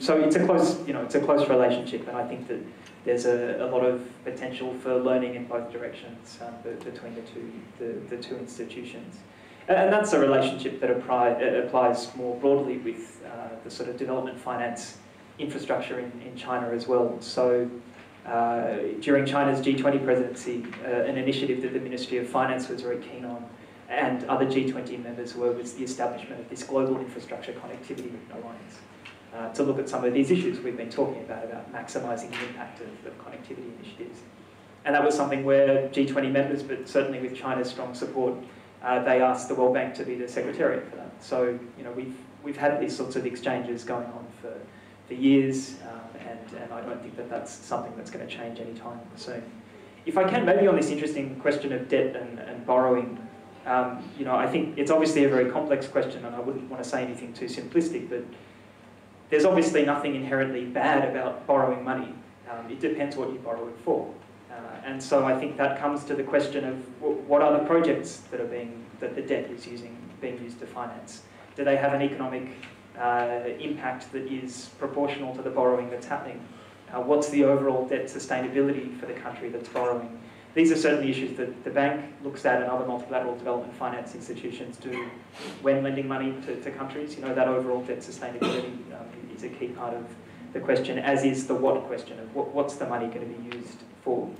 So it's a close relationship, and I think that there's a lot of potential for learning in both directions between the two institutions. And that's a relationship that applies more broadly with the sort of development finance infrastructure in China as well. So during China's G20 presidency, an initiative that the Ministry of Finance was very keen on, and other G20 members were, was the establishment of this Global Infrastructure Connectivity Alliance to look at some of these issues we've been talking about maximising the impact of connectivity initiatives. And that was something where G20 members, but certainly with China's strong support, they asked the World Bank to be the secretariat for that. So, we've had these sorts of exchanges going on for years, and I don't think that that's something that's going to change anytime soon. If I can, maybe on this interesting question of debt and borrowing, I think it's obviously a very complex question, and I wouldn't want to say anything too simplistic, but there's obviously nothing inherently bad about borrowing money. It depends what you borrow it for. And so I think that comes to the question of what are the projects that the debt is being used to finance? Do they have an economic impact that is proportional to the borrowing that's happening? What's the overall debt sustainability for the country that's borrowing? These are certainly issues that the bank looks at and other multilateral development finance institutions do when lending money to countries. You know, that overall debt sustainability is a key part of the question, as is the what question of what's the money going to be used for.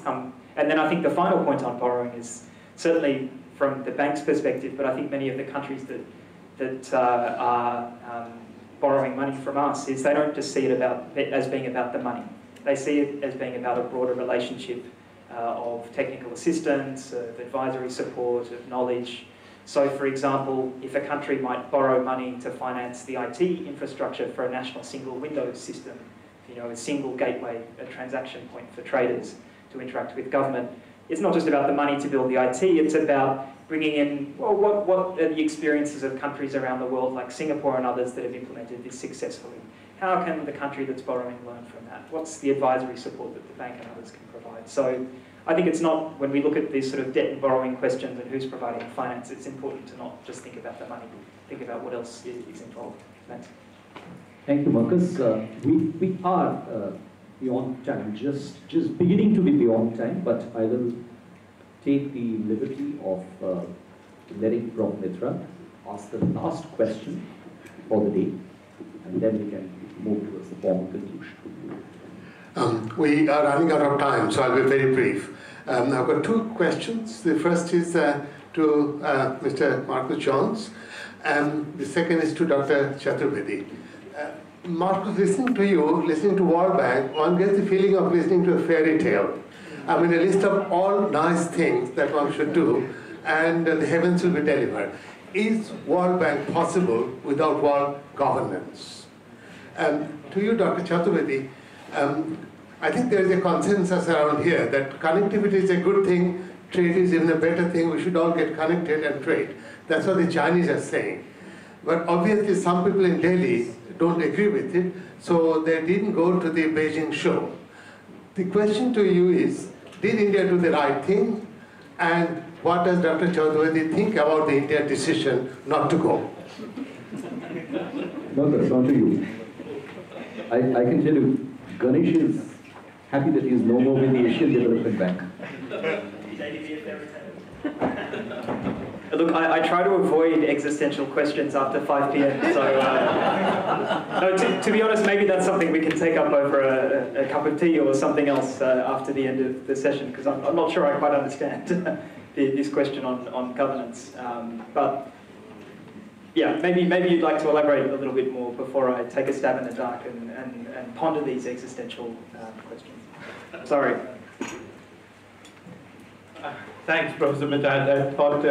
And then I think the final point on borrowing is certainly from the bank's perspective, but I think many of the countries that are borrowing money from us is they don't just see it as being about the money. They see it as being about a broader relationship of technical assistance, of advisory support, of knowledge. So, for example, if a country might borrow money to finance the IT infrastructure for a national single window system, you know, a single gateway, a transaction point for traders to interact with government, it's not just about the money to build the IT, it's about bringing in, well, what are the experiences of countries around the world like Singapore and others that have implemented this successfully? How can the country that's borrowing learn from that? What's the advisory support that the bank and others can provide? So I think it's not, when we look at these sort of debt and borrowing questions and who's providing the finance, it's important to not just think about the money, think about what else is involved. Thanks.
Thank you, Marcus. We are beyond time, just beginning to be beyond time, but I will take the liberty of letting Prof. Mitra ask the last question for the day, and then we can move towards the formal conclusion.
We are running out of time, so I'll be very brief. I've got two questions. The first is to Mr. Marcus Jones, and the second is to Dr. Chaturvedi. Marcus, listening to you, listening to World Bank, one gets the feeling of listening to a fairy tale. I mean, a list of all nice things that one should do, and the heavens will be delivered. Is World Bank possible without world governance? To you, Dr. Chaturvedi, I think there is a consensus around here that connectivity is a good thing, trade is even a better thing, we should all get connected and trade. That's what the Chinese are saying. But obviously some people in Delhi don't agree with it, so they didn't go to the Beijing show. The question to you is, did India do the right thing? And what does Dr. Chaturvedi think about the India decision not to go?
Marcus, on to you. I can tell you, Ganesh is happy that he is no more with the Asian Development Bank.
Look, I try to avoid existential questions after 5 p.m. So, no, to be honest, maybe that's something we can take up over a cup of tea or something else after the end of the session, because I'm not sure I quite understand this question on governance. But yeah, maybe you'd like to elaborate a little bit more before I take a stab in the dark and ponder these existential questions. Sorry.
Thanks, Professor Mitra. I thought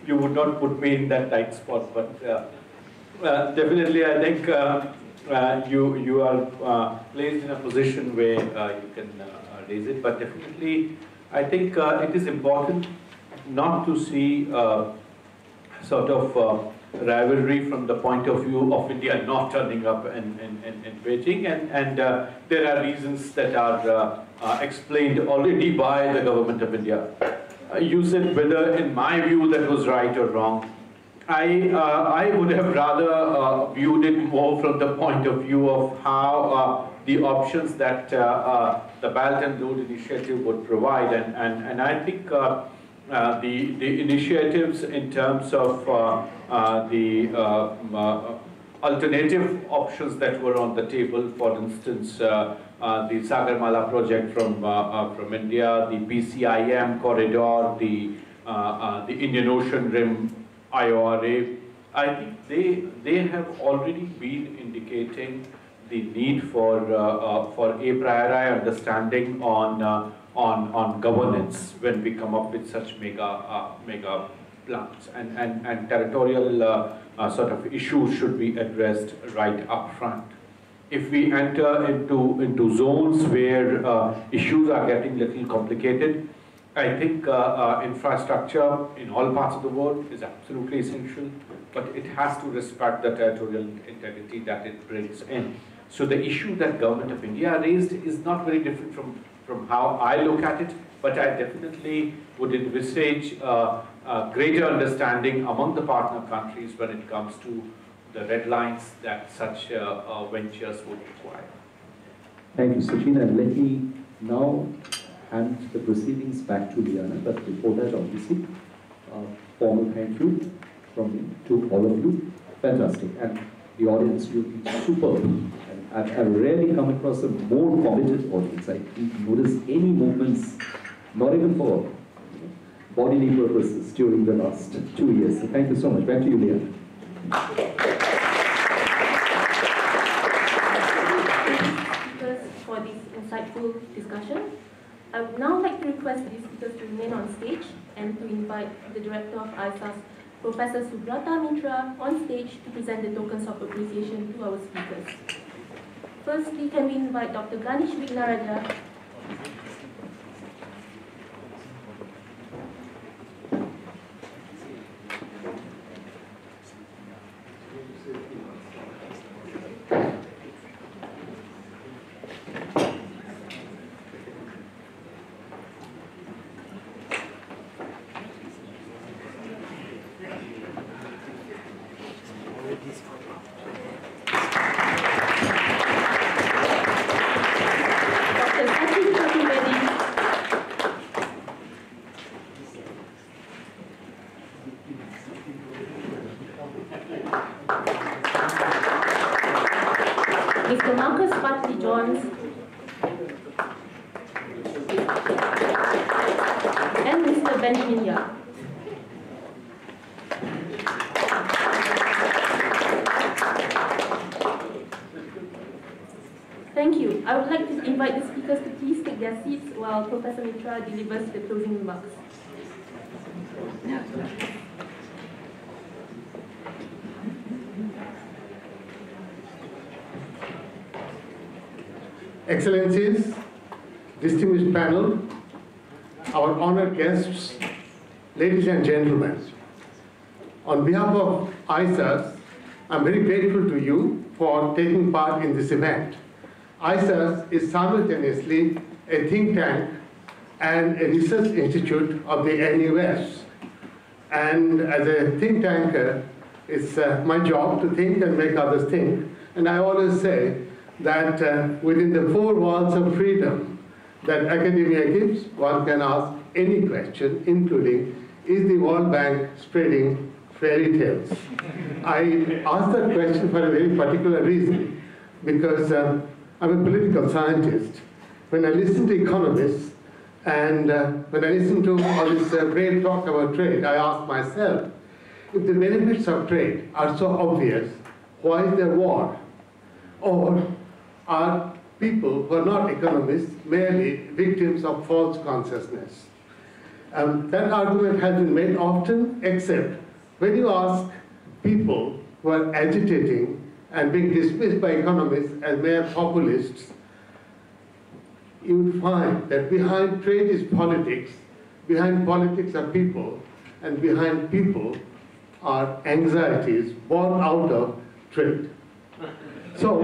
you would not put me in that tight spot, but definitely I think you are placed in a position where you can raise it, but definitely I think it is important not to see sort of rivalry from the point of view of India not turning up in Beijing, and there are reasons that are explained already by the government of India. You said whether, in my view, that was right or wrong. I would have rather viewed it more from the point of view of how the options that the Belt and Road Initiative would provide, and I think the initiatives in terms of the alternative options that were on the table, for instance, the Sagarmala project from India, the PCIM corridor, the Indian Ocean Rim IORA, I think they have already been indicating the need for a priori understanding on governance when we come up with such mega plans, and territorial sort of issues should be addressed right up front. If we enter into zones where issues are getting a little complicated, I think infrastructure in all parts of the world is absolutely essential, but it has to respect the territorial integrity that it brings in. So the issue that Government of India raised is not very different from how I look at it, but I definitely would envisage a greater understanding among the partner countries when it comes to the red lines that such ventures would require.
Thank you, Sachin, and let me now hand the proceedings back to Liana, but before that, obviously, formal thank you from me to all of you. Fantastic, and the audience, you've been superb. And I've rarely come across a more committed audience. I didn't notice any movements, not even for bodily purposes, during the last 2 years. So thank you so much. Back to you, Liana.
For this insightful discussion. I would now like to request the speakers to remain on stage and to invite the Director of ISAS, Professor Subrata Mitra, on stage to present the tokens of appreciation to our speakers. Firstly, can we invite Dr. Ganesh Wignaraja, Dr. Sachin Chaturvedi, Mr. Marcus Bartley Jones, and Mr. Benjamin Yap. Thank you. I would like to invite the speakers to please take their seats while Professor Mitra delivers the closing remarks.
Excellencies, distinguished panel, our honored guests, ladies and gentlemen, on behalf of ISAS, I'm very grateful to you for taking part in this event. ISAS is simultaneously a think tank and a research institute of the NUS. And as a think tanker, it's my job to think and make others think. And I always say that within the four walls of freedom that academia gives, one can ask any question, including, is the World Bank spreading fairy tales? I ask that question for a very particular reason, because I'm a political scientist. When I listen to economists and when I listen to all this great talk about trade, I ask myself, if the benefits of trade are so obvious, why is there war? Or are people who are not economists merely victims of false consciousness? That argument has been made often, except when you ask people who are agitating and being dismissed by economists as mere populists, you would find that behind trade is politics, behind politics are people, and behind people are anxieties born out of trade. So,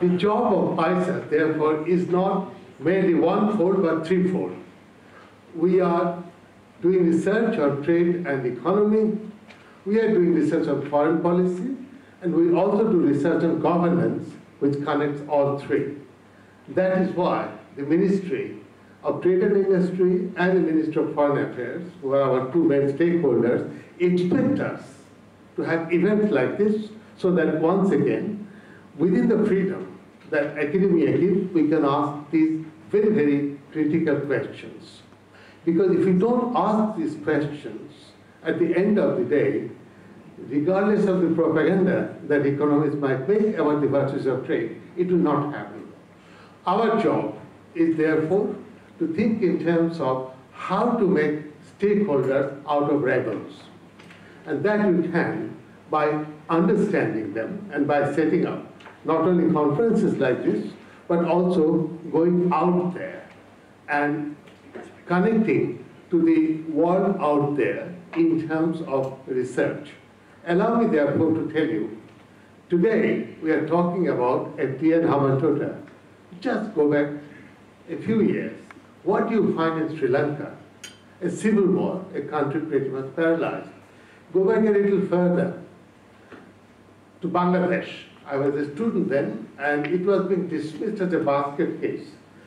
the job of ISAS, therefore, is not merely one-fold but threefold. We are doing research on trade and economy, we are doing research on foreign policy, and we also do research on governance, which connects all three. That is why the Ministry of Trade and Industry and the Ministry of Foreign Affairs, who are our two main stakeholders, expect us to have events like this so that once again, within the freedom that academia gives, we can ask these very, very critical questions. Because if we don't ask these questions, at the end of the day, regardless of the propaganda that economists might make about the virtues of trade, it will not happen. Our job is therefore to think in terms of how to make stakeholders out of rebels. And that we can by understanding them and by setting up not only conferences like this, but also going out there and connecting to the world out there in terms of research. Allow me therefore to tell you Today, we are talking about FTA and Hamatota. Just go back a few years. What do you find in Sri Lanka? A civil war, a country pretty much paralyzed. Go back a little further to Bangladesh. I was a student then, and it was being dismissed as a basket case.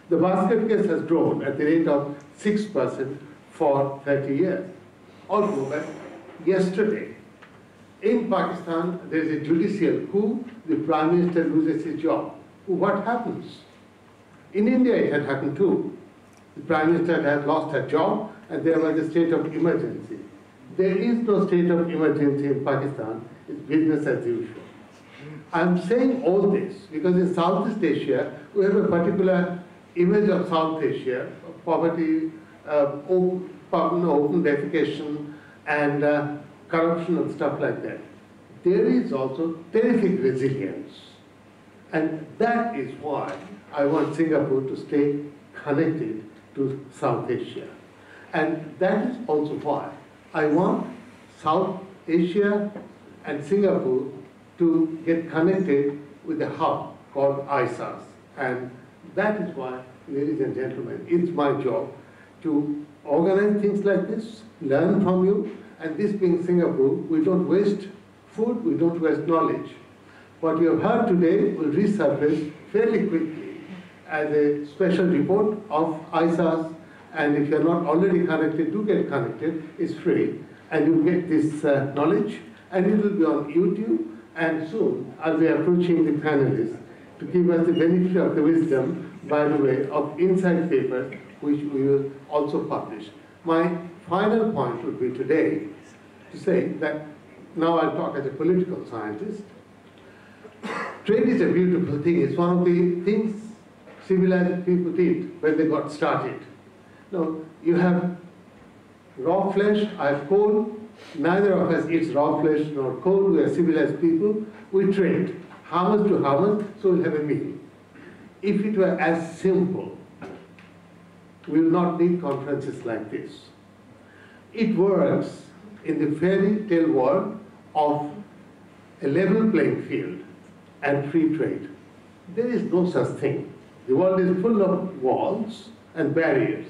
The basket case has grown at the rate of 6% for 30 years. Or go back yesterday. In Pakistan, there is a judicial coup, the Prime Minister loses his job. What happens? In India, it had happened too. The Prime Minister had lost her job, and there was a state of emergency. There is no state of emergency in Pakistan. It's business as usual. I'm saying all this because in Southeast Asia, we have a particular image of South Asia, of poverty, open defecation, and corruption and stuff like that. There is also terrific resilience. And that is why I want Singapore to stay connected to South Asia. And that is also why I want South Asia and Singapore to get connected with a hub called ISAS. And that is why, ladies and gentlemen, it's my job to organize things like this, learn from you, and this being Singapore, we don't waste food, we don't waste knowledge. What you have heard today will resurface fairly quickly as a special report of ISAS, and if you're not already connected, do get connected, it's free, and you'll get this knowledge, and it will be on YouTube, and soon I'll be approaching the panelists to give us the benefit of the wisdom, by the way, of insight papers, which we will also publish. My final point would be today to say that, now I'll talk as a political scientist. Trade is a beautiful thing. It's one of the things civilized people did when they got started. Now, you have raw flesh, I have coal. Neither of us eats raw flesh nor coal. We are civilized people. We trade. How much to how much, so we'll have a meal. If it were as simple, we will not need conferences like this. It works in the fairy tale world of a level playing field and free trade. There is no such thing. The world is full of walls and barriers.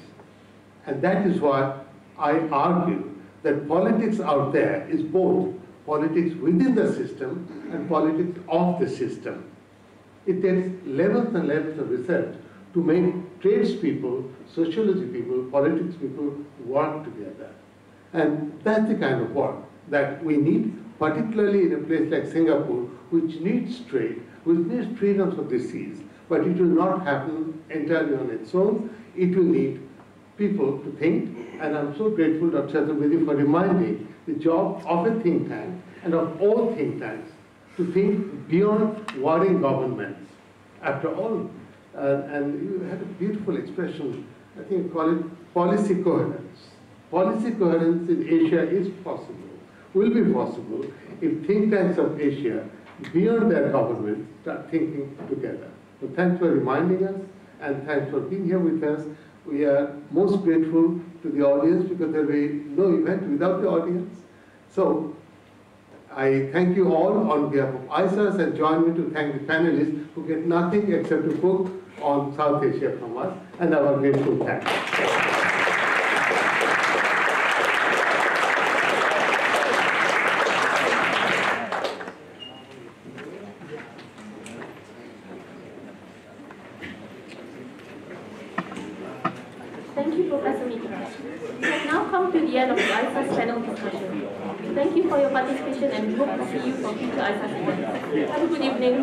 And that is why I argue that politics out there is both politics within the system and politics of the system. It takes levels and levels of research to make tradespeople, sociology people, politics people work together. And that's the kind of work that we need, particularly in a place like Singapore, which needs trade, which needs freedoms of the seas, but it will not happen entirely on its own. It will need people to think, and I'm so grateful, Dr. Chaturvedi, for reminding the job of a think tank and of all think tanks to think beyond warring governments. After all, and you had a beautiful expression, I think you call it policy coherence. Policy coherence in Asia is possible, will be possible, if think tanks of Asia, beyond their government, start thinking together. So thanks for reminding us, and thanks for being here with us. We are most grateful to the audience because there will be no event without the audience. So I thank you all on behalf of ISAS, and join me to thank the panelists who get nothing except to book on South Asia from us, and our grateful thanks.
Thank you, Professor Mitra. We have now come to the end of the ISAS panel discussion. Thank you for your participation, and we hope to see you for future ISAS events. Have a good evening.